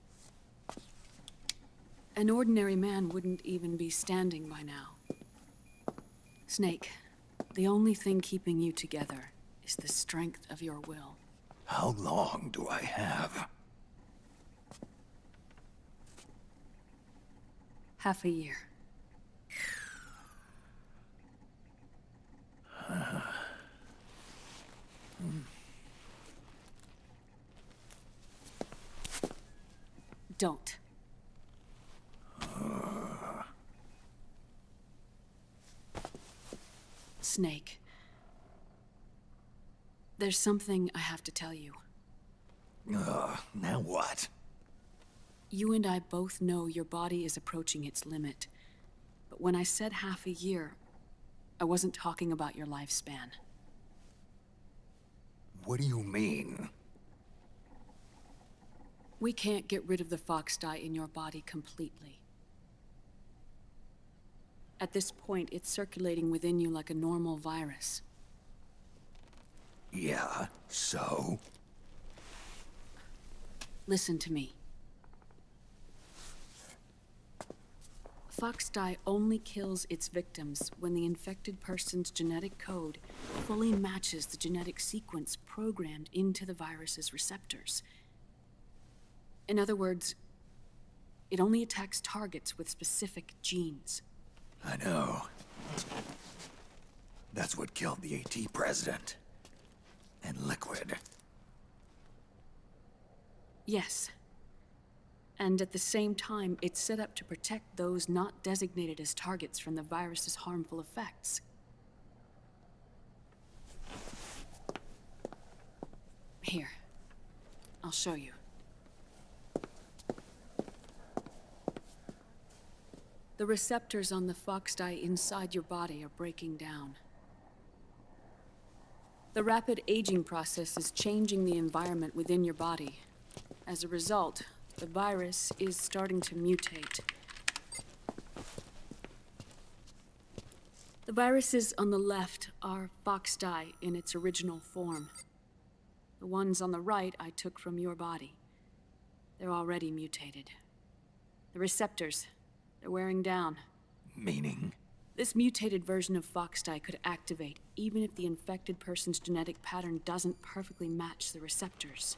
An ordinary man wouldn't even be standing by now. Snake, the only thing keeping you together is the strength of your will.
How long do I have?
Half a year. Don't. Snake. There's something I have to tell you.
Now what?
You and I both know your body is approaching its limit. But when I said half a year, I wasn't talking about your lifespan.
What do you mean?
We can't get rid of the fox dye in your body completely. At this point, it's circulating within you like a normal virus.
Yeah, so?
Listen to me. Fox dye only kills its victims when the infected person's genetic code fully matches the genetic sequence programmed into the virus's receptors. In other words, it only attacks targets with specific genes.
I know. That's what killed the AT president. And Liquid.
Yes. And at the same time, it's set up to protect those not designated as targets from the virus's harmful effects. Here. I'll show you. The receptors on the fox dye inside your body are breaking down. The rapid aging process is changing the environment within your body. As a result, the virus is starting to mutate. The viruses on the left are fox dye in its original form. The ones on the right I took from your body. They're already mutated. The receptors, they're wearing down.
Meaning?
This mutated version of fox dye could activate even if the infected person's genetic pattern doesn't perfectly match the receptors.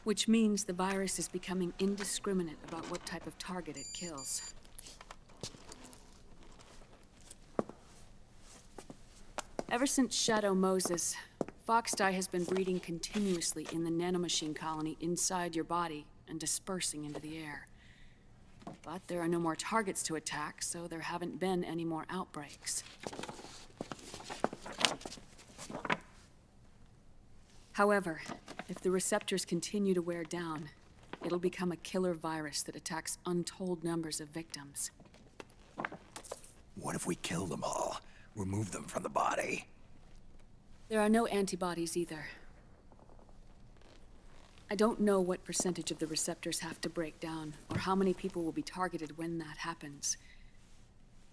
Which means the virus is becoming indiscriminate about what type of target it kills. Ever since Shadow Moses, fox dye has been breeding continuously in the nanomachine colony inside your body and dispersing into the air. But there are no more targets to attack, so there haven't been any more outbreaks. However, if the receptors continue to wear down, it'll become a killer virus that attacks untold numbers of victims.
What if we kill them all? Remove them from the body?
There are no antibodies either. I don't know what percentage of the receptors have to break down, or how many people will be targeted when that happens.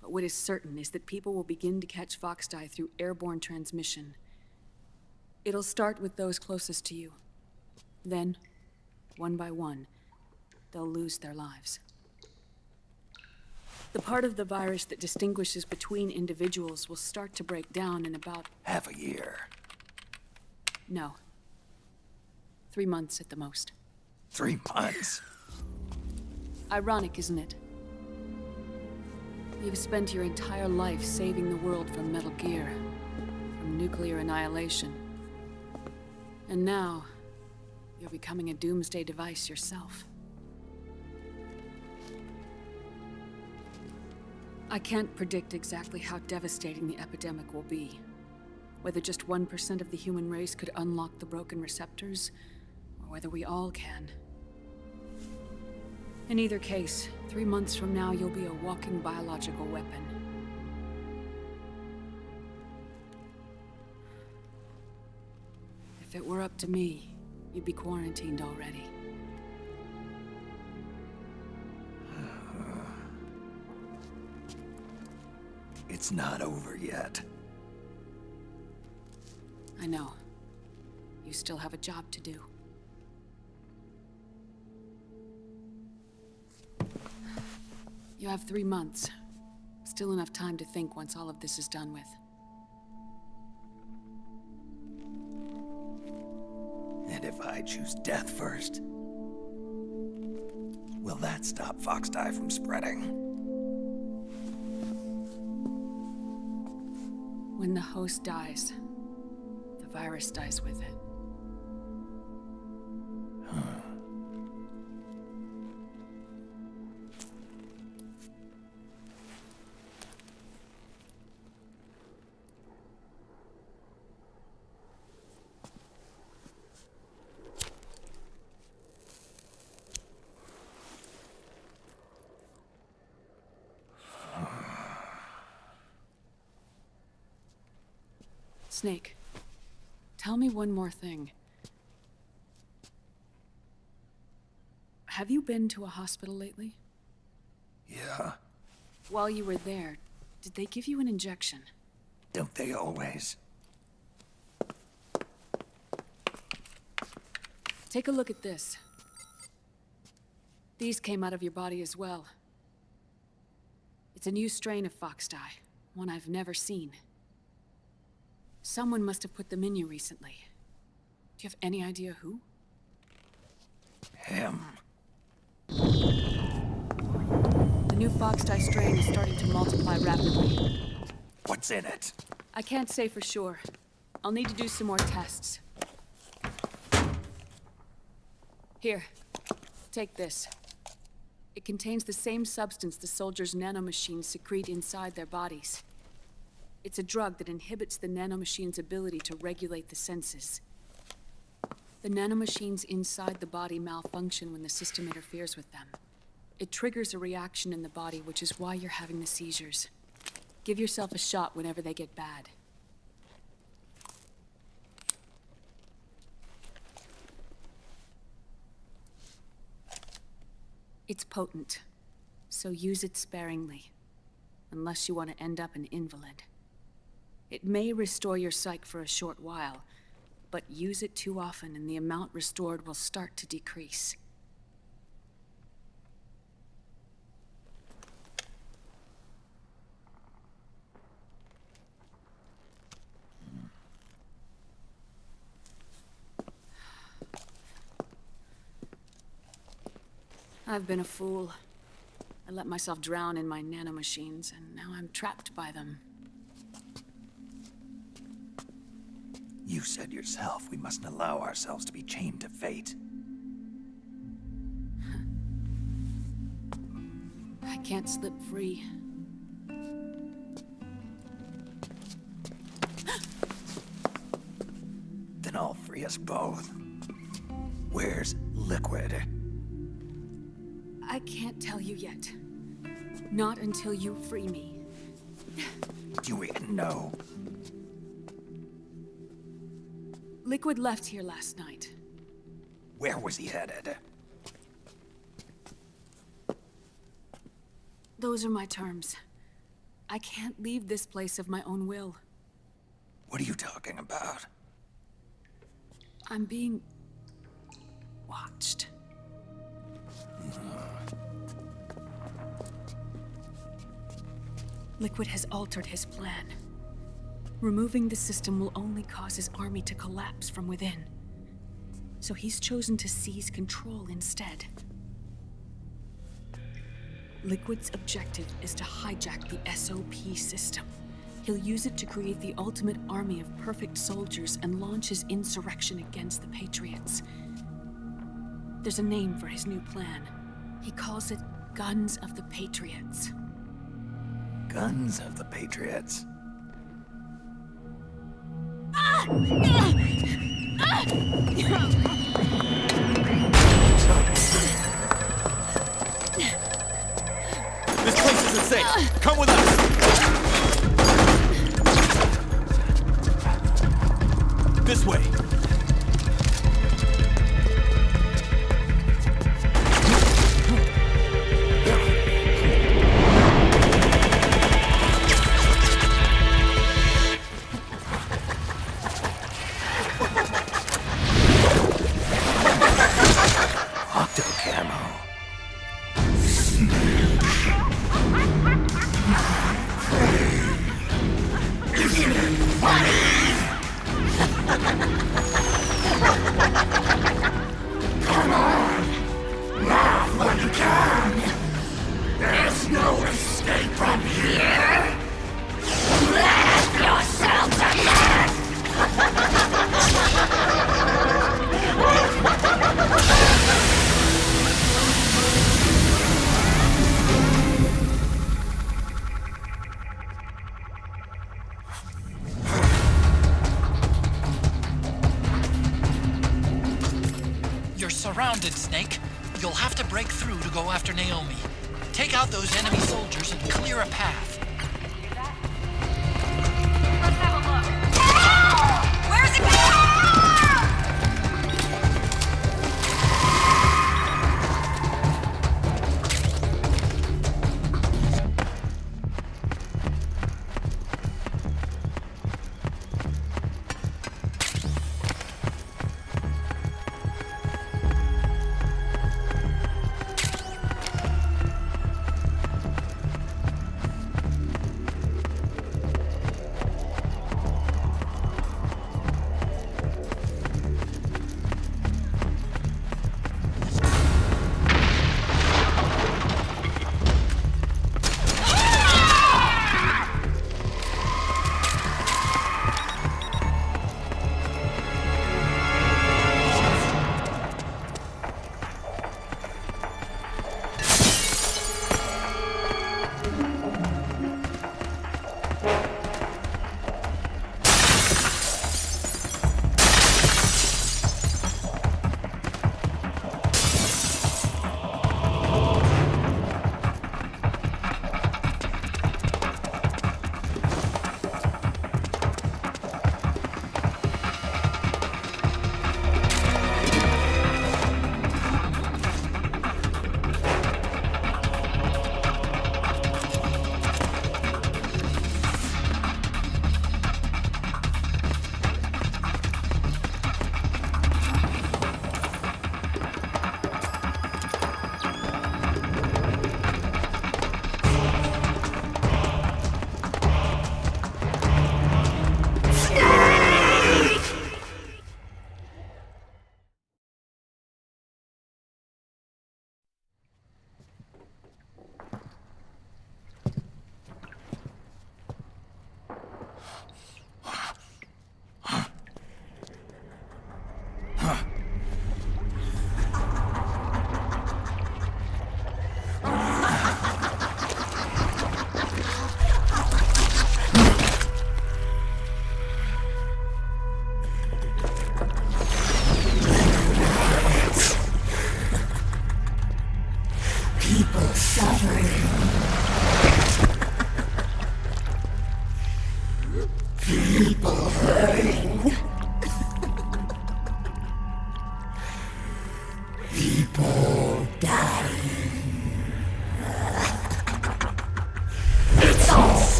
But what is certain is that people will begin to catch fox dye through airborne transmission. It'll start with those closest to you. Then, one by one, they'll lose their lives. The part of the virus that distinguishes between individuals will start to break down in about...
Half a year.
No. 3 months at the most.
3 months?
Ironic, isn't it? You've spent your entire life saving the world from Metal Gear, from nuclear annihilation. And now, you're becoming a doomsday device yourself. I can't predict exactly how devastating the epidemic will be. Whether just 1% of the human race could unlock the broken receptors, or whether we all can. In either case, 3 months from now, you'll be a walking biological weapon. If it were up to me, you'd be quarantined already.
It's not over yet.
I know. You still have a job to do. You have 3 months. Still enough time to think once all of this is done with.
And if I choose death first, will that stop Foxdie from spreading?
When the host dies, the virus dies with it. Snake, tell me one more thing. Have you been to a hospital lately?
Yeah.
While you were there, did they give you an injection?
Don't they always?
Take a look at this. These came out of your body as well. It's a new strain of Foxdie, one I've never seen. Someone must have put them in you recently. Do you have any idea who?
Him.
The new Foxdie strain is starting to multiply rapidly.
What's in it?
I can't say for sure. I'll need to do some more tests. Here, take this. It contains the same substance the soldiers' nanomachines secrete inside their bodies. It's a drug that inhibits the nanomachine's ability to regulate the senses. The nanomachines inside the body malfunction when the system interferes with them. It triggers a reaction in the body, which is why you're having the seizures. Give yourself a shot whenever they get bad. It's potent, so use it sparingly, unless you want to end up an invalid. It may restore your psyche for a short while, but use it too often and the amount restored will start to decrease. I've been a fool. I let myself drown in my nanomachines, and now I'm trapped by them.
You said yourself we mustn't allow ourselves to be chained to fate.
I can't slip free.
Then I'll free us both. Where's Liquid?
I can't tell you yet. Not until you free me.
Do we know?
Liquid left here last night.
Where was he headed?
Those are my terms. I can't leave this place of my own will.
What are you talking about?
I'm being watched. Liquid has altered his plan. Removing the system will only cause his army to collapse from within. So he's chosen to seize control instead. Liquid's objective is to hijack the SOP system. He'll use it to create the ultimate army of perfect soldiers and launch his insurrection against the Patriots. There's a name for his new plan. He calls it Guns of the Patriots.
Guns of the Patriots.
This place isn't safe. Come with us. This way.
You're surrounded, Snake. You'll have to break through to go after Naomi. Take out those enemy soldiers and clear a path.
Where's it going?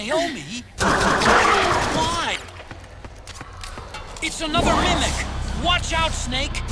Naomi? Why? It's another mimic! Watch out, Snake!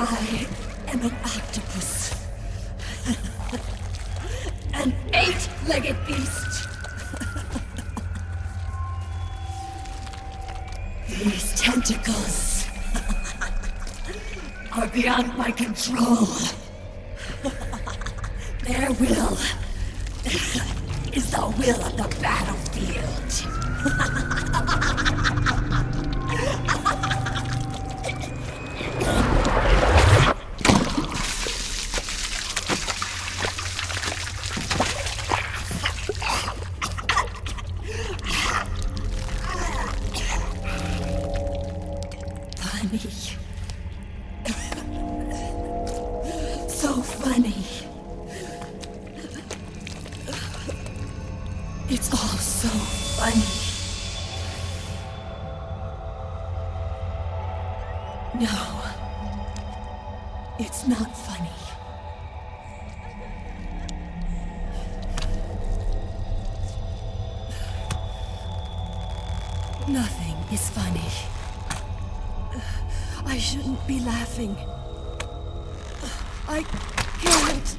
I am an octopus. An 8-legged beast. These tentacles are beyond my control. Their will is the will of the battlefield. So funny. It's all so funny. No, it's not funny. Nothing is funny. I shouldn't be laughing. I can't.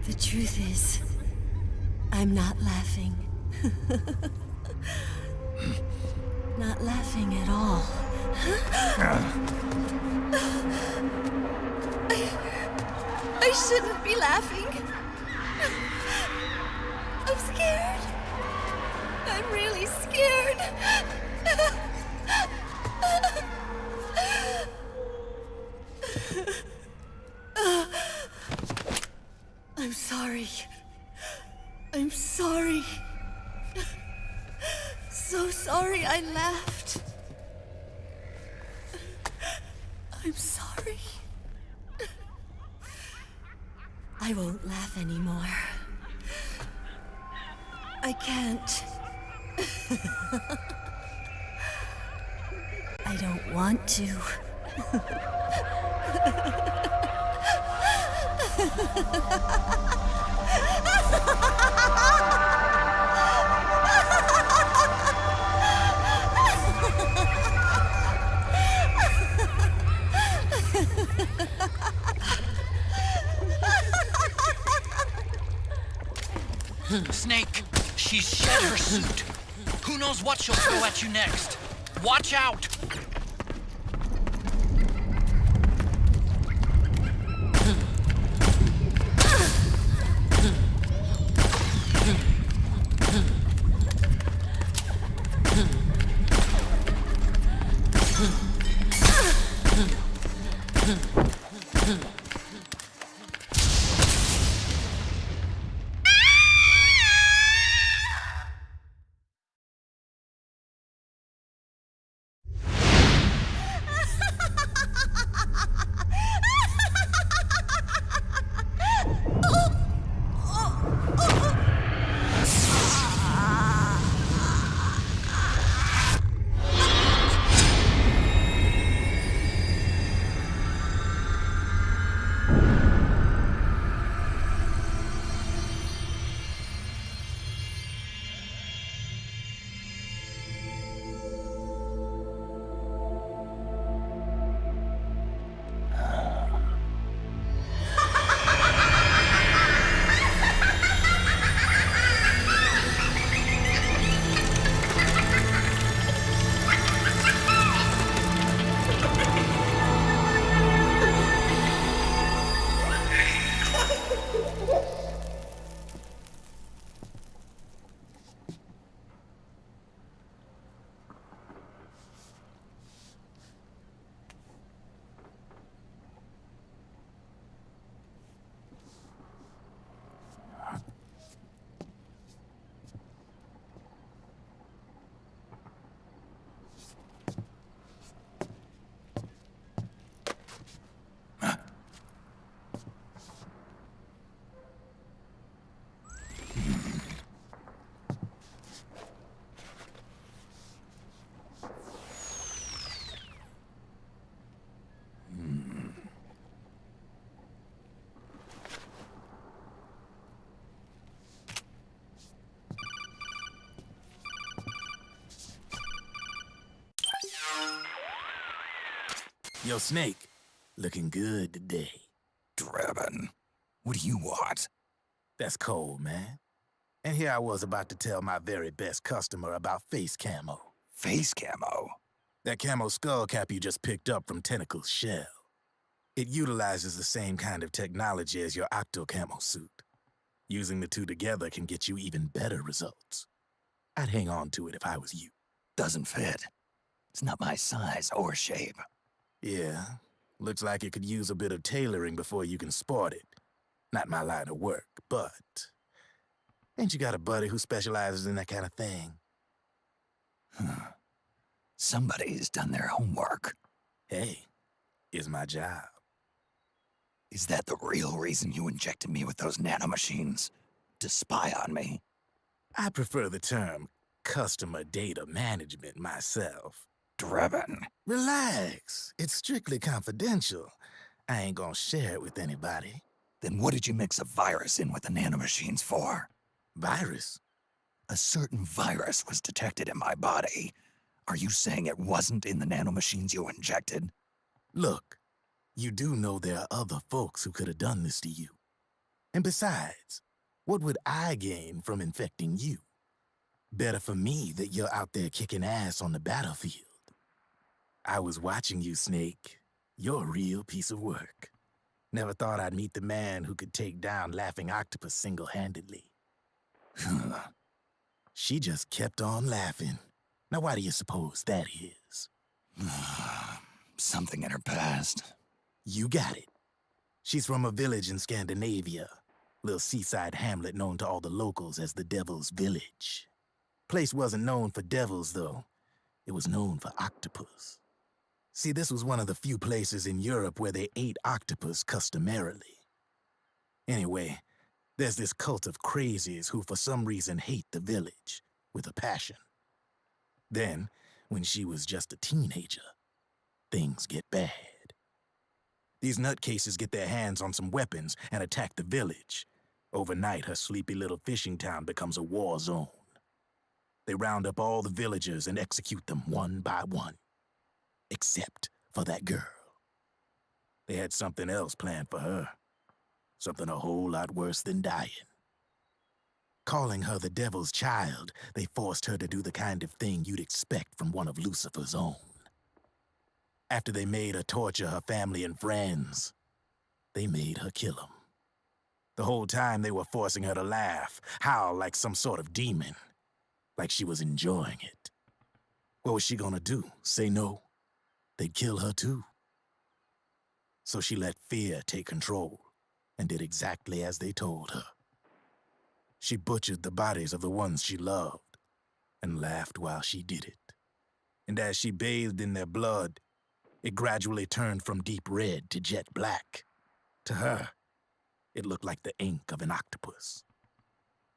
The truth is, I'm not laughing. Not laughing at all. I shouldn't be laughing. I'm scared. I'm really scared. I'm sorry. I'm sorry. So sorry I laughed. I'm sorry. I won't laugh anymore. I can't. I don't want to.
Snake, she's shed her suit. Who knows what she'll throw at you next? Watch out!
Yo, Snake, looking good today.
Drebin, what do you want?
That's cold, man. And here I was about to tell my very best customer about face camo.
Face camo?
That camo skull cap you just picked up from Tentacle's shell. It utilizes the same kind of technology as your octo camo suit. Using the two together can get you even better results. I'd hang on to it if I was you.
Doesn't fit. It's not my size or shape.
Yeah, looks like it could use a bit of tailoring before you can sport it. Not my line of work, but... Ain't you got a buddy who specializes in that kind of thing?
Somebody's done their homework.
Hey, it's my job.
Is that the real reason you injected me with those nanomachines? To spy on me?
I prefer the term customer data management myself.
Drebin.
Relax. It's strictly confidential. I ain't gonna share it with anybody.
Then what did you mix a virus in with the nanomachines for?
Virus?
A certain virus was detected in my body. Are you saying it wasn't in the nanomachines you injected?
Look, you do know there are other folks who could have done this to you. And besides, what would I gain from infecting you? Better for me that you're out there kicking ass on the battlefield. I was watching you, Snake. You're a real piece of work. Never thought I'd meet the man who could take down Laughing Octopus single-handedly. She just kept on laughing. Now why do you suppose that is?
Something in her past.
You got it. She's from a village in Scandinavia. Little seaside hamlet known to all the locals as the Devil's Village. Place wasn't known for devils, though. It was known for octopus. See, this was one of the few places in Europe where they ate octopus customarily. Anyway, there's this cult of crazies who for some reason hate the village with a passion. Then, when she was just a teenager, things get bad. These nutcases get their hands on some weapons and attack the village. Overnight, her sleepy little fishing town becomes a war zone. They round up all the villagers and execute them one by one. Except for that girl. They had something else planned for her. Something a whole lot worse than dying. Calling her the devil's child, they forced her to do the kind of thing you'd expect from one of Lucifer's own. After they made her torture her family and friends, they made her kill them. The whole time they were forcing her to laugh, howl like some sort of demon, like she was enjoying it. What was she gonna do? Say no? They'd kill her too. So she let fear take control and did exactly as they told her. She butchered the bodies of the ones she loved and laughed while she did it. And as she bathed in their blood, it gradually turned from deep red to jet black. To her, it looked like the ink of an octopus.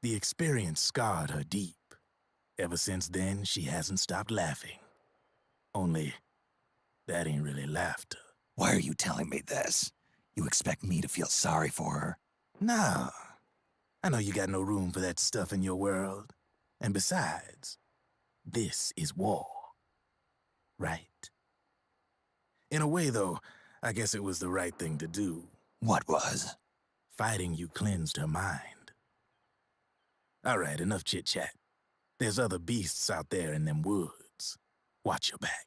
The experience scarred her deep. Ever since then, she hasn't stopped laughing. Only, that ain't really laughter.
Why are you telling me this? You expect me to feel sorry for her?
Nah. I know you got no room for that stuff in your world. And besides, this is war. Right? In a way, though, I guess it was the right thing to do.
What was?
Fighting you cleansed her mind. All right, enough chit-chat. There's other beasts out there in them woods. Watch your back.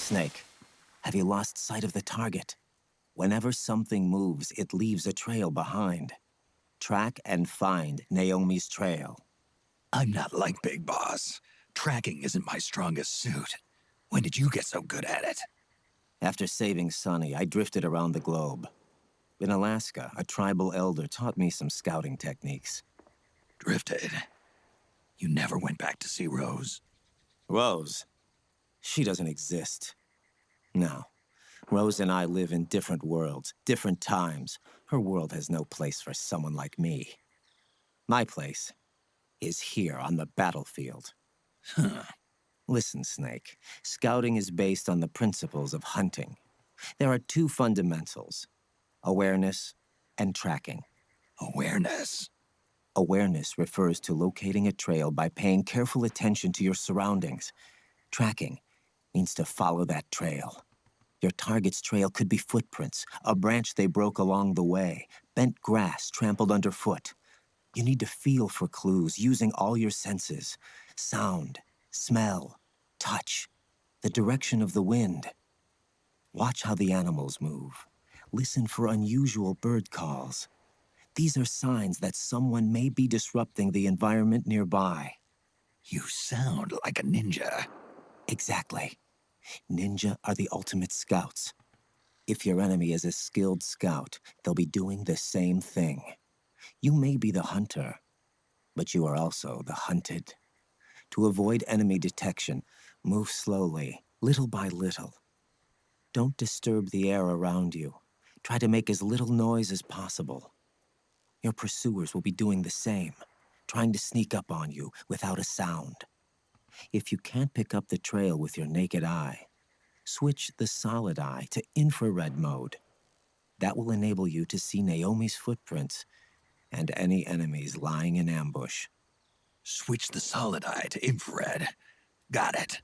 Snake, have you lost sight of the target? Whenever something moves, it leaves a trail behind. Track and find Naomi's trail.
I'm not like Big Boss. Tracking isn't my strongest suit. When did you get so good at it?
After saving Sonny, I drifted around the globe. In Alaska, a tribal elder taught me some scouting techniques.
Drifted? You never went back to see Rose?
Rose? She doesn't exist. No. Rose and I live in different worlds, different times. Her world has no place for someone like me. My place is here on the battlefield.
Huh.
Listen, Snake. Scouting is based on the principles of hunting. There are two fundamentals: awareness and tracking.
Awareness?
Awareness refers to locating a trail by paying careful attention to your surroundings. Tracking means to follow that trail. Your target's trail could be footprints, a branch they broke along the way, bent grass trampled underfoot. You need to feel for clues using all your senses: sound, smell, touch, the direction of the wind. Watch how the animals move. Listen for unusual bird calls. These are signs that someone may be disrupting the environment nearby.
You sound like a ninja.
Exactly. Ninja are the ultimate scouts. If your enemy is a skilled scout, they'll be doing the same thing. You may be the hunter, but you are also the hunted. To avoid enemy detection, move slowly, little by little. Don't disturb the air around you. Try to make as little noise as possible. Your pursuers will be doing the same, trying to sneak up on you without a sound. If you can't pick up the trail with your naked eye, switch the solid eye to infrared mode. That will enable you to see Naomi's footprints and any enemies lying in ambush.
Switch the solid eye to infrared. Got it.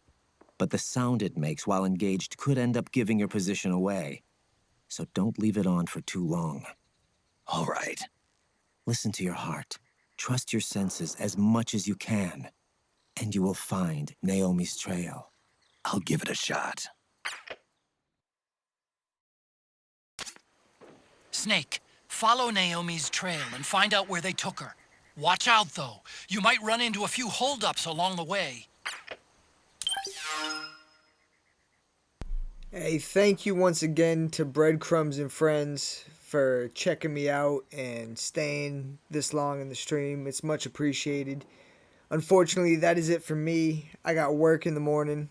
But the sound it makes while engaged could end up giving your position away. So don't leave it on for too long.
All right.
Listen to your heart. Trust your senses as much as you can. And you will find Naomi's trail.
I'll give it a shot.
Snake, follow Naomi's trail and find out where they took her. Watch out, though. You might run into a few holdups along the way.
Hey, thank you once again to Breadcrumbs and Friends for checking me out and staying this long in the stream. It's much appreciated. Unfortunately, that is it for me. I got work in the morning,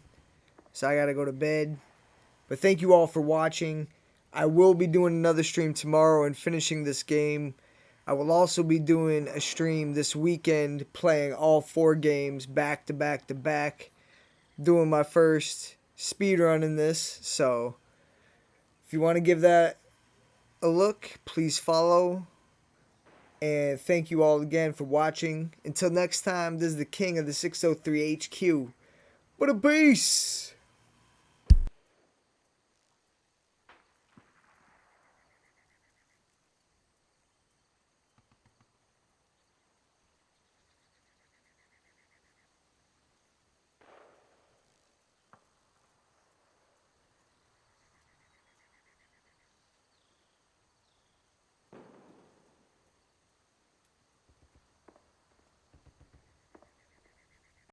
so I gotta go to bed. But thank you all for watching. I will be doing another stream tomorrow and finishing this game. I will also be doing a stream this weekend playing all 4 games back to back to back. Doing my first speedrun in this, so if you want to give that a look, please follow. And thank you all again for watching. Until next time, this is the King of the 603 HQ. What a beast!